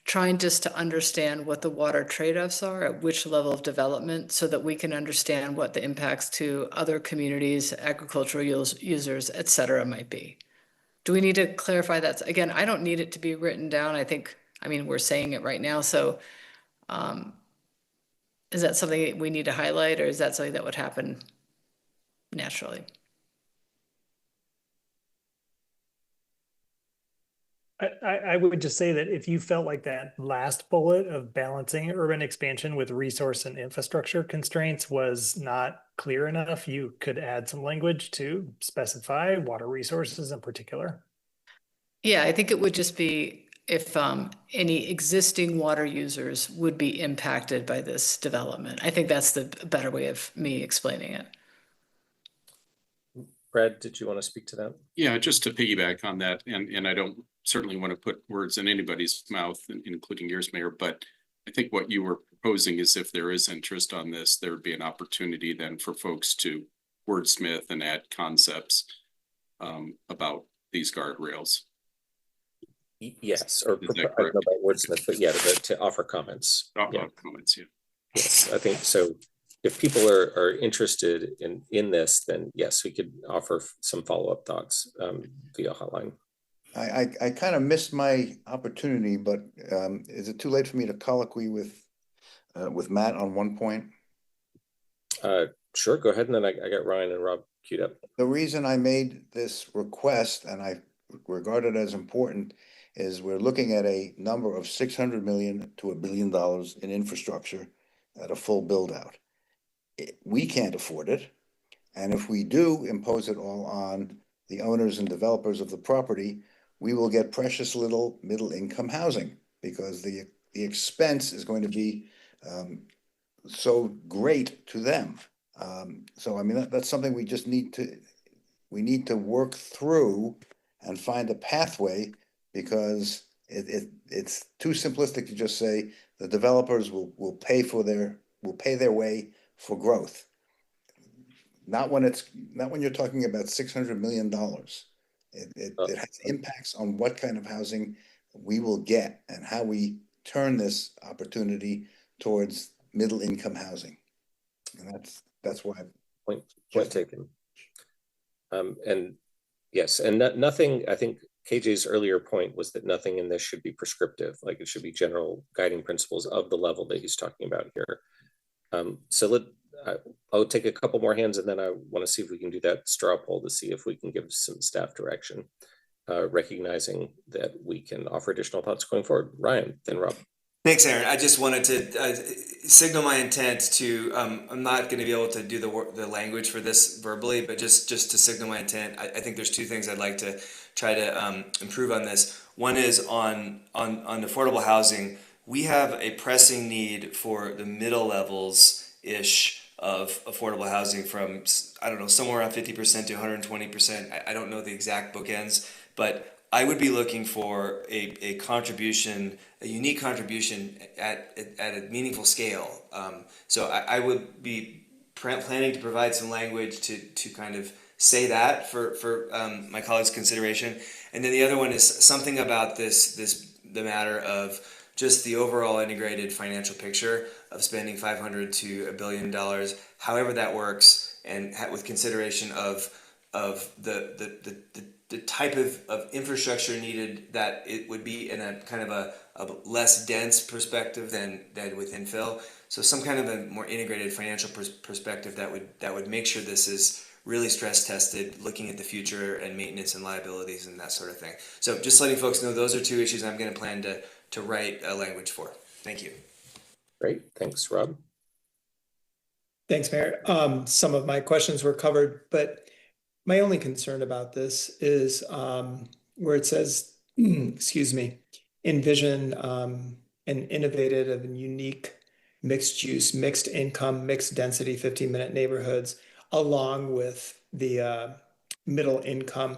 trying just to understand what the water trade-offs are at which level of development so that we can understand what the impacts to other communities, agricultural users, et cetera, might be. Do we need to clarify that? Again, I don't need it to be written down. I mean, we're saying it right now. So is that something we need to highlight, or is that something that would happen naturally? I would just say that if you felt like that last bullet of balancing urban expansion with resource and infrastructure constraints was not clear enough, you could add some language to specify water resources in particular. Yeah, I think it would just be if any existing water users would be impacted by this development. I think that's the better way of me explaining it. Brad, did you want to speak to that? Yeah, just to piggyback on that, and I don't certainly want to put words in anybody's mouth, including yours, Mayor, but I think what you were proposing is if there is interest on this, there would be an opportunity then for folks to wordsmith and add concepts about these guardrails. Yes, or I don't know about wordsmith, but yeah, to offer comments. Comments, yeah. Yes, I think so. If people are interested in this, then yes, we could offer some follow-up thoughts via hotline. I kind of missed my opportunity, but is it too late for me to colloquy with Matt on one point? Sure, go ahead, and then I got Ryan and Rob queued up. The reason I made this request, and I regard it as important, is we're looking at a number of $600 million to $1 billion in infrastructure at a full build out. We can't afford it. And if we do impose it all on the owners and developers of the property, we will get precious little middle income housing because the expense is going to be so great to them. So I mean, that's something we just need to work through and find a pathway, because it's too simplistic to just say the developers will pay their way for growth. Not when you're talking about $600 million. It has impacts on what kind of housing we will get and how we turn this opportunity towards middle income housing. And that's why point taken. And yes, and nothing, I think KJ's earlier point was that nothing in this should be prescriptive, like it should be general guiding principles of the level that he's talking about here. So I'll take a couple more hands, and then I want to see if we can do that straw poll to see if we can give some staff direction, recognizing that we can offer additional thoughts going forward. Ryan, then Rob. Thanks, Aaron. I just wanted to signal my intent to, I'm not going to be able to do the language for this verbally, but just to signal my intent, I think there's two things I'd like to try to improve on this. One is on affordable housing. We have a pressing need for the middle levels-ish of affordable housing from, I don't know, somewhere around 50% to 120%. I don't know the exact bookends, but I would be looking for a contribution, a unique contribution at a meaningful scale. So I would be planning to provide some language to kind of say that for my colleagues' consideration. And then the other one is something about the matter of just the overall integrated financial picture of spending $500 to $1 billion, however that works, and with consideration of the type of infrastructure needed, that it would be in a kind of a less dense perspective than with infill. So some kind of a more integrated financial perspective that would make sure this is really stress tested, looking at the future and maintenance and liabilities and that sort of thing. So just letting folks know those are two issues I'm going to plan to write a language for. Thank you. Great, thanks, Rob. Thanks, Mayor. Some of my questions were covered, but my only concern about this is where it says, excuse me, envision an innovative and unique mixed use, mixed income, mixed density, 15-minute neighborhoods, along with the middle income.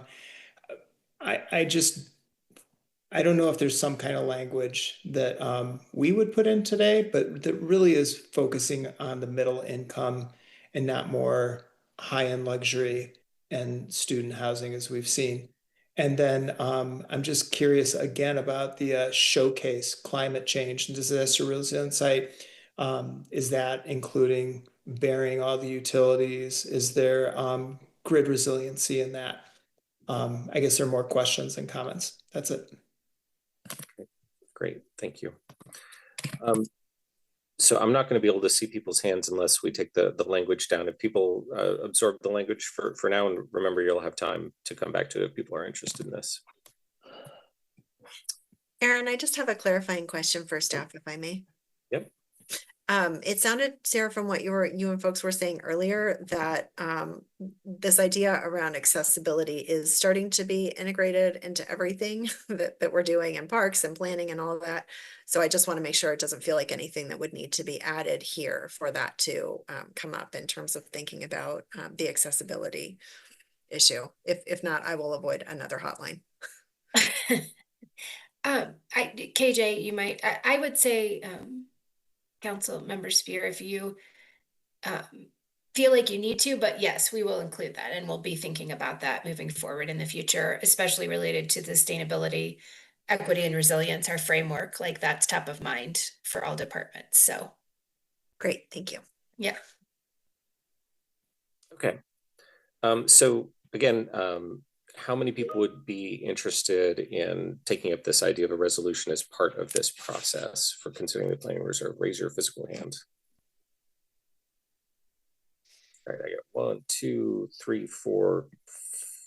I don't know if there's some kind of language that we would put in today, but that really is focusing on the middle income and not more high-end luxury and student housing as we've seen. And then I'm just curious again about the showcase climate change and disaster resilience site. Is that including burying all the utilities? Is there grid resiliency in that? I guess there are more questions than comments. That's it. Great, thank you. So I'm not going to be able to see people's hands unless we take the language down. If people absorb the language for now, and remember, you'll have time to come back to it if people are interested in this. Aaron, I just have a clarifying question for staff, if I may. Yep. It sounded, Sarah, from what you and folks were saying earlier, that this idea around accessibility is starting to be integrated into everything that we're doing in parks and planning and all of that. So I just want to make sure it doesn't feel like anything that would need to be added here for that to come up in terms of thinking about the accessibility issue. If not, I will avoid another hotline. KJ, you might, I would say, Council Member Spear, if you feel like you need to, but yes, we will include that, and we'll be thinking about that moving forward in the future, especially related to sustainability, equity, and resilience, our framework. Like, that's top of mind for all departments. So great, thank you. Yeah. Okay. So again, how many people would be interested in taking up this idea of a resolution as part of this process for considering the planning reserve? Raise your physical hand. All right, I got 1, 2, 3, 4,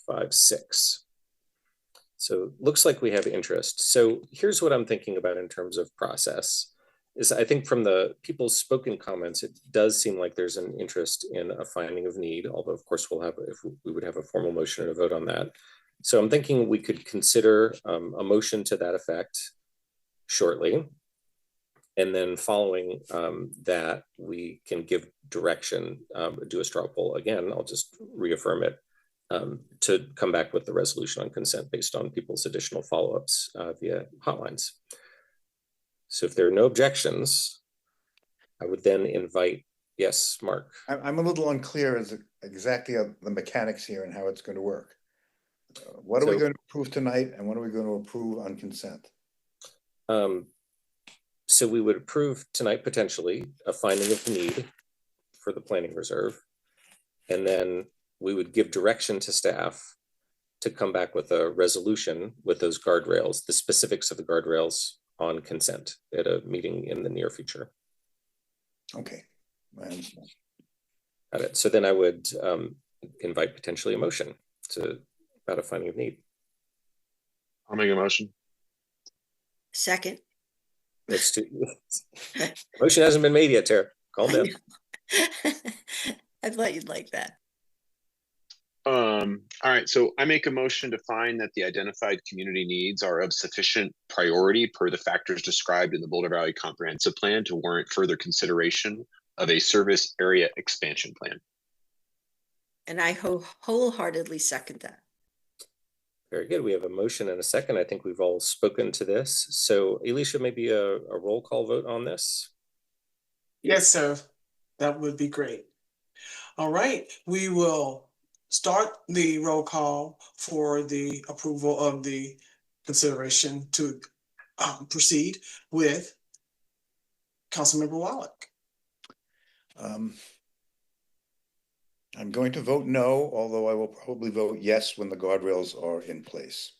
5, 6. So looks like we have interest. So here's what I'm thinking about in terms of process. Is I think from the people's spoken comments, it does seem like there's an interest in a finding of need, although of course we'll have, if we would have a formal motion and a vote on that. So I'm thinking we could consider a motion to that effect shortly. And then following that, we can give direction, do a straw poll. Again, I'll just reaffirm it, to come back with the resolution on consent based on people's additional follow-ups via hotlines. So if there are no objections, I would then invite, yes, Mark. I'm a little unclear as exactly the mechanics here and how it's going to work. What are we going to approve tonight, and what are we going to approve on consent? So we would approve tonight potentially a finding of need for the planning reserve, and then we would give direction to staff to come back with a resolution with those guardrails, the specifics of the guardrails on consent at a meeting in the near future. Okay, I understand. Got it. So then I would invite potentially a motion about a finding of need. I'll make a motion. Second. Let's do. Motion hasn't been made yet, Tara. Calm down. I thought you'd like that. All right, so I make a motion to find that the identified community needs are of sufficient priority per the factors described in the Boulder Valley Comprehensive Plan to warrant further consideration of a service area expansion plan. And I wholeheartedly second that. Very good. We have a motion and a second. I think we've all spoken to this. So Alicia, maybe a roll call vote on this? Yes, sir. That would be great. All right, we will start the roll call for the approval of the consideration to proceed with Councilmember Wallach. I'm going to vote no, although I will probably vote yes when the guardrails are in place.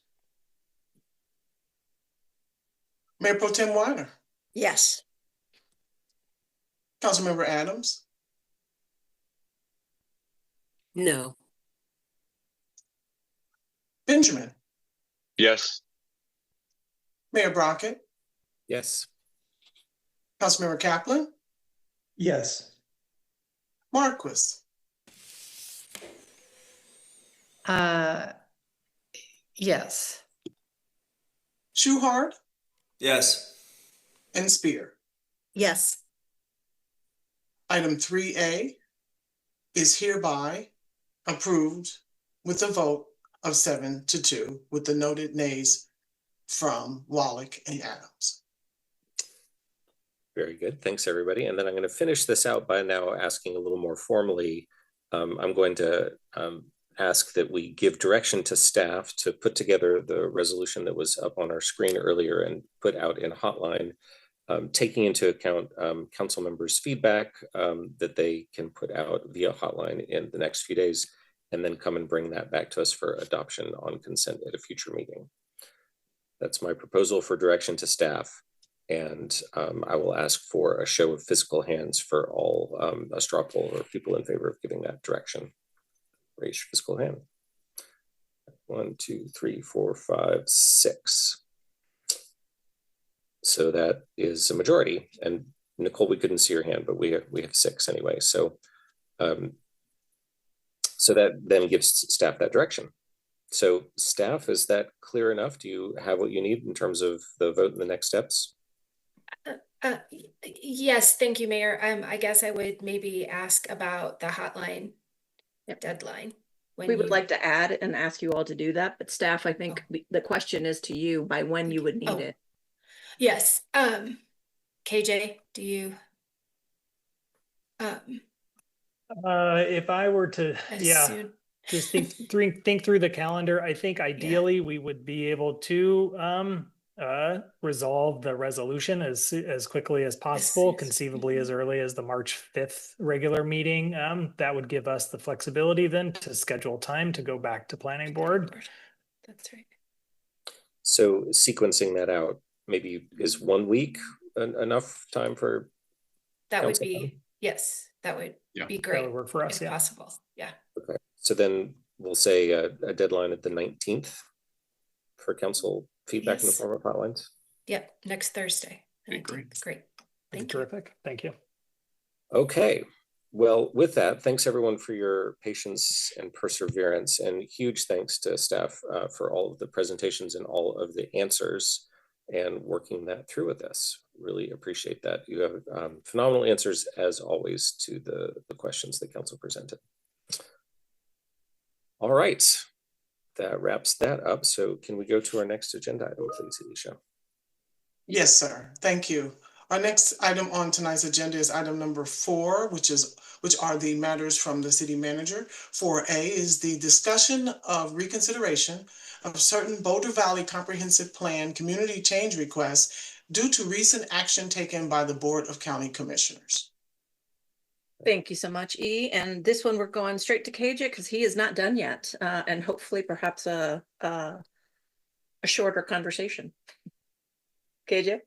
Mayor Pro Tem Weiner. Yes. Councilmember Adams. No. Benjamin. Yes. Mayor Brockett. Yes. Councilmember Kaplan. Yes. Marquis. Yes. Shuhart. Yes. And Spear. Yes. Item 3A is hereby approved with a vote of 7-2, with the noted nays from Wallach and Adams. Very good. Thanks, everybody. And then I'm going to finish this out by now asking a little more formally. I'm going to ask that we give direction to staff to put together the resolution that was up on our screen earlier and put out in Hotline, taking into account council members' feedback that they can put out via Hotline in the next few days, and then come and bring that back to us for adoption on consent at a future meeting. That's my proposal for direction to staff. And I will ask for a show of physical hands for all a straw poll or people in favor of giving that direction. Raise your physical hand. 1, 2, 3, 4, 5, 6. So that is a majority. And Nicole, we couldn't see your hand, but we have 6 anyway. So so that then gives staff that direction. So staff, is that clear enough? Do you have what you need in terms of the vote and the next steps? Yes, thank you, Mayor. I guess I would maybe ask about the Hotline deadline. We would like to add and ask you all to do that, but staff, I think the question is to you by when you would need it. Yes. KJ, do you? If I were to, just think through the calendar, I think ideally we would be able to resolve the resolution as quickly as possible, conceivably as early as the March 5th regular meeting. That would give us the flexibility then to schedule time to go back to planning board. That's right. So sequencing that out, maybe is 1 week enough time for? That would be, yes, that would be great. That would work for us, if possible. Yeah. Okay, so then we'll say a deadline at the 19th for council feedback in the form of hotlines. Yep, next Thursday. Okay, great. Great. Thank you. Terrific. Thank you. Okay. Well, with that, thanks everyone for your patience and perseverance, and huge thanks to staff for all of the presentations and all of the answers and working that through with us. Really appreciate that. You have phenomenal answers as always to the questions that council presented. All right. That wraps that up. So can we go to our next agenda item, please, Alicia? Yes, sir. Thank you. Our next item on tonight's agenda is item number 4, which are the matters from the city manager. 4A is the discussion of reconsideration of certain Boulder Valley Comprehensive Plan community change requests due to recent action taken by the Board of County Commissioners. Thank you so much, E. And this one we're going straight to KJ because he is not done yet, and hopefully perhaps a shorter conversation. KJ?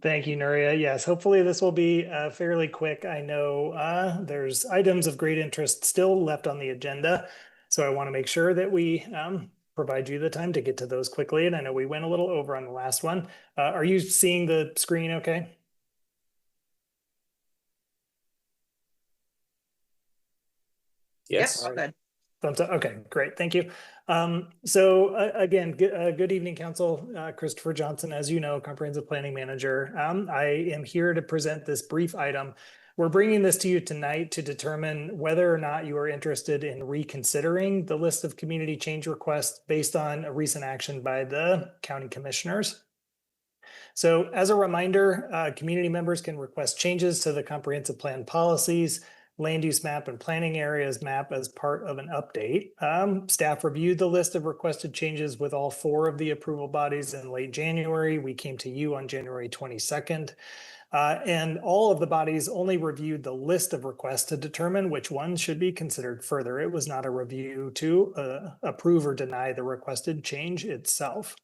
Thank you, Nuria. Yes, hopefully this will be fairly quick. I know there's items of great interest still left on the agenda, so I want to make sure that we provide you the time to get to those quickly. And I know we went a little over on the last one. Are you seeing the screen okay? Yes. Yep, good. Okay, great. Thank you. So again, good evening, Council. Christopher Johnson, as you know, Comprehensive Planning Manager. I am here to present this brief item. We're bringing this to you tonight to determine whether or not you are interested in reconsidering the list of community change requests based on a recent action by the county commissioners. So as a reminder, community members can request changes to the comprehensive plan policies, land use map, and planning areas map as part of an update. Staff reviewed the list of requested changes with all 4 of the approval bodies in late January. We came to you on January 22nd. And all of the bodies only reviewed the list of requests to determine which ones should be considered further. It was not a review to approve or deny the requested change itself.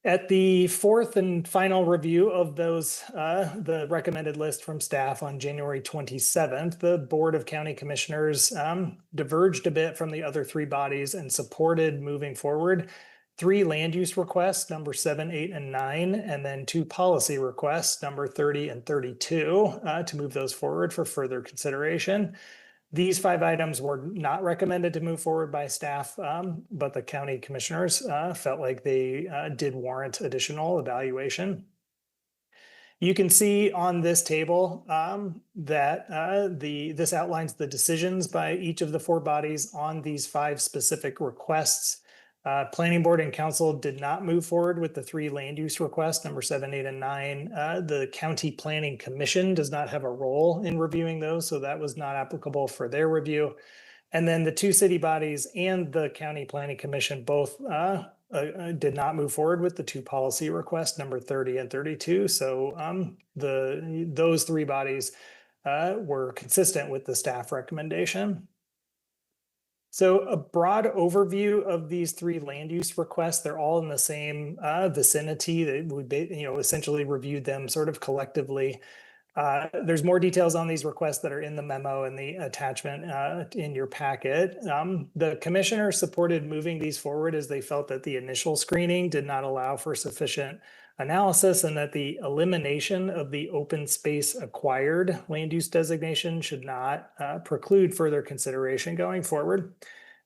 At the 4th and final review of those, the recommended list from staff on January 27th, the Board of County Commissioners diverged a bit from the other 3 bodies and supported moving forward 3 land use requests, number 7, 8, and 9, and then 2 policy requests, number 30 and 32, to move those forward for further consideration. These 5 items were not recommended to move forward by staff, but the county commissioners felt like they did warrant additional evaluation. You can see on this table that this outlines the decisions by each of the 4 bodies on these 5 specific requests. Planning board and council did not move forward with the 3 land use requests, number 7, 8, and 9. The county planning commission does not have a role in reviewing those, so that was not applicable for their review. And then the two city bodies and the County Planning Commission both did not move forward with the two policy requests, number 30 and 32. So those three bodies were consistent with the staff recommendation. So a broad overview of these three land use requests, they're all in the same vicinity. That we essentially reviewed them sort of collectively. There's more details on these requests that are in the memo and the attachment in your packet. The commissioner supported moving these forward as they felt that the initial screening did not allow for sufficient analysis and that the elimination of the open space acquired land use designation should not preclude further consideration going forward.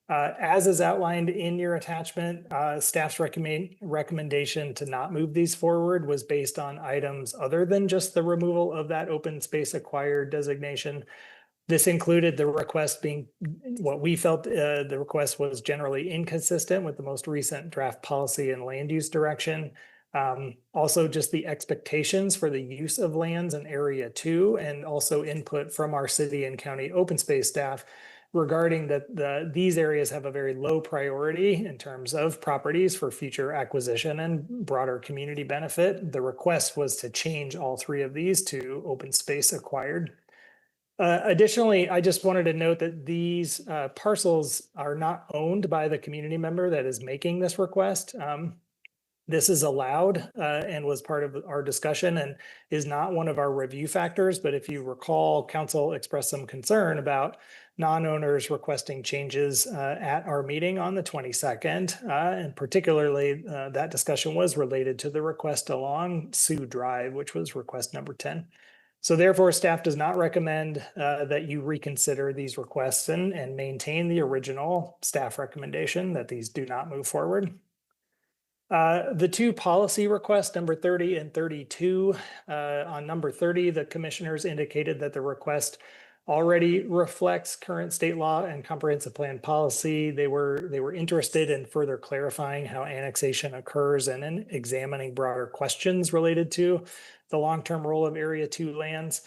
As is outlined in your attachment, staff's recommendation to not move these forward was based on items other than just the removal of that open space acquired designation. This included the request being what we felt the request was generally inconsistent with the most recent draft policy and land use direction. Also just the expectations for the use of lands in Area 2 and also input from our city and county open space staff regarding that these areas have a very low priority in terms of properties for future acquisition and broader community benefit. The request was to change all three of these to open space acquired. Additionally, I just wanted to note that these parcels are not owned by the community member that is making this request. This is allowed and was part of our discussion and is not one of our review factors. But if you recall, council expressed some concern about non-owners requesting changes at our meeting on the 22nd. And particularly that discussion was related to the request along Sioux Drive, which was request number 10. So therefore, staff does not recommend that you reconsider these requests and maintain the original staff recommendation that these do not move forward. The two policy requests, number 30 and 32, on number 30, the commissioners indicated that the request already reflects current state law and comprehensive plan policy. They were interested in further clarifying how annexation occurs and in examining broader questions related to the long-term role of Area 2 lands.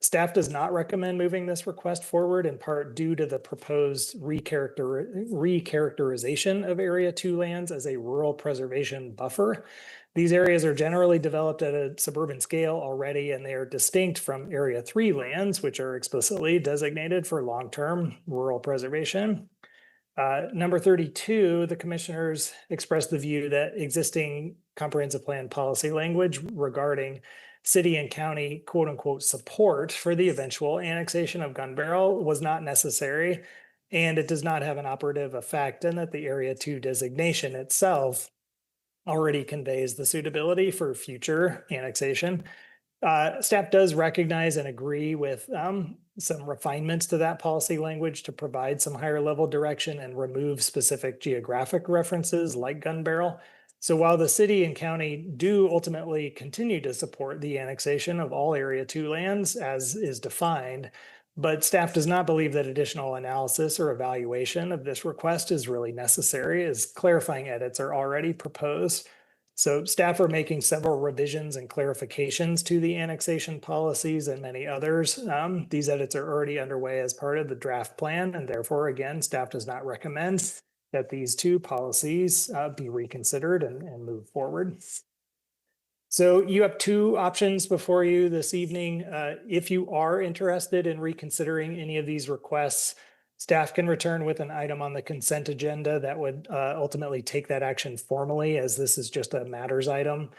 Staff does not recommend moving this request forward, in part due to the proposed recharacterization of Area 2 lands as a rural preservation buffer. These areas are generally developed at a suburban scale already, and they are distinct from Area 3 lands, which are explicitly designated for long-term rural preservation. Number 32, the commissioners expressed the view that existing comprehensive plan policy language regarding city and county quote unquote support for the eventual annexation of Gun Barrel was not necessary, and it does not have an operative effect, and that the Area 2 designation itself already conveys the suitability for future annexation. Staff does recognize and agree with some refinements to that policy language to provide some higher level direction and remove specific geographic references like Gun Barrel. So while the city and county do ultimately continue to support the annexation of all Area 2 lands as is defined, but staff does not believe that additional analysis or evaluation of this request is really necessary, as clarifying edits are already proposed. So staff are making several revisions and clarifications to the annexation policies and many others. These edits are already underway as part of the draft plan, and therefore, again, staff does not recommend that these two policies be reconsidered and move forward. So you have two options before you this evening. If you are interested in reconsidering any of these requests, staff can return with an item on the consent agenda that would ultimately take that action formally, as this is just a matters item.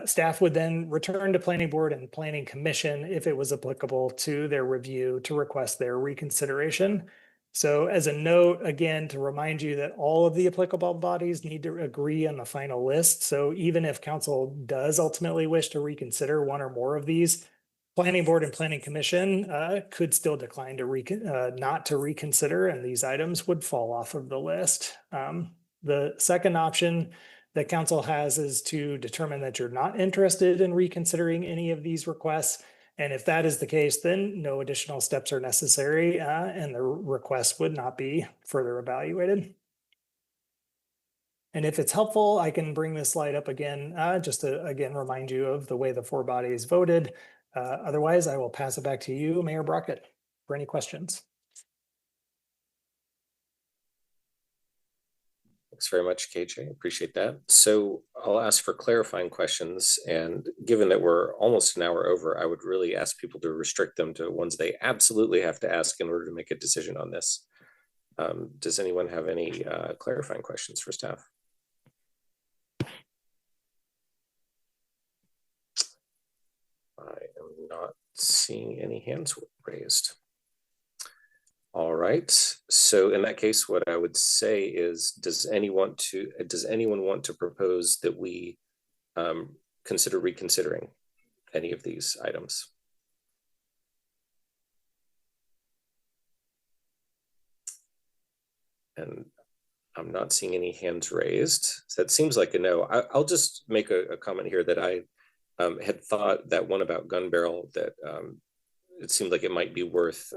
Staff would then return to Planning Board and Planning Commission if it was applicable to their review to request their reconsideration. So as a note, again, to remind you that all of the applicable bodies need to agree on the final list. So even if council does ultimately wish to reconsider one or more of these, Planning Board and Planning Commission could still decline to not to reconsider, and these items would fall off of the list. The second option that council has is to determine that you're not interested in reconsidering any of these requests. And if that is the case, then no additional steps are necessary and the request would not be further evaluated. And if it's helpful, I can bring this slide up again, just to again remind you of the way the four bodies voted. Otherwise, I will pass it back to you, Mayor Brockett, for any questions. Thanks very much, KJ. Appreciate that. So I'll ask for clarifying questions. And given that we're almost an hour over, I would really ask people to restrict them to ones they absolutely have to ask in order to make a decision on this. Does anyone have any clarifying questions for staff? I am not seeing any hands raised. All right. So in that case, what I would say is, does anyone want to propose that we consider reconsidering any of these items? And I'm not seeing any hands raised. So that seems like a no. I'll just make a comment here that I had thought that one about gun barrel, that it seemed like it might be worth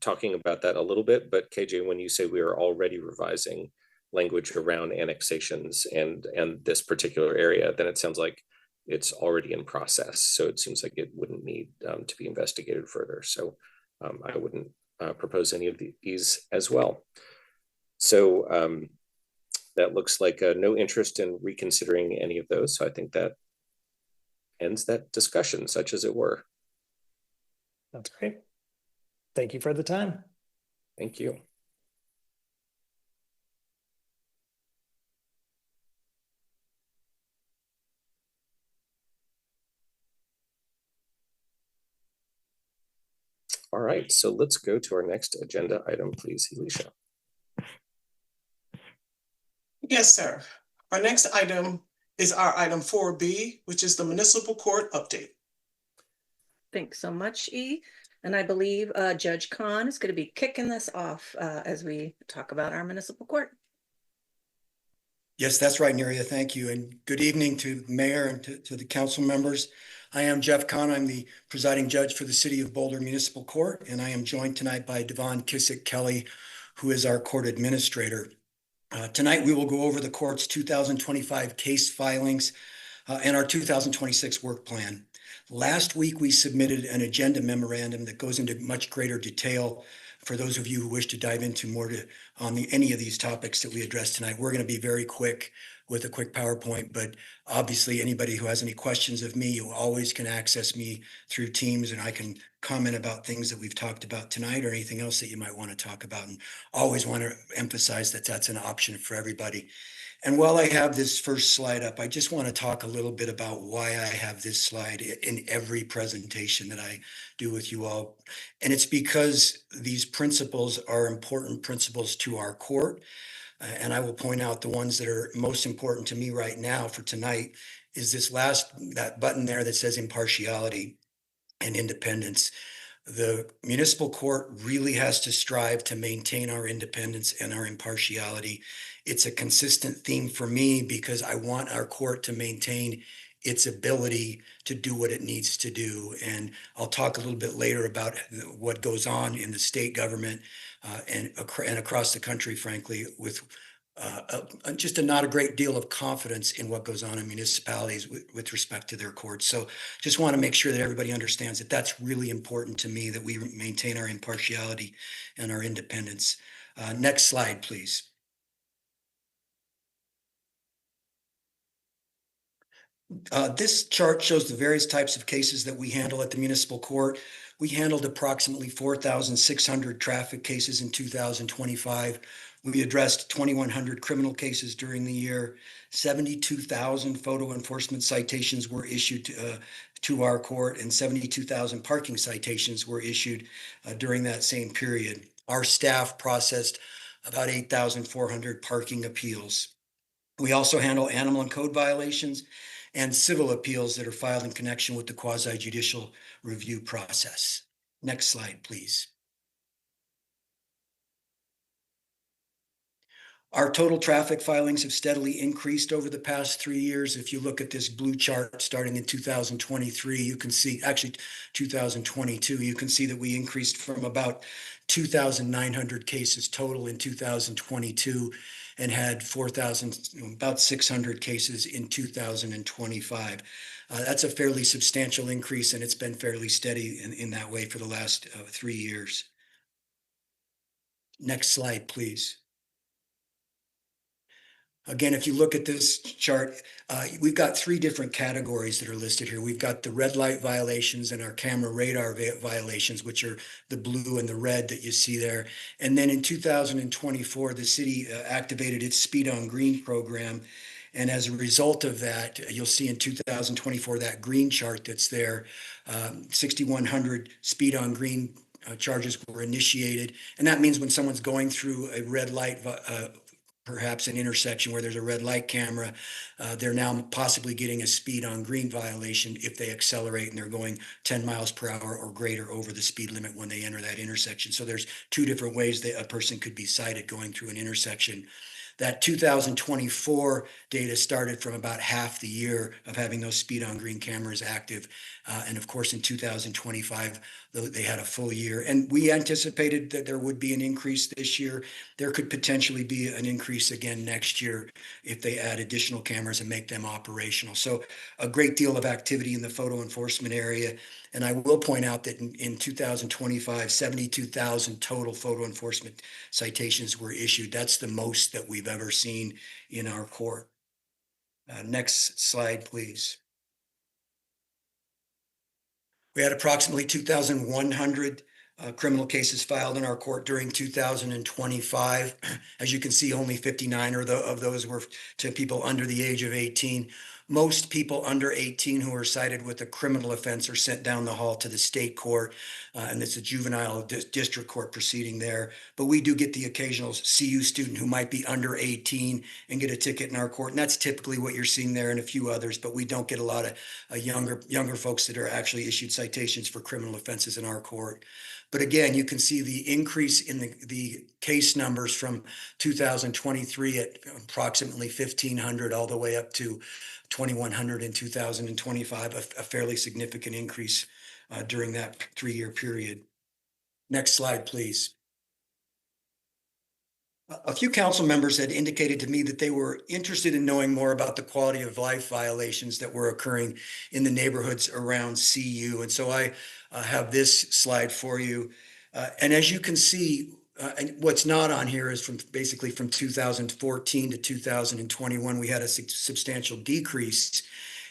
talking about that a little bit. But KJ, when you say we are already revising language around annexations and this particular area, then it sounds like it's already in process. So it seems like it wouldn't need to be investigated further. So I wouldn't propose any of these as well. So that looks like no interest in reconsidering any of those. So I think that ends that discussion, such as it were. That's great. Thank you for the time. Thank you. All right, so let's go to our next agenda item, please, Alicia. Yes, sir. Our next item is our item 4B, which is the municipal court update. Thanks so much, E. And I believe Judge Khan is going to be kicking this off as we talk about our municipal court. Yes, that's right, Neria. Thank you. And good evening to the mayor and to the council members. I am Jeff Khan. I'm the presiding judge for the City of Boulder Municipal Court, and I am joined tonight by Devon Kissick-Kelly, who is our court administrator. Tonight, we will go over the court's 2025 case filings and our 2026 work plan. Last week, we submitted an agenda memorandum that goes into much greater detail for those of you who wish to dive into more on any of these topics that we addressed tonight. We're going to be very quick with a quick PowerPoint, but obviously anybody who has any questions of me, you always can access me through Teams, and I can comment about things that we've talked about tonight or anything else that you might want to talk about. And always want to emphasize that that's an option for everybody. And while I have this first slide up, I just want to talk a little bit about why I have this slide in every presentation that I do with you all. And it's because these principles are important principles to our court. And I will point out the ones that are most important to me right now for tonight is that button there that says impartiality and independence. The municipal court really has to strive to maintain our independence and our impartiality. It's a consistent theme for me because I want our court to maintain its ability to do what it needs to do. And I'll talk a little bit later about what goes on in the state government and across the country, frankly, with just not a great deal of confidence in what goes on in municipalities with respect to their courts. So just want to make sure that everybody understands that that's really important to me, that we maintain our impartiality and our independence. Next slide, please. This chart shows the various types of cases that we handle at the municipal court. We handled approximately 4,600 traffic cases in 2025. We addressed 2,100 criminal cases during the year. 72,000 photo enforcement citations were issued to our court, and 72,000 parking citations were issued during that same period. Our staff processed about 8,400 parking appeals. We also handle animal and code violations and civil appeals that are filed in connection with the quasi-judicial review process. Next slide, please. Our total traffic filings have steadily increased over the past 3 years. If you look at this blue chart starting in 2023, you can see, actually 2022, you can see that we increased from about 2,900 cases total in 2022 and had about 600 cases in 2025. That's a fairly substantial increase, and it's been fairly steady in that way for the last 3 years. Next slide, please. Again, if you look at this chart, we've got three different categories that are listed here. We've got the red light violations and our camera radar violations, which are the blue and the red that you see there. And then in 2024, the city activated its Speed on Green program. And as a result of that, you'll see in 2024, that green chart that's there, 6,100 speed on green charges were initiated. And that means when someone's going through a red light, perhaps an intersection where there's a red light camera, they're now possibly getting a speed on green violation if they accelerate and they're going 10 miles per hour or greater over the speed limit when they enter that intersection. So there's two different ways that a person could be cited going through an intersection. That 2024 data started from about half the year of having those speed on green cameras active. And of course, in 2025, they had a full year. And we anticipated that there would be an increase this year. There could potentially be an increase again next year if they add additional cameras and make them operational. So a great deal of activity in the photo enforcement area. And I will point out that in 2025, 72,000 total photo enforcement citations were issued. That's the most that we've ever seen in our court. Next slide, please. We had approximately 2,100 criminal cases filed in our court during 2025. As you can see, only 59 of those were to people under the age of 18. Most people under 18 who are cited with a criminal offense are sent down the hall to the state court, and it's a juvenile district court proceeding there. But we do get the occasional CU student who might be under 18 and get a ticket in our court, and that's typically what you're seeing there and a few others, but we don't get a lot of younger folks that are actually issued citations for criminal offenses in our court. But again, you can see the increase in the case numbers from 2023 at approximately 1,500 all the way up to 2,100 in 2025, a fairly significant increase during that 3-year period. Next slide, please. A few council members had indicated to me that they were interested in knowing more about the quality of life violations that were occurring in the neighborhoods around CU. And so I have this slide for you. And as you can see, and what's not on here is basically from 2014 to 2021, we had a substantial decrease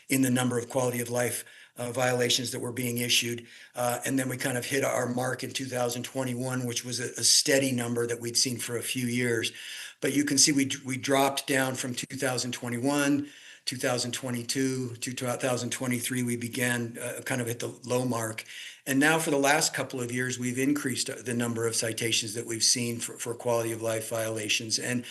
in the number of quality of life violations that were being issued. And then we kind of hit our mark in 2021, which was a steady number that we'd seen for a few years. But you can see we dropped down from 2021, 2022, 2023, we began kind of at the low mark. And now for the last couple of years, we've increased the number of citations that we've seen for quality of life violations. And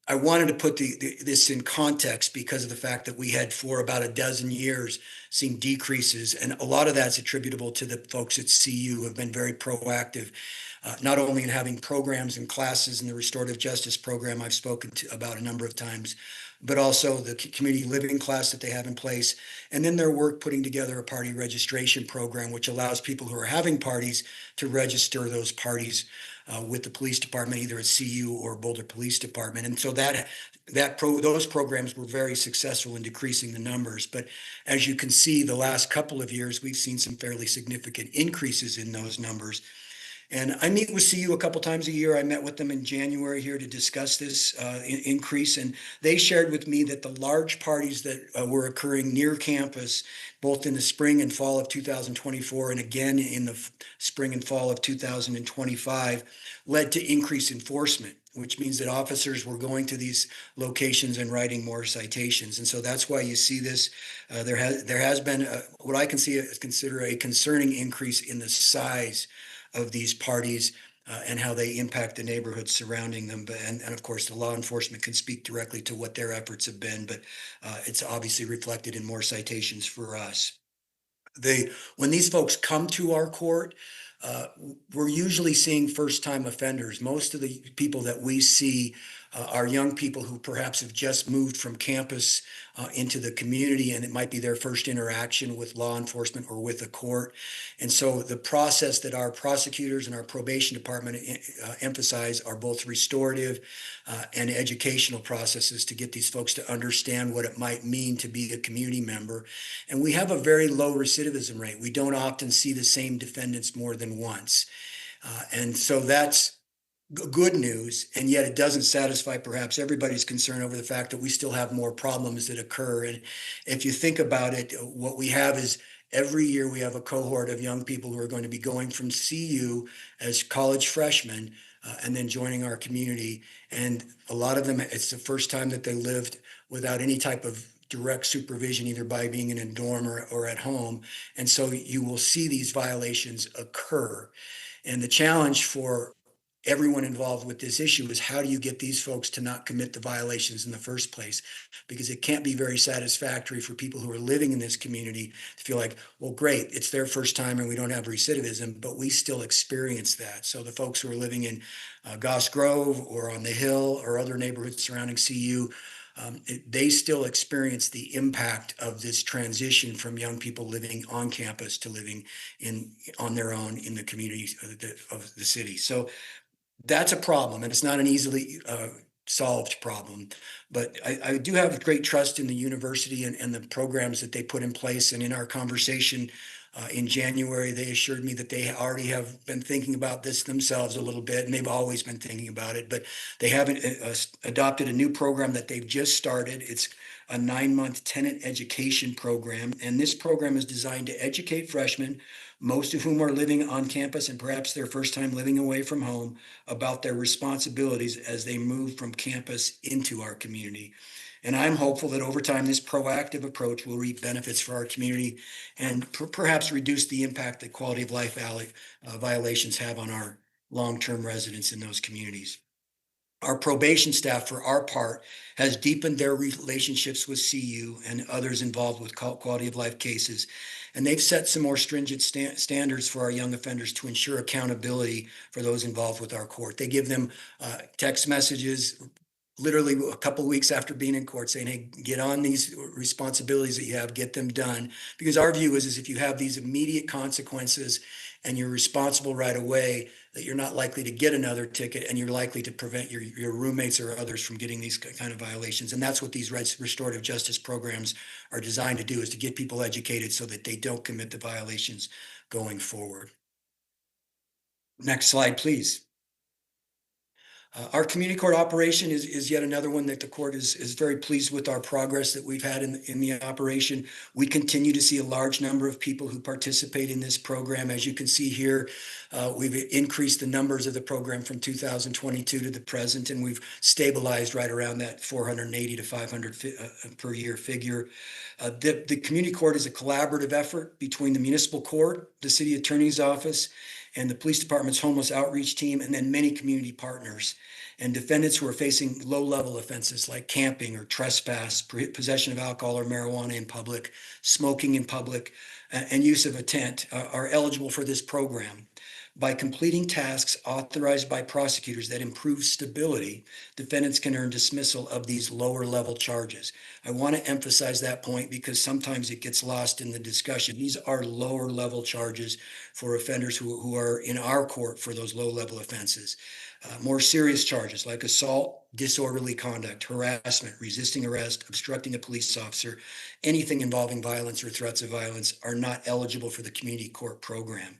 I wanted to put this in context because of the fact that we had for about a dozen years seen decreases. And a lot of that's attributable to the folks at CU who have been very proactive, not only in having programs and classes in the restorative justice program I've spoken about a number of times, but also the community living class that they have in place. And then their work putting together a party registration program, which allows people who are having parties to register those parties with the police department, either at CU or Boulder Police Department. And so those programs were very successful in decreasing the numbers. But as you can see, the last couple of years, we've seen some fairly significant increases in those numbers. And I meet with CU a couple times a year. I met with them in January here to discuss this increase. And they shared with me that the large parties that were occurring near campus, both in the spring and fall of 2024, and again in the spring and fall of 2025, led to increased enforcement, which means that officers were going to these locations and writing more citations. And so that's why you see this. There has been what I consider a concerning increase in the size of these parties and how they impact the neighborhoods surrounding them. And of course, the law enforcement can speak directly to what their efforts have been, but it's obviously reflected in more citations for us. When these folks come to our court, we're usually seeing first-time offenders. Most of the people that we see are young people who perhaps have just moved from campus into the community, and it might be their first interaction with law enforcement or with a court. And so the process that our prosecutors and our probation department emphasize are both restorative and educational processes to get these folks to understand what it might mean to be a community member. And we have a very low recidivism rate. We don't often see the same defendants more than once. And so that's good news, and yet it doesn't satisfy perhaps everybody's concern over the fact that we still have more problems that occur. And if you think about it, what we have is every year we have a cohort of young people who are going to be going from CU as college freshmen and then joining our community. And a lot of them, it's the first time that they lived without any type of direct supervision, either by being in a dorm or at home. And so you will see these violations occur. And the challenge for everyone involved with this issue is how do you get these folks to not commit the violations in the first place? Because it can't be very satisfactory for people who are living in this community to feel like, well, great, it's their first time and we don't have recidivism, but we still experience that. So the folks who are living in Goss Grove or on the Hill or other neighborhoods surrounding CU, they still experience the impact of this transition from young people living on campus to living on their own in the community of the city. So that's a problem, and it's not an easily solved problem. But I do have great trust in the university and the programs that they put in place. And in our conversation in January, they assured me that they already have been thinking about this themselves a little bit, and they've always been thinking about it. But they haven't adopted a new program that they've just started. It's a 9-month tenant education program, and this program is designed to educate freshmen, most of whom are living on campus and perhaps their first time living away from home, about their responsibilities as they move from campus into our community. And I'm hopeful that over time, this proactive approach will reap benefits for our community and perhaps reduce the impact that quality of life violations have on our long-term residents in those communities. Our probation staff, for our part, has deepened their relationships with CU and others involved with quality of life cases. And they've set some more stringent standards for our young offenders to ensure accountability for those involved with our court. They give them text messages literally a couple of weeks after being in court saying, hey, get on these responsibilities that you have, get them done. Because our view is if you have these immediate consequences and you're responsible right away, that you're not likely to get another ticket and you're likely to prevent your roommates or others from getting these kind of violations. And that's what these restorative justice programs are designed to do, is to get people educated so that they don't commit the violations going forward. Next slide, please. Our community court operation is yet another one that the court is very pleased with our progress that we've had in the operation. We continue to see a large number of people who participate in this program. As you can see here, we've increased the numbers of the program from 2022 to the present, and we've stabilized right around that 480 to 500 per year figure. The community court is a collaborative effort between the municipal court, the city attorney's office, and the police department's homeless outreach team, and then many community partners and defendants who are facing low-level offenses like camping or trespass, possession of alcohol or marijuana in public, smoking in public, and use of a tent are eligible for this program. By completing tasks authorized by prosecutors that improve stability, defendants can earn dismissal of these lower level charges. I want to emphasize that point because sometimes it gets lost in the discussion. These are lower level charges for offenders who are in our court for those low level offenses. More serious charges like assault, disorderly conduct, harassment, resisting arrest, obstructing a police officer, anything involving violence or threats of violence are not eligible for the community court program.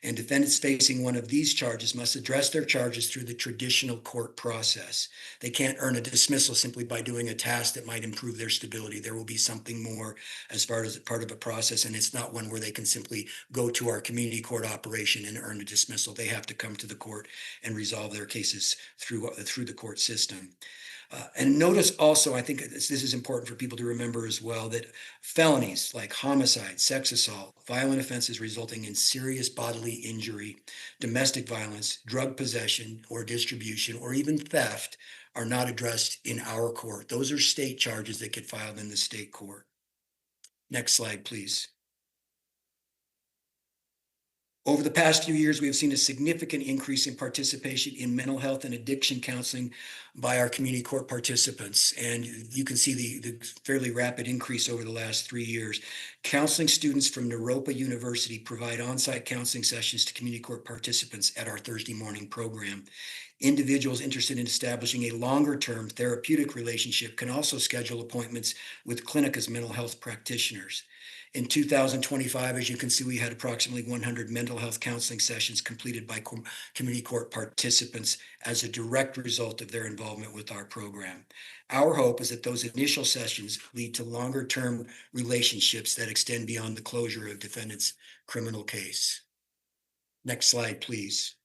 And defendants facing one of these charges must address their charges through the traditional court process. They can't earn a dismissal simply by doing a task that might improve their stability. There will be something more as far as part of a process, and it's not one where they can simply go to our community court operation and earn a dismissal. They have to come to the court and resolve their cases through the court system. And notice also, I think this is important for people to remember as well, that felonies like homicide, sex assault, violent offenses resulting in serious bodily injury, domestic violence, drug possession or distribution, or even theft are not addressed in our court. Those are state charges that get filed in the state court. Next slide, please. Over the past few years, we have seen a significant increase in participation in mental health and addiction counseling by our community court participants. And you can see the fairly rapid increase over the last 3 years. Counseling students from Naropa University provide on-site counseling sessions to community court participants at our Thursday morning program. Individuals interested in establishing a longer-term therapeutic relationship can also schedule appointments with Clinica's mental health practitioners. In 2025, as you can see, we had approximately 100 mental health counseling sessions completed by community court participants as a direct result of their involvement with our program. Our hope is that those initial sessions lead to longer-term relationships that extend beyond the closure of defendant's criminal case. Next slide, please.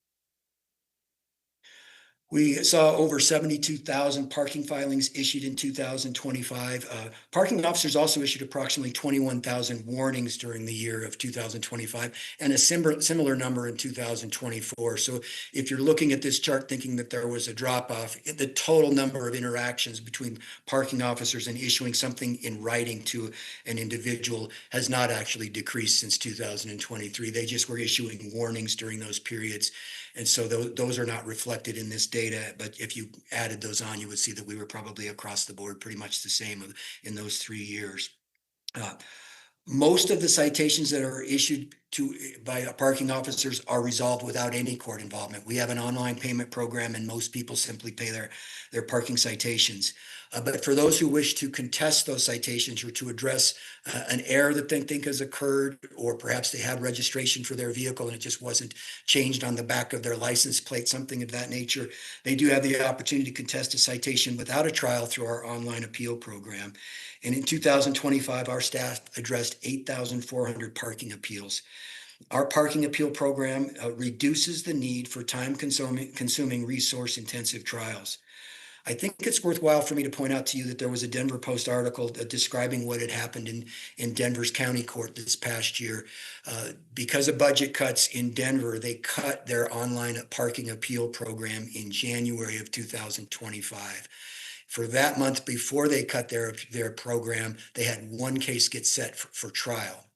We saw over 72,000 parking filings issued in 2025. Parking officers also issued approximately 21,000 warnings during the year of 2025 and a similar number in 2024. So if you're looking at this chart thinking that there was a drop off, the total number of interactions between parking officers and issuing something in writing to an individual has not actually decreased since 2023. They just were issuing warnings during those periods. And so those are not reflected in this data, but if you added those on, you would see that we were probably across the board pretty much the same in those 3 years. Most of the citations that are issued by parking officers are resolved without any court involvement. We have an online payment program and most people simply pay their parking citations. But for those who wish to contest those citations or to address an error that they think has occurred, or perhaps they had registration for their vehicle and it just wasn't changed on the back of their license plate, something of that nature, they do have the opportunity to contest a citation without a trial through our online appeal program. And in 2025, our staff addressed 8,400 parking appeals. Our parking appeal program reduces the need for time-consuming, resource-intensive trials. I think it's worthwhile for me to point out to you that there was a Denver Post article describing what had happened in Denver's county court this past year. Because of budget cuts in Denver, they cut their online parking appeal program in January of 2025. For that month before they cut their program, they had one case get set for trial.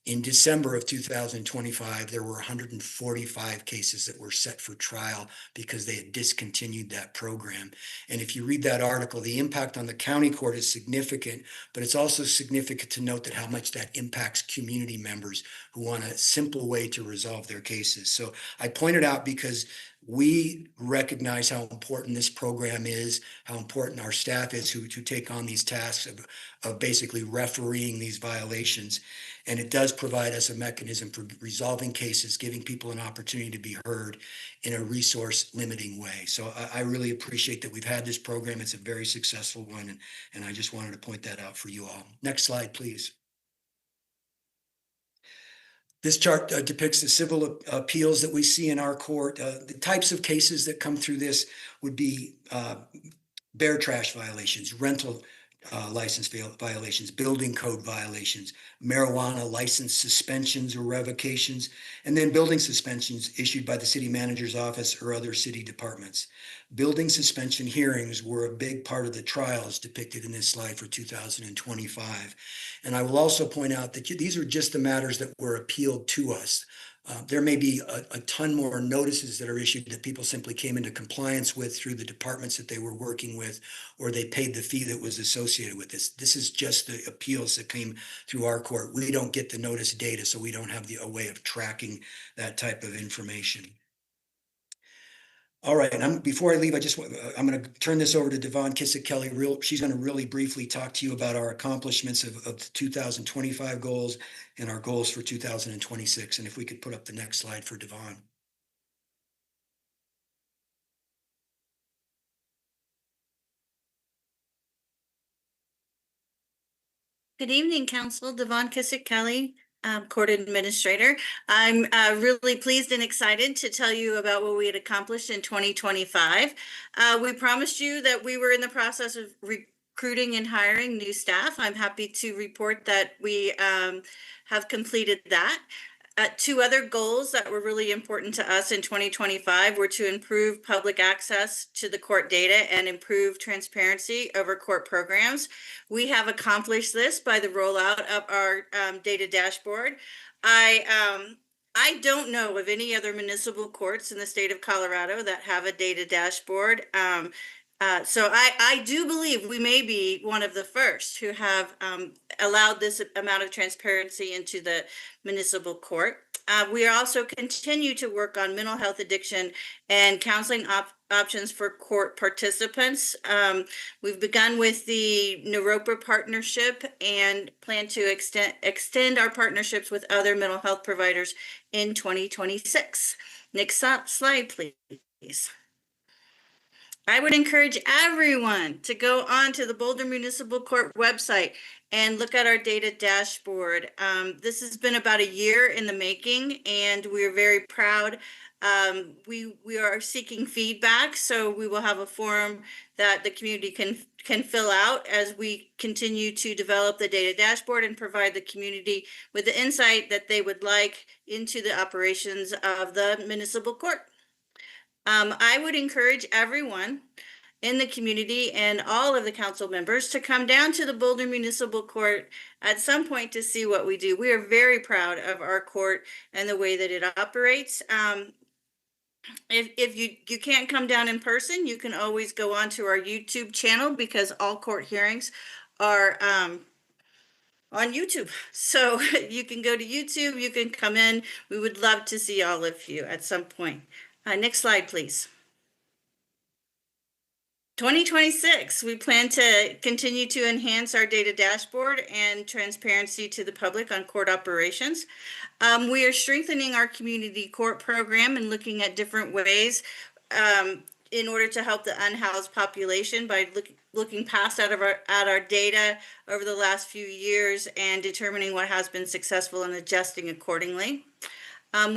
In December of 2025, there were 145 cases that were set for trial because they had discontinued that program. And if you read that article, the impact on the county court is significant, but it's also significant to note that how much that impacts community members who want a simple way to resolve their cases. So I point it out because we recognize how important this program is, how important our staff is who take on these tasks of basically refereeing these violations. And it does provide us a mechanism for resolving cases, giving people an opportunity to be heard in a resource limiting way. So I really appreciate that we've had this program. It's a very successful one. And I just wanted to point that out for you all. Next slide, please. This chart depicts the civil appeals that we see in our court. The types of cases that come through this would be bear trash violations, rental license violations, building code violations, marijuana license suspensions or revocations, and then building suspensions issued by the city manager's office or other city departments. Building suspension hearings were a big part of the trials depicted in this slide for 2025. And I will also point out that these are just the matters that were appealed to us. There may be a ton more notices that are issued that people simply came into compliance with through the departments that they were working with, or they paid the fee that was associated with this. This is just the appeals that came through our court. We don't get the notice data, so we don't have a way of tracking that type of information. All right, and before I leave, I'm going to turn this over to Devon Kissick-Kelly. She's going to really briefly talk to you about our accomplishments of the 2025 goals and our goals for 2026. And if we could put up the next slide for Devon. Good evening, Council. Devon Kissick-Kelly, Court Administrator. I'm really pleased and excited to tell you about what we had accomplished in 2025. We promised you that we were in the process of recruiting and hiring new staff. I'm happy to report that we have completed that. Two other goals that were really important to us in 2025 were to improve public access to the court data and improve transparency over court programs. We have accomplished this by the rollout of our data dashboard. I don't know of any other municipal courts in the state of Colorado that have a data dashboard. So I do believe we may be one of the first who have allowed this amount of transparency into the municipal court. We also continue to work on mental health, addiction, and counseling options for court participants. We've begun with the Naropa partnership and plan to extend our partnerships with other mental health providers in 2026. Next slide, please. I would encourage everyone to go on to the Boulder Municipal Court website and look at our data dashboard. This has been about a year in the making, and we're very proud. We are seeking feedback, so we will have a form that the community can fill out as we continue to develop the data dashboard and provide the community with the insight that they would like into the operations of the municipal court. I would encourage everyone in the community and all of the council members to come down to the Boulder Municipal Court at some point to see what we do. We are very proud of our court and the way that it operates. If you can't come down in person, you can always go on to our YouTube channel, because all court hearings are on YouTube. So you can go to YouTube, you can come in. We would love to see all of you at some point. Next slide, please. 2026, we plan to continue to enhance our data dashboard and transparency to the public on court operations. We are strengthening our community court program and looking at different ways in order to help the unhoused population by looking past at our data over the last few years and determining what has been successful and adjusting accordingly.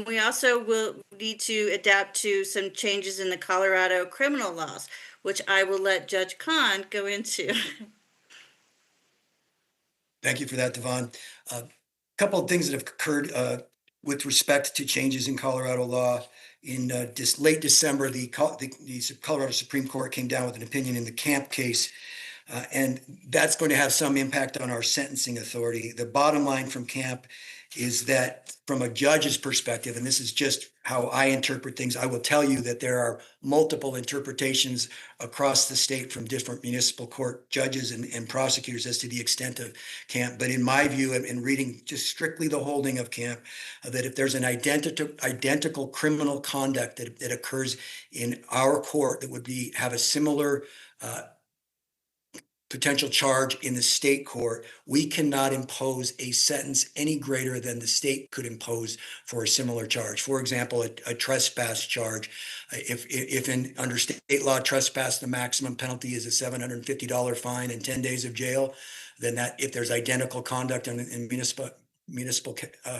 We also will need to adapt to some changes in the Colorado criminal laws, which I will let Judge Khan go into. Thank you for that, Devon. A couple of things that have occurred with respect to changes in Colorado law. In late December, the Colorado Supreme Court came down with an opinion in the Camp case, and that's going to have some impact on our sentencing authority. The bottom line from Camp is that from a judge's perspective, and this is just how I interpret things, I will tell you that there are multiple interpretations across the state from different municipal court judges and prosecutors as to the extent of Camp. But in my view, in reading just strictly the holding of Camp, that if there's an identical criminal conduct that occurs in our court that would have a similar potential charge in the state court, we cannot impose a sentence any greater than the state could impose for a similar charge. For example, a trespass charge. If under state law trespass, the maximum penalty is a $750 fine and 10 days of jail, then that if there's identical conduct in municipal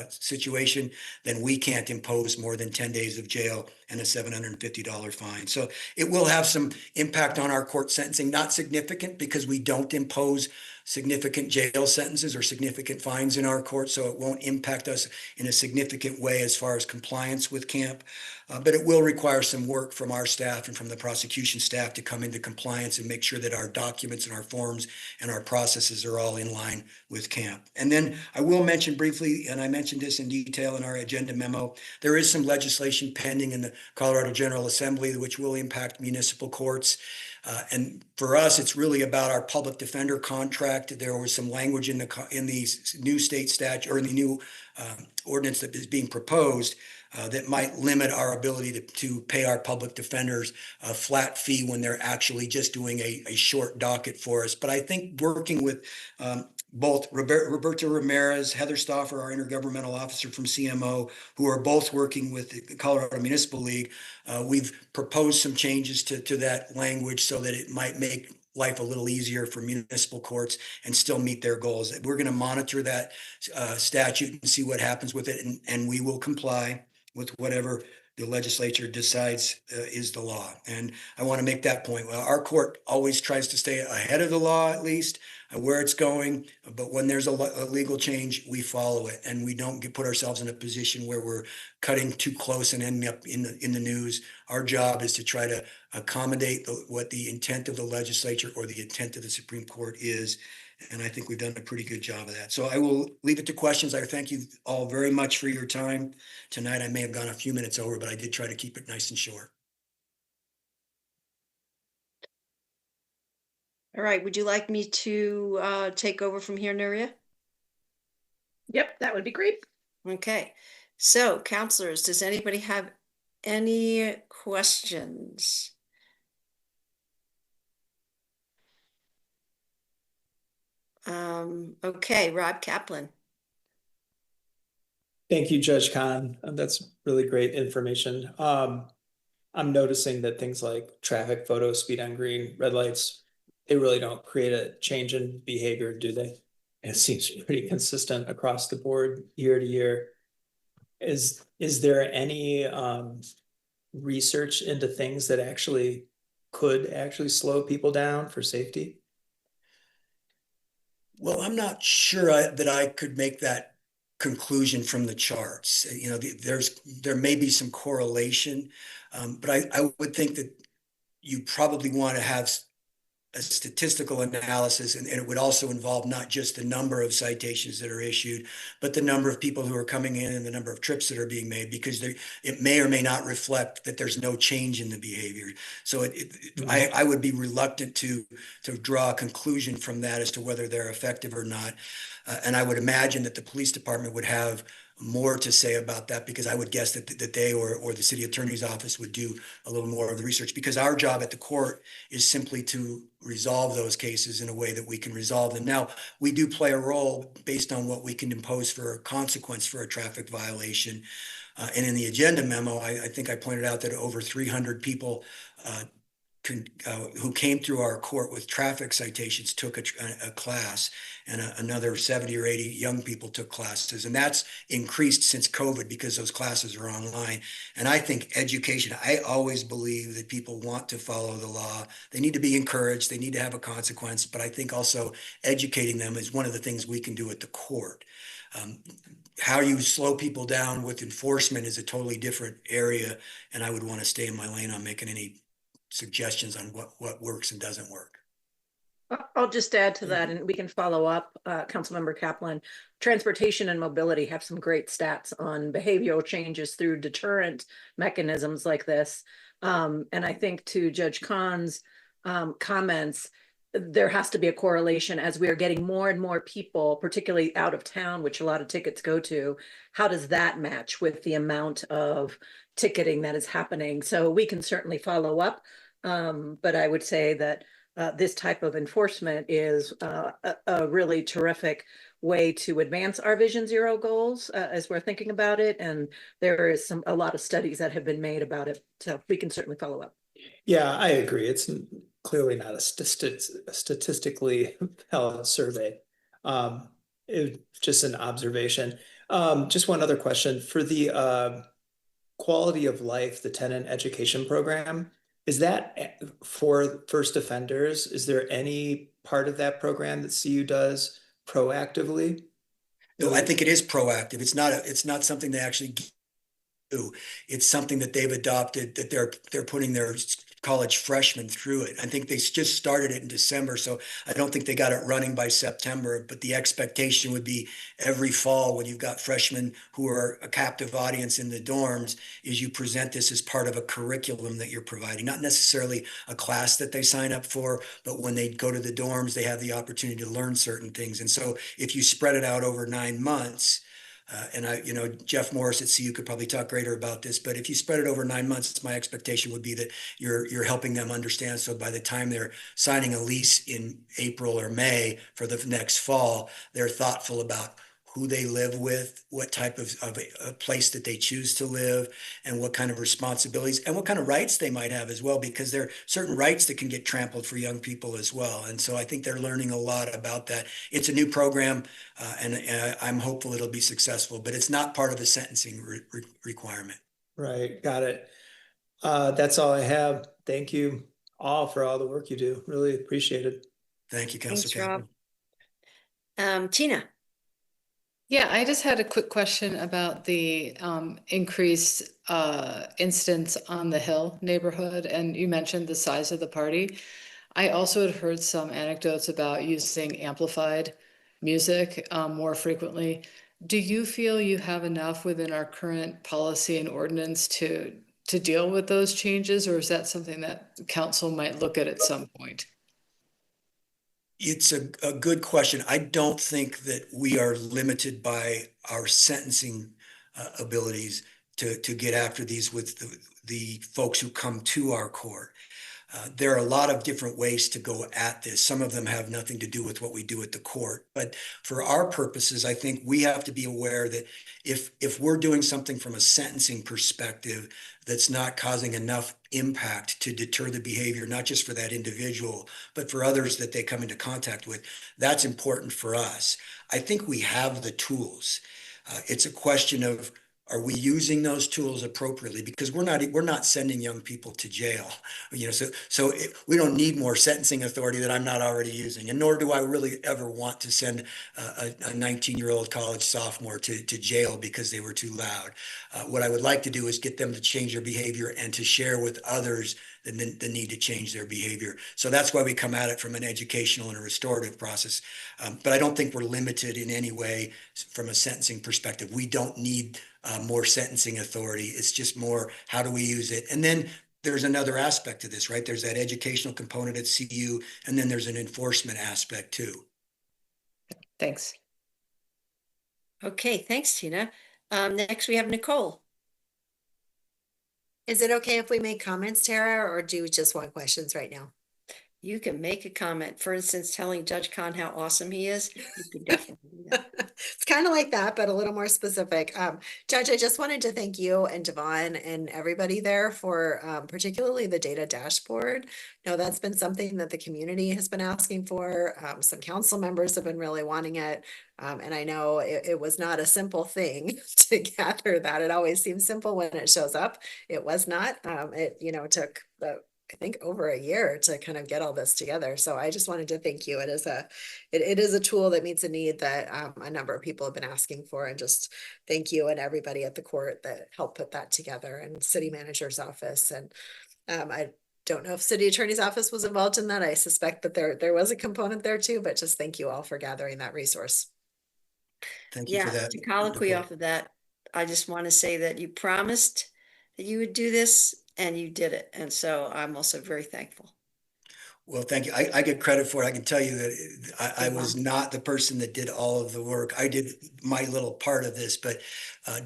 situation, then we can't impose more than 10 days of jail and a $750 fine. So it will have some impact on our court sentencing, not significant because we don't impose significant jail sentences or significant fines in our court, so it won't impact us in a significant way as far as compliance with Camp. But it will require some work from our staff and from the prosecution staff to come into compliance and make sure that our documents and our forms and our processes are all in line with Camp. And then I will mention briefly, and I mentioned this in detail in our agenda memo, there is some legislation pending in the Colorado General Assembly which will impact municipal courts. And for us, it's really about our public defender contract. There was some language in the new state statute or in the new ordinance that is being proposed that might limit our ability to pay our public defenders a flat fee when they're actually just doing a short docket for us. But I think working with both Roberto Ramirez, Heather Stauffer, our intergovernmental officer from CMO, who are both working with the Colorado Municipal League, we've proposed some changes to that language so that it might make life a little easier for municipal courts and still meet their goals. We're going to monitor that statute and see what happens with it, and we will comply with whatever the legislature decides is the law. And I want to make that point. Well, our court always tries to stay ahead of the law, at least where it's going. But when there's a legal change, we follow it, and we don't put ourselves in a position where we're cutting too close and ending up in the news. Our job is to try to accommodate what the intent of the legislature or the intent of the Supreme Court is. And I think we've done a pretty good job of that. So I will leave it to questions. I thank you all very much for your time tonight. I may have gone a few minutes over, but I did try to keep it nice and short. All right. Would you like me to take over from here, Nuria? Yep, that would be great. Okay. So, counselors, does anybody have any questions? Okay, Rob Kaplan. Thank you, Judge Khan. That's really great information. I'm noticing that things like traffic photo, speed on green, red lights, they really don't create a change in behavior, do they? It seems pretty consistent across the board year to year. Is there any research into things that could actually slow people down for safety? Well, I'm not sure that I could make that conclusion from the charts. You know, there may be some correlation, but I would think that you probably want to have a statistical analysis, and it would also involve not just the number of citations that are issued, but the number of people who are coming in and the number of trips that are being made, because it may or may not reflect that there's no change in the behavior. So I would be reluctant to draw a conclusion from that as to whether they're effective or not. And I would imagine that the police department would have more to say about that, because I would guess that they or the city attorney's office would do a little more of the research, because our job at the court is simply to resolve those cases in a way that we can resolve them. Now, we do play a role based on what we can impose for a consequence for a traffic violation. And in the agenda memo, I think I pointed out that over 300 people who came through our court with traffic citations took a class, and another 70 or 80 young people took classes. And that's increased since COVID because those classes are online. And I think education, I always believe that people want to follow the law. They need to be encouraged. They need to have a consequence. But I think also educating them is one of the things we can do at the court. How you slow people down with enforcement is a totally different area. And I would want to stay in my lane on making any suggestions on what works and doesn't work. I'll just add to that, and we can follow up. Councilmember Kaplan, transportation and mobility have some great stats on behavioral changes through deterrent mechanisms like this. And I think to Judge Khan's comments, there has to be a correlation as we are getting more and more people, particularly out of town, which a lot of tickets go to. How does that match with the amount of ticketing that is happening? So we can certainly follow up. But I would say that this type of enforcement is a really terrific way to advance our Vision Zero goals as we're thinking about it. And there is a lot of studies that have been made about it. So we can certainly follow up. Yeah, I agree. It's clearly not a statistically valid survey. It's just an observation. Just one other question. For the quality of life, the tenant education program, is that for first offenders? Is there any part of that program that CU does proactively? No, I think it is proactive. It's not something they actually do. It's something that they've adopted, that they're putting their college freshmen through it. I think they just started it in December, so I don't think they got it running by September, but the expectation would be every fall when you've got freshmen who are a captive audience in the dorms, is you present this as part of a curriculum that you're providing, not necessarily a class that they sign up for, but when they go to the dorms, they have the opportunity to learn certain things. And so if you spread it out over 9 months, and Jeff Morris at CU could probably talk greater about this, but if you spread it over 9 months, my expectation would be that you're helping them understand. So by the time they're signing a lease in April or May for the next fall, they're thoughtful about who they live with, what type of a place that they choose to live, and what kind of responsibilities and what kind of rights they might have as well, because there are certain rights that can get trampled for young people as well. And so I think they're learning a lot about that. It's a new program, and I'm hopeful it'll be successful, but it's not part of the sentencing requirement. Right, got it. That's all I have. Thank you all for all the work you do. Really appreciate it. Thank you, Councilor Thanks, Rob. Tina. Yeah, I just had a quick question about the increased incidents on the Hill neighborhood, and you mentioned the size of the party. I also had heard some anecdotes about using amplified music more frequently. Do you feel you have enough within our current policy and ordinance to deal with those changes, or is that something that council might look at some point? It's a good question. I don't think that we are limited by our sentencing abilities to get after these with the folks who come to our court. There are a lot of different ways to go at this. Some of them have nothing to do with what we do at the court. But for our purposes, I think we have to be aware that if we're doing something from a sentencing perspective that's not causing enough impact to deter the behavior, not just for that individual, but for others that they come into contact with, that's important for us. I think we have the tools. It's a question of, are we using those tools appropriately? Because we're not sending young people to jail, so we don't need more sentencing authority that I'm not already using, and nor do I really ever want to send a 19-year-old college sophomore to jail because they were too loud. What I would like to do is get them to change their behavior and to share with others the need to change their behavior. So that's why we come at it from an educational and a restorative process. But I don't think we're limited in any way from a sentencing perspective. We don't need more sentencing authority. It's just more, how do we use it? And then there's another aspect to this, right? There's that educational component at CU, and then there's an enforcement aspect too. Thanks. Okay, thanks, Tina. Next we have Nicole. Is it okay if we make comments, Tara, or do you just want questions right now? You can make a comment. For instance, telling Judge Khan how awesome he is. You could definitely do that. It's kind of like that, but a little more specific. Judge, I just wanted to thank you and Devon and everybody there for particularly the data dashboard. No, that's been something that the community has been asking for. Some council members have been really wanting it. And I know it was not a simple thing to gather that. It always seems simple when it shows up. It was not. It took I think over a year to kind of get all this together. So I just wanted to thank you. It is a tool that meets a need that a number of people have been asking for, and just thank you and everybody at the court that helped put that together, and city manager's office. And I don't know if city attorney's office was involved in that. I suspect that there was a component there too, but just thank you all for gathering that resource. Thank you for that. To colloquy off of that, I just want to say that you promised that you would do this, and you did it. And so I'm also very thankful. Well, thank you. I get credit for it. I can tell you that I was not the person that did all of the work. I did my little part of this, but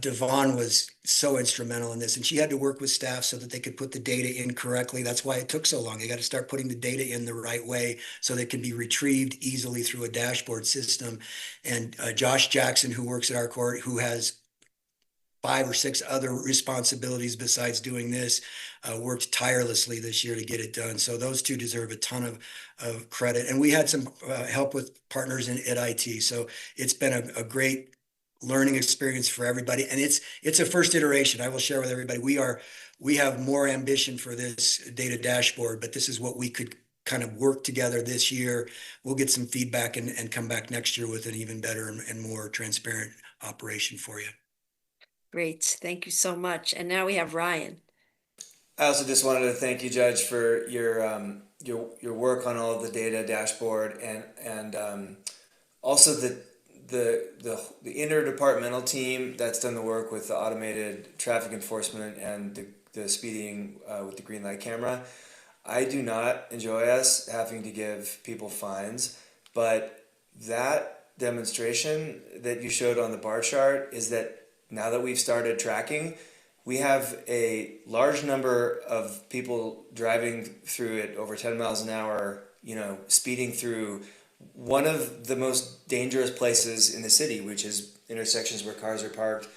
Devon was so instrumental in this, and she had to work with staff so that they could put the data in correctly. That's why it took so long. You got to start putting the data in the right way so they can be retrieved easily through a dashboard system. And Josh Jackson, who works at our court, who has 5 or 6 other responsibilities besides doing this, worked tirelessly this year to get it done. So those two deserve a ton of credit. And we had some help with partners at IT. So it's been a great learning experience for everybody. And it's a first iteration. I will share with everybody, we have more ambition for this data dashboard, but this is what we could kind of work together this year. We'll get some feedback and come back next year with an even better and more transparent operation for you. Great. Thank you so much. And now we have Ryan. I also just wanted to thank you, Judge, for your work on all of the data dashboard, and also the interdepartmental team that's done the work with the automated traffic enforcement and the speeding with the green light camera. I do not enjoy us having to give people fines, but that demonstration that you showed on the bar chart is that now that we've started tracking, we have a large number of people driving through it over 10 miles an hour, speeding through one of the most dangerous places in the city, which is intersections where cars are parked,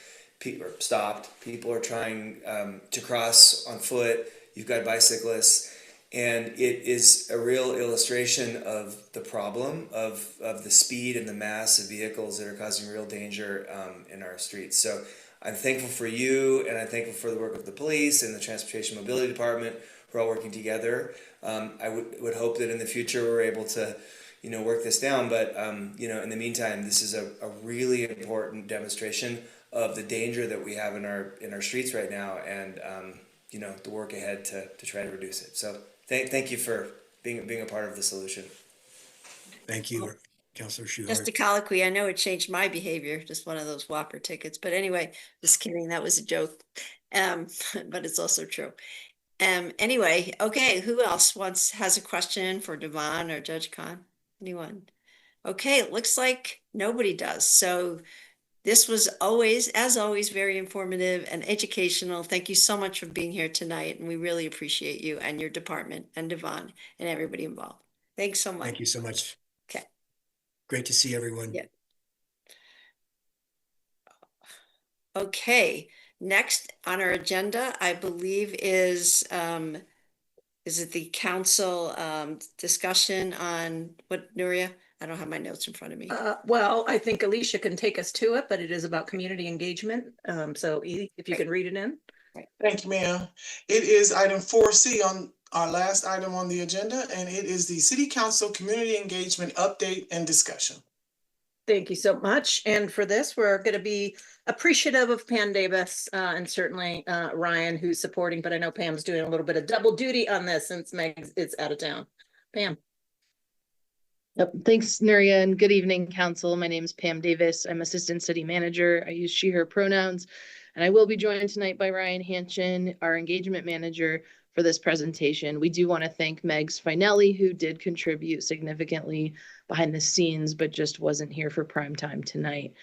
or stopped. People are trying to cross on foot. You've got bicyclists. And it is a real illustration of the problem of the speed and the mass of vehicles that are causing real danger in our streets. So I'm thankful for you, and I'm thankful for the work of the police and the Transportation Mobility Department. We're all working together. I would hope that in the future we're able to, work this down. But in the meantime, this is a really important demonstration of the danger that we have in our streets right now, and the work ahead to try to reduce it. So thank you for being a part of the solution. Thank you, Councilor Schuhart. Just a colloquy. I know it changed my behavior, just one of those Whopper tickets. But anyway, just kidding. That was a joke. But it's also true. Anyway, okay. Who else has a question for Devon or Judge Khan? Anyone? Okay, it looks like nobody does. So This was always, as always, very informative and educational. Thank you so much for being here tonight, and we really appreciate you and your department and Devon and everybody involved. Thanks so much. Thank you so much. Okay. Great to see everyone. Yeah. Okay, next on our agenda, I believe is it the council discussion on what, Nuria? I don't have my notes in front of me. Well, I think Alicia can take us to it, but it is about community engagement. So Edie, if you can read it in. Thank you, ma'am. It is item 4C on our last item on the agenda, and it is the City Council Community Engagement Update and Discussion. Thank you so much. And for this, we're going to be appreciative of Pam Davis and certainly Ryan, who's supporting, but I know Pam's doing a little bit of double duty on this since Meg is out of town. Pam. Yep. Thanks, Nuria, and good evening, council. My name is Pam Davis. I'm Assistant City Manager. I use she, her pronouns, and I will be joined tonight by Ryan Hanchin, our Engagement Manager, for this presentation. We do want to thank Megs Finelli, who did contribute significantly behind the scenes, but just wasn't here for prime time tonight.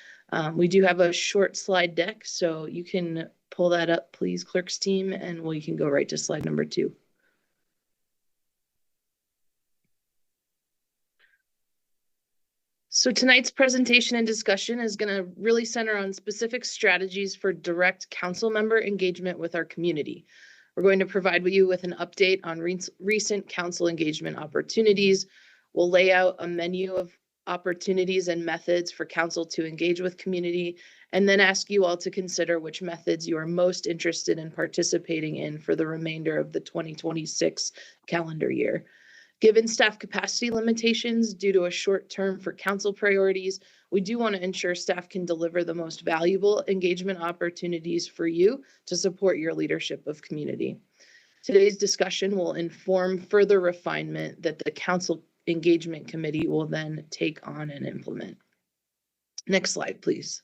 We do have a short slide deck, so you can pull that up, please, clerk's team, and we can go right to slide number 2. So tonight's presentation and discussion is going to really center on specific strategies for direct council member engagement with our community. We're going to provide you with an update on recent council engagement opportunities. We'll lay out a menu of opportunities and methods for council to engage with community, and then ask you all to consider which methods you are most interested in participating in for the remainder of the 2026 calendar year. Given staff capacity limitations due to a short term for council priorities, we do want to ensure staff can deliver the most valuable engagement opportunities for you to support your leadership of community. Today's discussion will inform further refinement that the Council Engagement Committee will then take on and implement. Next slide, please.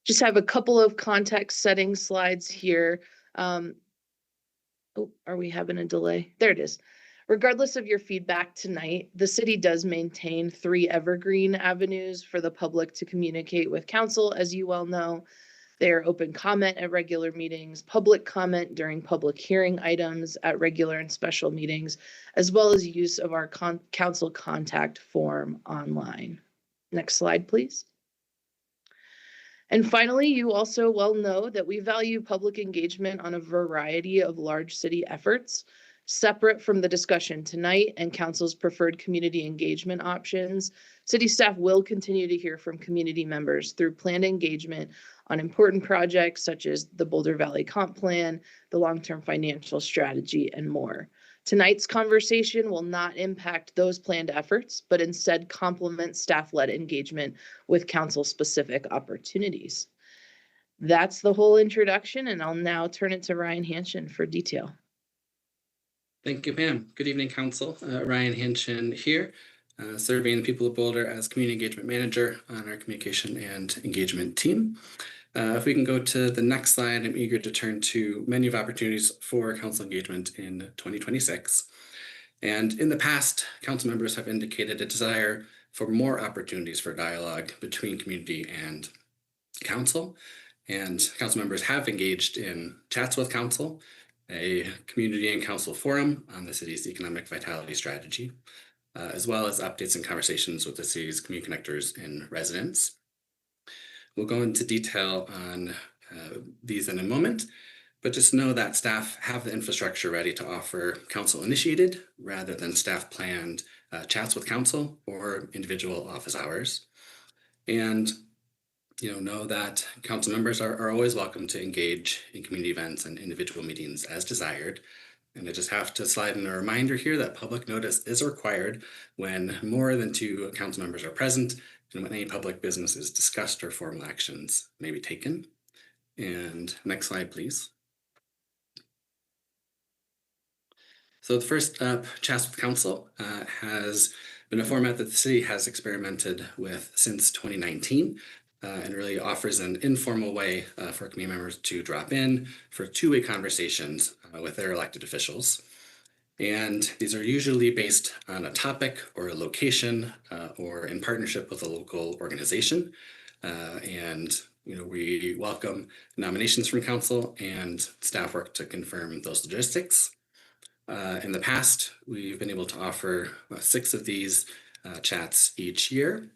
Just have a couple of context setting slides here. Oh, are we having a delay? There it is. Regardless of your feedback tonight, the city does maintain 3 evergreen avenues for the public to communicate with council. As you well know, they are open comment at regular meetings, public comment during public hearing items at regular and special meetings, as well as use of our council contact form online. Next slide, please. And finally, you also well know that we value public engagement on a variety of large city efforts, separate from the discussion tonight and council's preferred community engagement options. City staff will continue to hear from community members through planned engagement on important projects such as the Boulder Valley Comp Plan, the long-term financial strategy, and more. Tonight's conversation will not impact those planned efforts, but instead complement staff-led engagement with council-specific opportunities. That's the whole introduction, and I'll now turn it to Ryan Hanchin for detail. Thank you, Pam. Good evening, Council. Ryan Hanchin here, serving the people of Boulder as Community Engagement Manager on our Communication and Engagement team. If we can go to the next slide, I'm eager to turn to menu of opportunities for council engagement in 2026. And in the past, council members have indicated a desire for more opportunities for dialogue between community and council. And council members have engaged in chats with council, a community and council forum on the city's economic vitality strategy, as well as updates and conversations with the city's community connectors and residents. We'll go into detail on these in a moment, but just know that staff have the infrastructure ready to offer council initiated rather than staff planned chats with council or individual office hours. And know that council members are always welcome to engage in community events and individual meetings as desired. And I just have to slide in a reminder here that public notice is required when more than 2 council members are present and when any public business is discussed or formal actions may be taken. And next slide, please. So the first up, chats with council, has been a format that the city has experimented with since 2019. And really offers an informal way for community members to drop in for 2-way conversations with their elected officials. And these are usually based on a topic or a location or in partnership with a local organization. And we welcome nominations from council, and staff work to confirm those logistics. In the past, we've been able to offer 6 of these chats each year.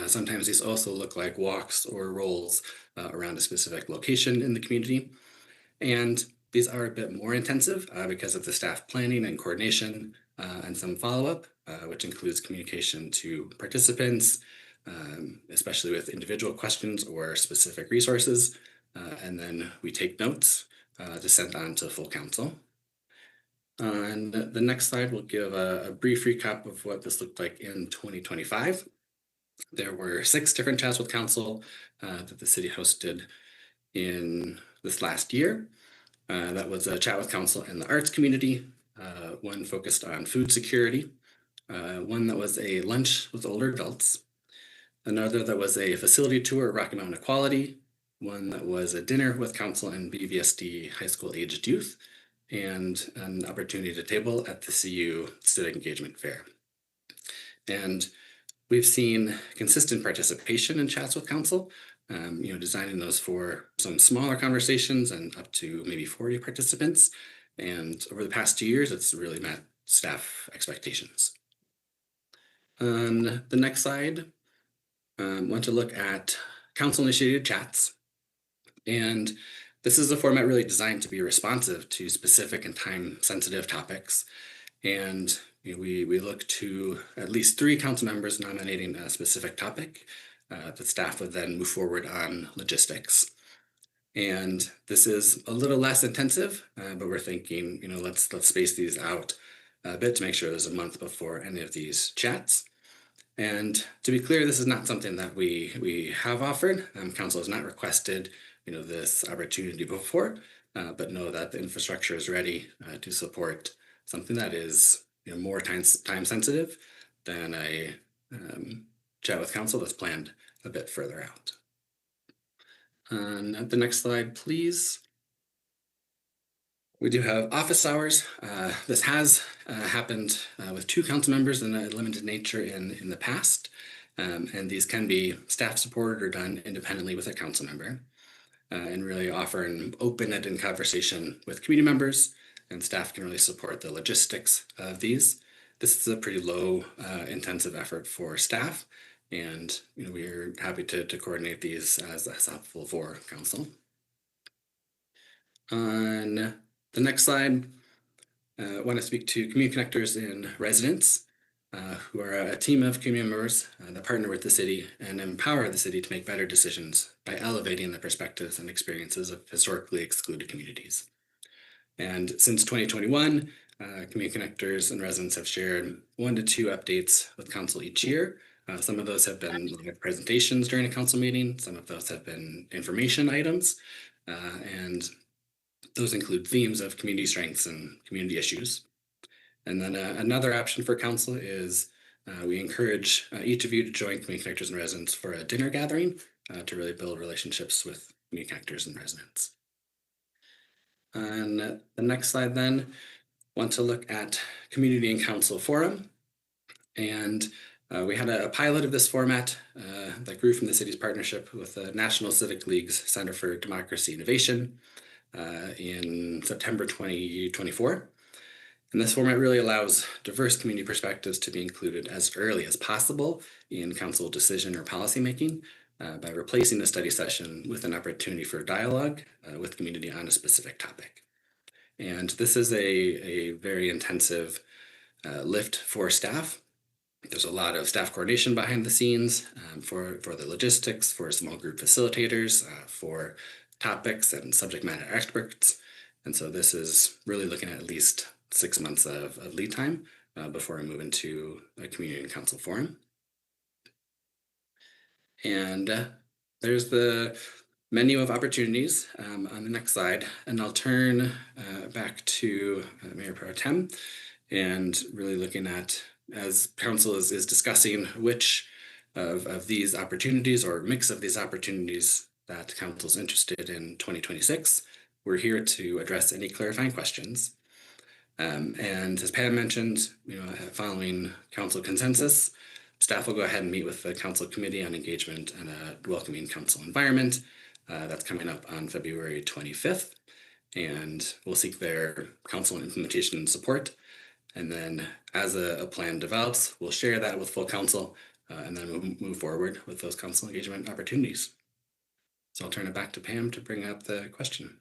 Sometimes these also look like walks or rolls around a specific location in the community. And these are a bit more intensive because of the staff planning and coordination and some follow-up, which includes communication to participants, especially with individual questions or specific resources. And then we take notes to send on to full council. On the next slide, we'll give a brief recap of what this looked like in 2025. There were 6 different chats with council that the city hosted in this last year. That was a chat with council and the arts community, one focused on food security, one that was a lunch with older adults, another that was a facility tour at Rocky Mountain Equality, one that was a dinner with council and BVSD high school aged youth, and an opportunity to table at the CU Civic Engagement Fair. And we've seen consistent participation in chats with council, designing those for some smaller conversations and up to maybe 40 participants. And over the past 2 years, it's really met staff expectations. On the next slide, want to look at council-initiated chats. And this is a format really designed to be responsive to specific and time-sensitive topics. And we look to at least 3 council members nominating a specific topic. The staff would then move forward on logistics. And this is a little less intensive, but we're thinking, let's space these out a bit to make sure there's a month before any of these chats. And to be clear, this is not something that we have offered. Council has not requested, this opportunity before, but know that the infrastructure is ready to support something that is, more time sensitive than a chat with council that's planned a bit further out. And at the next slide, please. We do have office hours. This has happened with 2 council members in a limited nature in the past. And these can be staff supported or done independently with a council member. And really offer an open-ended conversation with community members, and staff can really support the logistics of these. This is a pretty low intensive effort for staff, and we're happy to coordinate these as helpful for council. On the next slide, I want to speak to community connectors and residents, who are a team of community members that partner with the city and empower the city to make better decisions by elevating the perspectives and experiences of historically excluded communities. And since 2021, community connectors and residents have shared 1 to 2 updates with council each year. Some of those have been live presentations during a council meeting. Some of those have been information items. And those include themes of community strengths and community issues. And then another option for council is we encourage each of you to join community connectors and residents for a dinner gathering to really build relationships with community connectors and residents. On the next slide then, want to look at community and council forum. And we had a pilot of this format that grew from the city's partnership with the National Civic League's Center for Democracy Innovation in September 2024. And this format really allows diverse community perspectives to be included as early as possible in council decision or policymaking by replacing the study session with an opportunity for dialogue with community on a specific topic. And this is a very intensive lift for staff. There's a lot of staff coordination behind the scenes for the logistics, for small group facilitators, for topics and subject matter experts. And so this is really looking at least 6 months of lead time before we move into a community and council forum. And there's the menu of opportunities on the next slide. And I'll turn back to Mayor Pro Tem and really looking at, as council is discussing which of these opportunities or mix of these opportunities that council is interested in 2026. We're here to address any clarifying questions. And as Pam mentioned, following council consensus, staff will go ahead and meet with the council committee on engagement and a welcoming council environment. That's coming up on February 25th. And we'll seek their council implementation support. And then as a plan develops, we'll share that with full council and then we'll move forward with those council engagement opportunities. So I'll turn it back to Pam to bring up the question.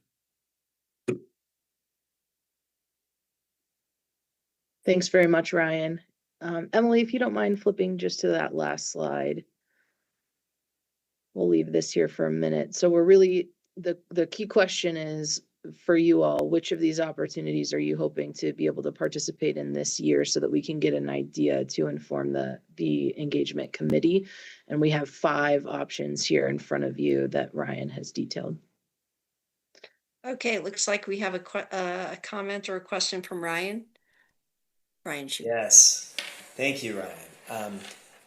Thanks very much, Ryan. Emily, if you don't mind flipping just to that last slide. We'll leave this here for a minute. So we're really, the key question is for you all, which of these opportunities are you hoping to be able to participate in this year so that we can get an idea to inform the engagement committee? And we have 5 options here in front of you that Ryan has detailed. Okay, it looks like we have a comment or a question from Ryan. Ryan, shoot. Yes, thank you, Ryan.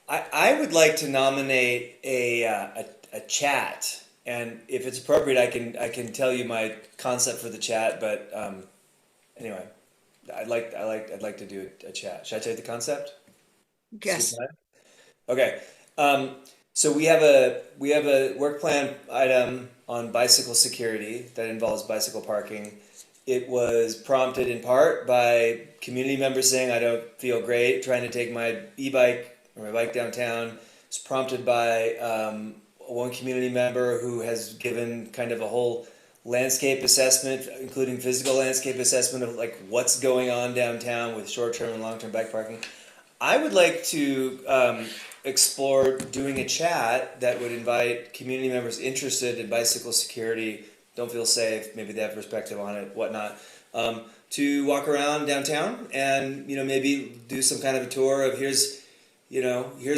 I would like to nominate a chat, and if it's appropriate, I can tell you my concept for the chat. But anyway, I'd like to do a chat. Should I tell you the concept? Yes. Okay. So we have a work plan item on bicycle security that involves bicycle parking. It was prompted in part by community members saying, I don't feel great trying to take my e-bike or my bike downtown. It's prompted by one community member who has given kind of a whole landscape assessment, including physical landscape assessment of like what's going on downtown with short-term and long-term bike parking. I would like to explore doing a chat that would invite community members interested in bicycle security, don't feel safe, maybe they have perspective on it, whatnot, to walk around downtown and maybe do some kind of a tour of here's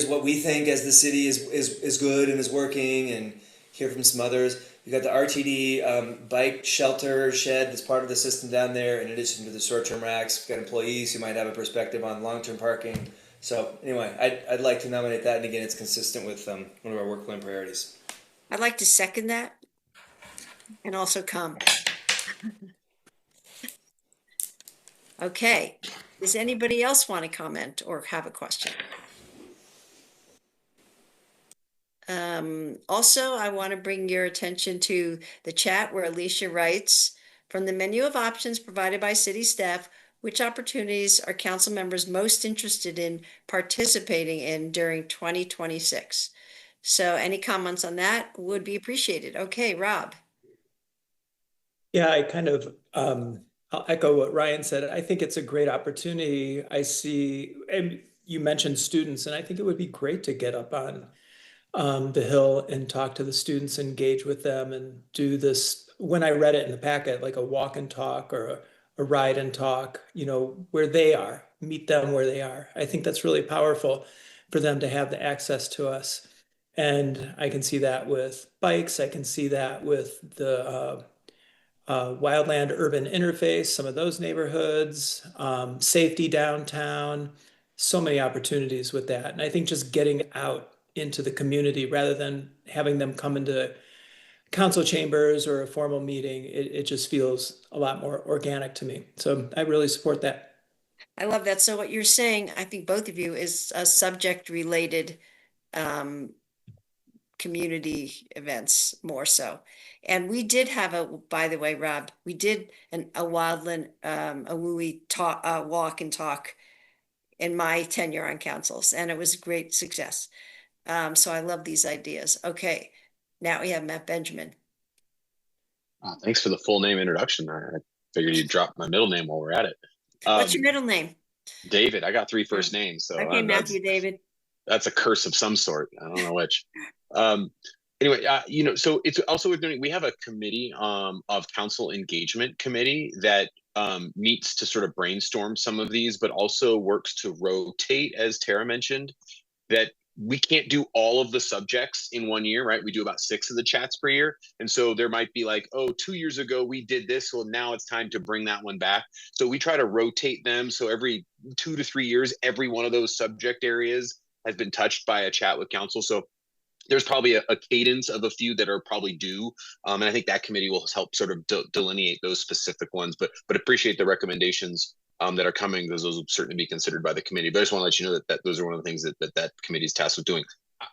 what we think as the city is good and is working, and hear from some others. You got the RTD bike shelter shed that's part of the system down there, in addition to the short-term racks. We've got employees who might have a perspective on long-term parking. So anyway, I'd like to nominate that, and again, it's consistent with one of our work plan priorities. I'd like to second that. And also come. Okay, does anybody else want to comment or have a question? Also, I want to bring your attention to the chat where Alicia writes, from the menu of options provided by city staff, which opportunities are council members most interested in participating in during 2026? So any comments on that would be appreciated. Okay, Rob. Yeah, I kind of, I'll echo what Ryan said. I think it's a great opportunity. I see, and you mentioned students, and I think it would be great to get up on the Hill and talk to the students, engage with them, and do this. When I read it in the packet, like a walk and talk or a ride and talk, where they are, meet them where they are. I think that's really powerful for them to have the access to us. And I can see that with bikes. I can see that with the wildland urban interface, some of those neighborhoods, safety downtown, so many opportunities with that. And I think just getting out into the community rather than having them come into council chambers or a formal meeting, it just feels a lot more organic to me. So I really support that. I love that. So what you're saying, I think both of you, is a subject related community events more so. And we did have by the way, Rob, we did a wildland, a WUI talk, walk and talk in my tenure on councils, and it was a great success. So I love these ideas. Okay, now we have Matt Benjamin. Thanks for the full name introduction. I figured you'd drop my middle name while we're at it. What's your middle name? David. I got 3 first names. So okay, Matthew David. That's a curse of some sort. I don't know which. Anyway, so it's also worth noting we have a committee of council engagement committee that meets to sort of brainstorm some of these, but also works to rotate, as Tara mentioned, that we can't do all of the subjects in 1 year, right? We do about 6 of the chats per year. And so there might be like, oh, 2 years ago we did this. Well, now it's time to bring that one back. So we try to rotate them. So every 2 to 3 years, every one of those subject areas has been touched by a chat with council. So there's probably a cadence of a few that are probably due. And I think that committee will help sort of delineate those specific ones, but appreciate the recommendations that are coming, those will certainly be considered by the committee. But I just want to let you know that those are one of the things that committee is tasked with doing.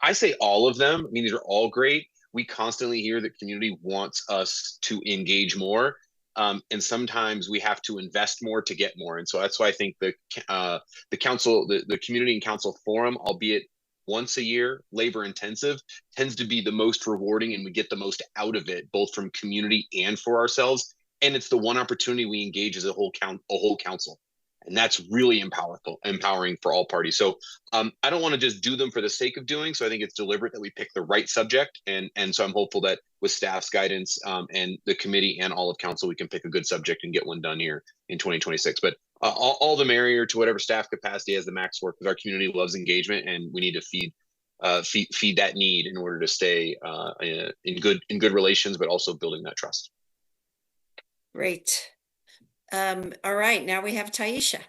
I say all of them. I mean, these are all great. We constantly hear that community wants us to engage more. And sometimes we have to invest more to get more. And so that's why I think the council, the community and council forum, albeit once a year, labor intensive, tends to be the most rewarding, and we get the most out of it, both from community and for ourselves. And it's the one opportunity we engage as a whole council. And that's really empowering for all parties. So I don't want to just do them for the sake of doing. So I think it's deliberate that we pick the right subject. And so I'm hopeful that with staff's guidance and the committee and all of council, we can pick a good subject and get one done here in 2026. But all the merrier to whatever staff capacity has the max work, because our community loves engagement, and we need to feed that need in order to stay in good relations, but also building that trust. Great. All right, now we have Taisha.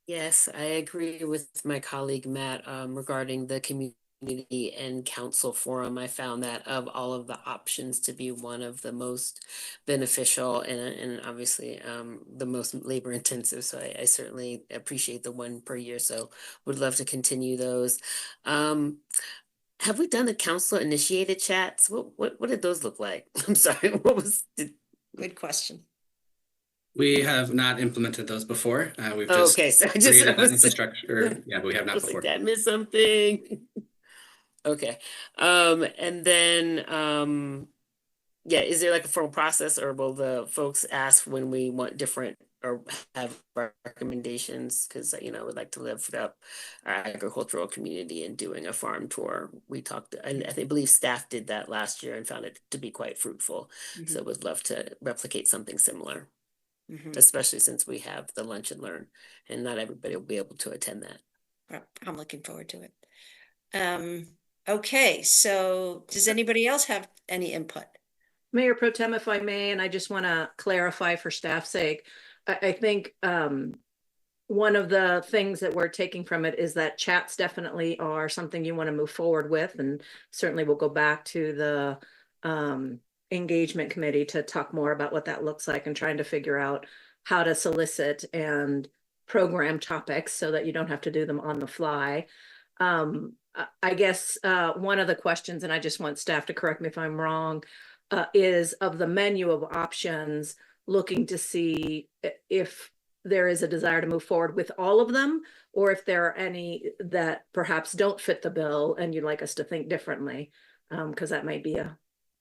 Yes, I agree with my colleague Matt regarding the community and council forum. I found that of all of the options to be one of the most beneficial and obviously the most labor intensive. So I certainly appreciate the one per year. So would love to continue those. Have we done the council initiated chats? What did those look like? I'm sorry, what was Good question. We have not implemented those before. We've just okay, so created infrastructure. Yeah, but we have not before. Did I miss something? Okay. And then yeah, is there like a formal process, or will the folks ask when we want different or have recommendations? Because we'd like to live up our agricultural community and doing a farm tour. We talked, and I believe staff did that last year and found it to be quite fruitful. Mm-hmm. So would love to replicate something similar, especially since we have the lunch and learn, and not everybody will be able to attend that. I'm looking forward to it. Okay, so does anybody else have any input? Mayor Pro Tem, if I may, and I just want to clarify for staff's sake, I think one of the things that we're taking from it is that chats definitely are something you want to move forward with, and certainly we'll go back to the engagement committee to talk more about what that looks like and trying to figure out how to solicit and program topics so that you don't have to do them on the fly. I guess one of the questions, and I just want staff to correct me if I'm wrong, is of the menu of options, looking to see if there is a desire to move forward with all of them, or if there are any that perhaps don't fit the bill and you'd like us to think differently, because that might be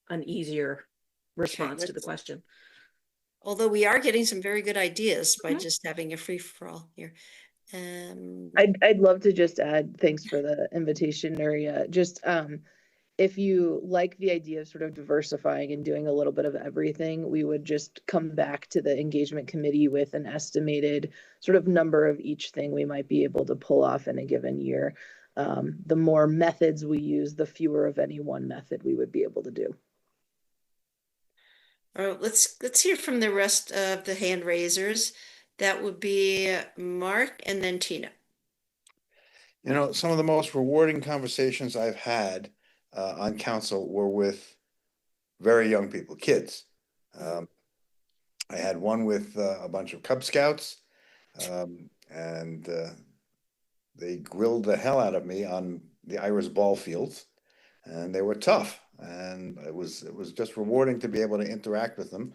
an easier response to the question. Although we are getting some very good ideas by just having a free-for-all here. I'd love to just add, thanks for the invitation, Nuria. Just if you like the idea of sort of diversifying and doing a little bit of everything, we would just come back to the engagement committee with an estimated sort of number of each thing we might be able to pull off in a given year. The more methods we use, the fewer of any one method we would be able to do. All right, let's hear from the rest of the hand raisers. That would be Mark and then Tina. Some of the most rewarding conversations I've had on council were with very young people, kids. I had one with a bunch of Cub Scouts, and they grilled the hell out of me on the Irish ball fields, and they were tough. And it was just rewarding to be able to interact with them.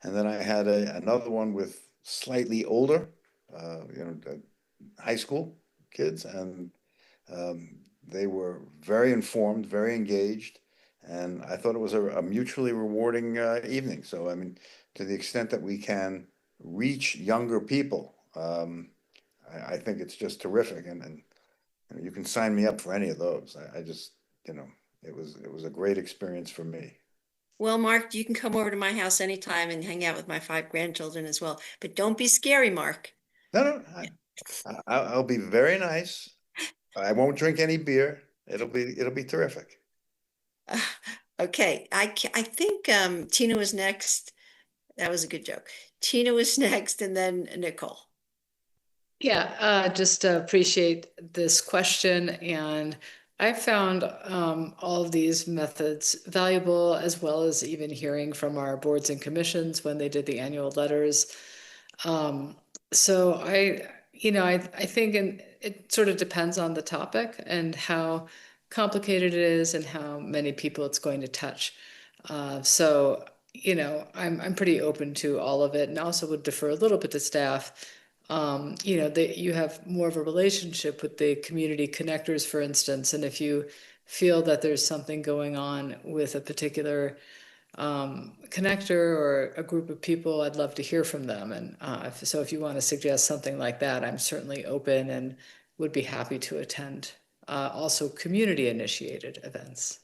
And then I had another one with slightly older, high school kids, and they were very informed, very engaged, and I thought it was a mutually rewarding evening. So, I mean, to the extent that we can reach younger people, I think it's just terrific, and you can sign me up for any of those. I just, it was a great experience for me. Well, Mark, you can come over to my house anytime and hang out with my 5 grandchildren as well, but don't be scary, Mark. No, I'll be very nice. I won't drink any beer. It'll be terrific. Okay, I think Tina was next. That was a good joke. Tina was next, and then Nicole. Yeah, just appreciate this question, and I found all of these methods valuable, as well as even hearing from our boards and commissions when they did the annual letters. So I think it sort of depends on the topic and how complicated it is and how many people it's going to touch. So I'm pretty open to all of it, and also would defer a little bit to staff. You have more of a relationship with the community connectors, for instance, and if you feel that there's something going on with a particular connector or a group of people, I'd love to hear from them. And so if you want to suggest something like that, I'm certainly open and would be happy to attend. Also community initiated events.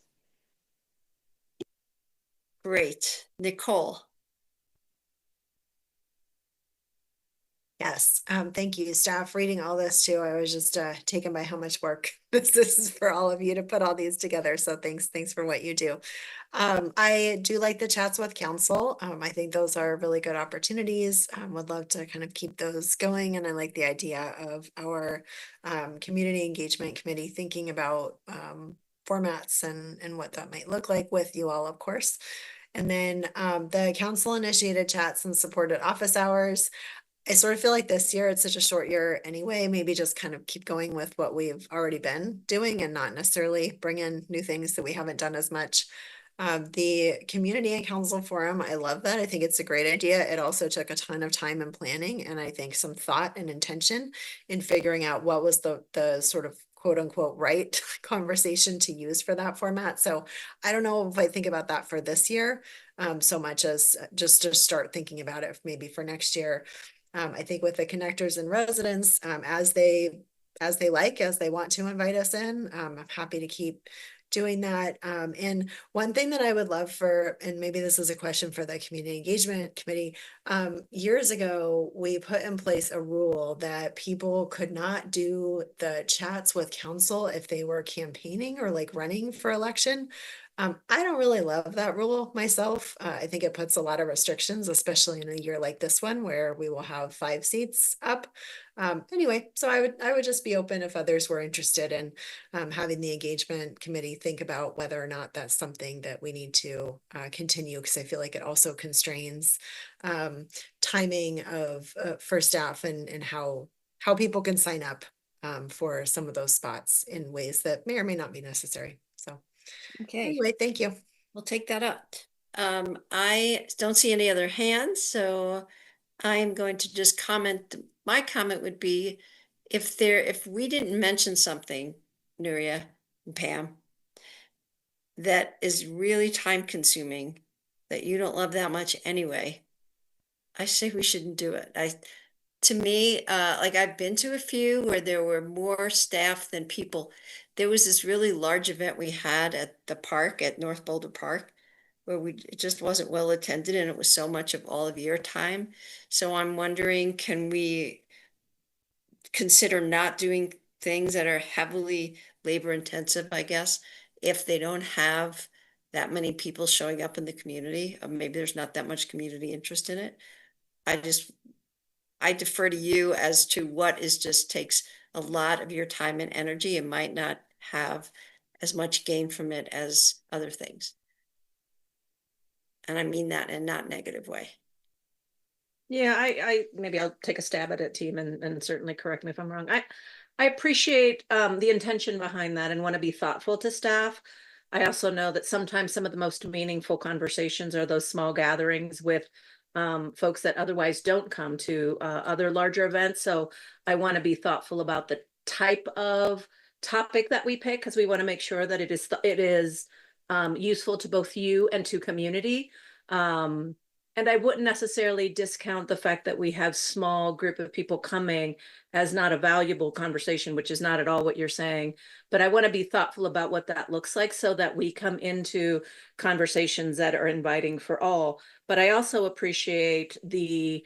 Great. Nicole. Yes, thank you, staff. Reading all this too, I was just taken by how much work this is for all of you to put all these together. So thanks for what you do. I do like the chats with council. I think those are really good opportunities. Would love to kind of keep those going. And I like the idea of our community engagement committee thinking about formats and what that might look like with you all, of course. And then the council initiated chats and supported office hours. I sort of feel like this year, it's such a short year anyway, maybe just kind of keep going with what we've already been doing and not necessarily bring in new things that we haven't done as much. The community and council forum, I love that. I think it's a great idea. It also took a ton of time and planning, and I think some thought and intention in figuring out what was the sort of quote unquote right conversation to use for that format. So I don't know if I think about that for this year so much as just to start thinking about it maybe for next year. I think with the connectors and residents, as they want to invite us in, I'm happy to keep doing that. And one thing that I would love for, and maybe this is a question for the community engagement committee, years ago, we put in place a rule that people could not do the chats with council if they were campaigning or like running for election. I don't really love that rule myself. I think it puts a lot of restrictions, especially in a year like this one where we will have 5 seats up. Anyway, so I would just be open if others were interested in having the engagement committee think about whether or not that's something that we need to continue, because I feel like it also constrains timing of for staff and how people can sign up for some of those spots in ways that may or may not be necessary. So. Okay. Anyway, thank you. We'll take that up. I don't see any other hands, so I'm going to just comment. My comment would be if we didn't mention something, Nuria and Pam, that is really time consuming, that you don't love that much anyway, I say we shouldn't do it. To me, like I've been to a few where there were more staff than people. There was this really large event we had at the park at North Boulder Park where it just wasn't well attended, and it was so much of all of your time. So I'm wondering, can we consider not doing things that are heavily labor intensive, I guess, if they don't have that many people showing up in the community, or maybe there's not that much community interest in it. I defer to you as to what just takes a lot of your time and energy and might not have as much gain from it as other things. And I mean that in not negative way. Yeah, I maybe I'll take a stab at it, team, and certainly correct me if I'm wrong. I appreciate the intention behind that and want to be thoughtful to staff. I also know that sometimes some of the most meaningful conversations are those small gatherings with folks that otherwise don't come to other larger events. So I want to be thoughtful about the type of topic that we pick, because we want to make sure that it is useful to both you and to community. And I wouldn't necessarily discount the fact that we have small group of people coming as not a valuable conversation, which is not at all what you're saying. But I want to be thoughtful about what that looks like so that we come into conversations that are inviting for all. But I also appreciate the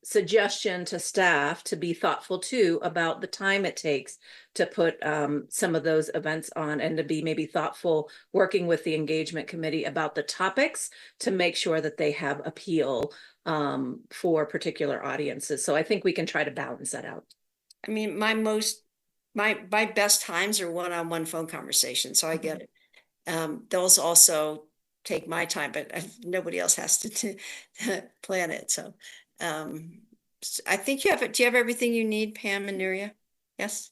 suggestion to staff to be thoughtful too about the time it takes to put some of those events on, and to be maybe thoughtful working with the engagement committee about the topics to make sure that they have appeal for particular audiences. So I think we can try to balance that out. I mean, my best times are one-on-one phone conversations, so I get it. Those also take my time, but nobody else has to plan it. So I think you have, do you have everything you need, Pam and Nuria? Yes?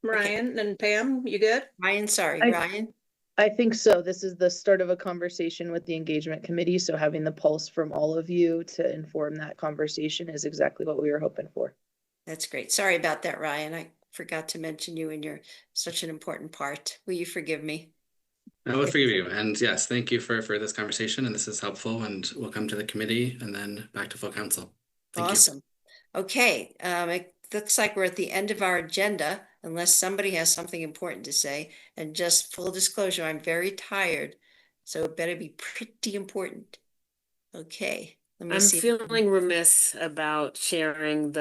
Ryan and Pam, you good? Ryan, sorry, I- Ryan? I think so. This is the start of a conversation with the engagement committee. So having the pulse from all of you to inform that conversation is exactly what we were hoping for. That's great. Sorry about that, Ryan. I forgot to mention you and you're such an important part. Will you forgive me? I will forgive you. And yes, thank you for this conversation. And this is helpful. And we'll come to the committee and then back to full council. Thank you. Awesome. Okay, it looks like we're at the end of our agenda, unless somebody has something important to say. And just full disclosure, I'm very tired, so it better be pretty important. Okay, let me I'm see. feeling remiss about sharing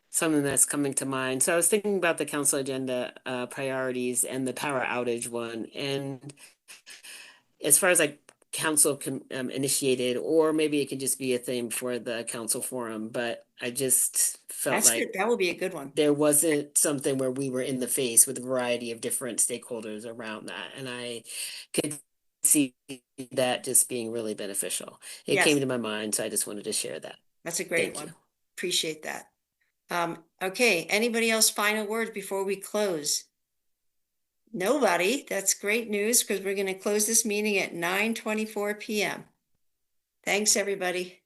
something that's coming to mind. So I was thinking about the council agenda priorities and the power outage one. And as far as like council initiated, or maybe it could just be a thing for the council forum, but I just felt That's like good. That would be a good one. there wasn't something where we were in the face with a variety of different stakeholders around that. And I could see that just being really beneficial. It came to my mind, so I just wanted to share that. That's a great one. Appreciate that. Okay, anybody else final words before we close? Nobody. That's great news because we're going to close this meeting at 9:24 p.m. Thanks, everybody.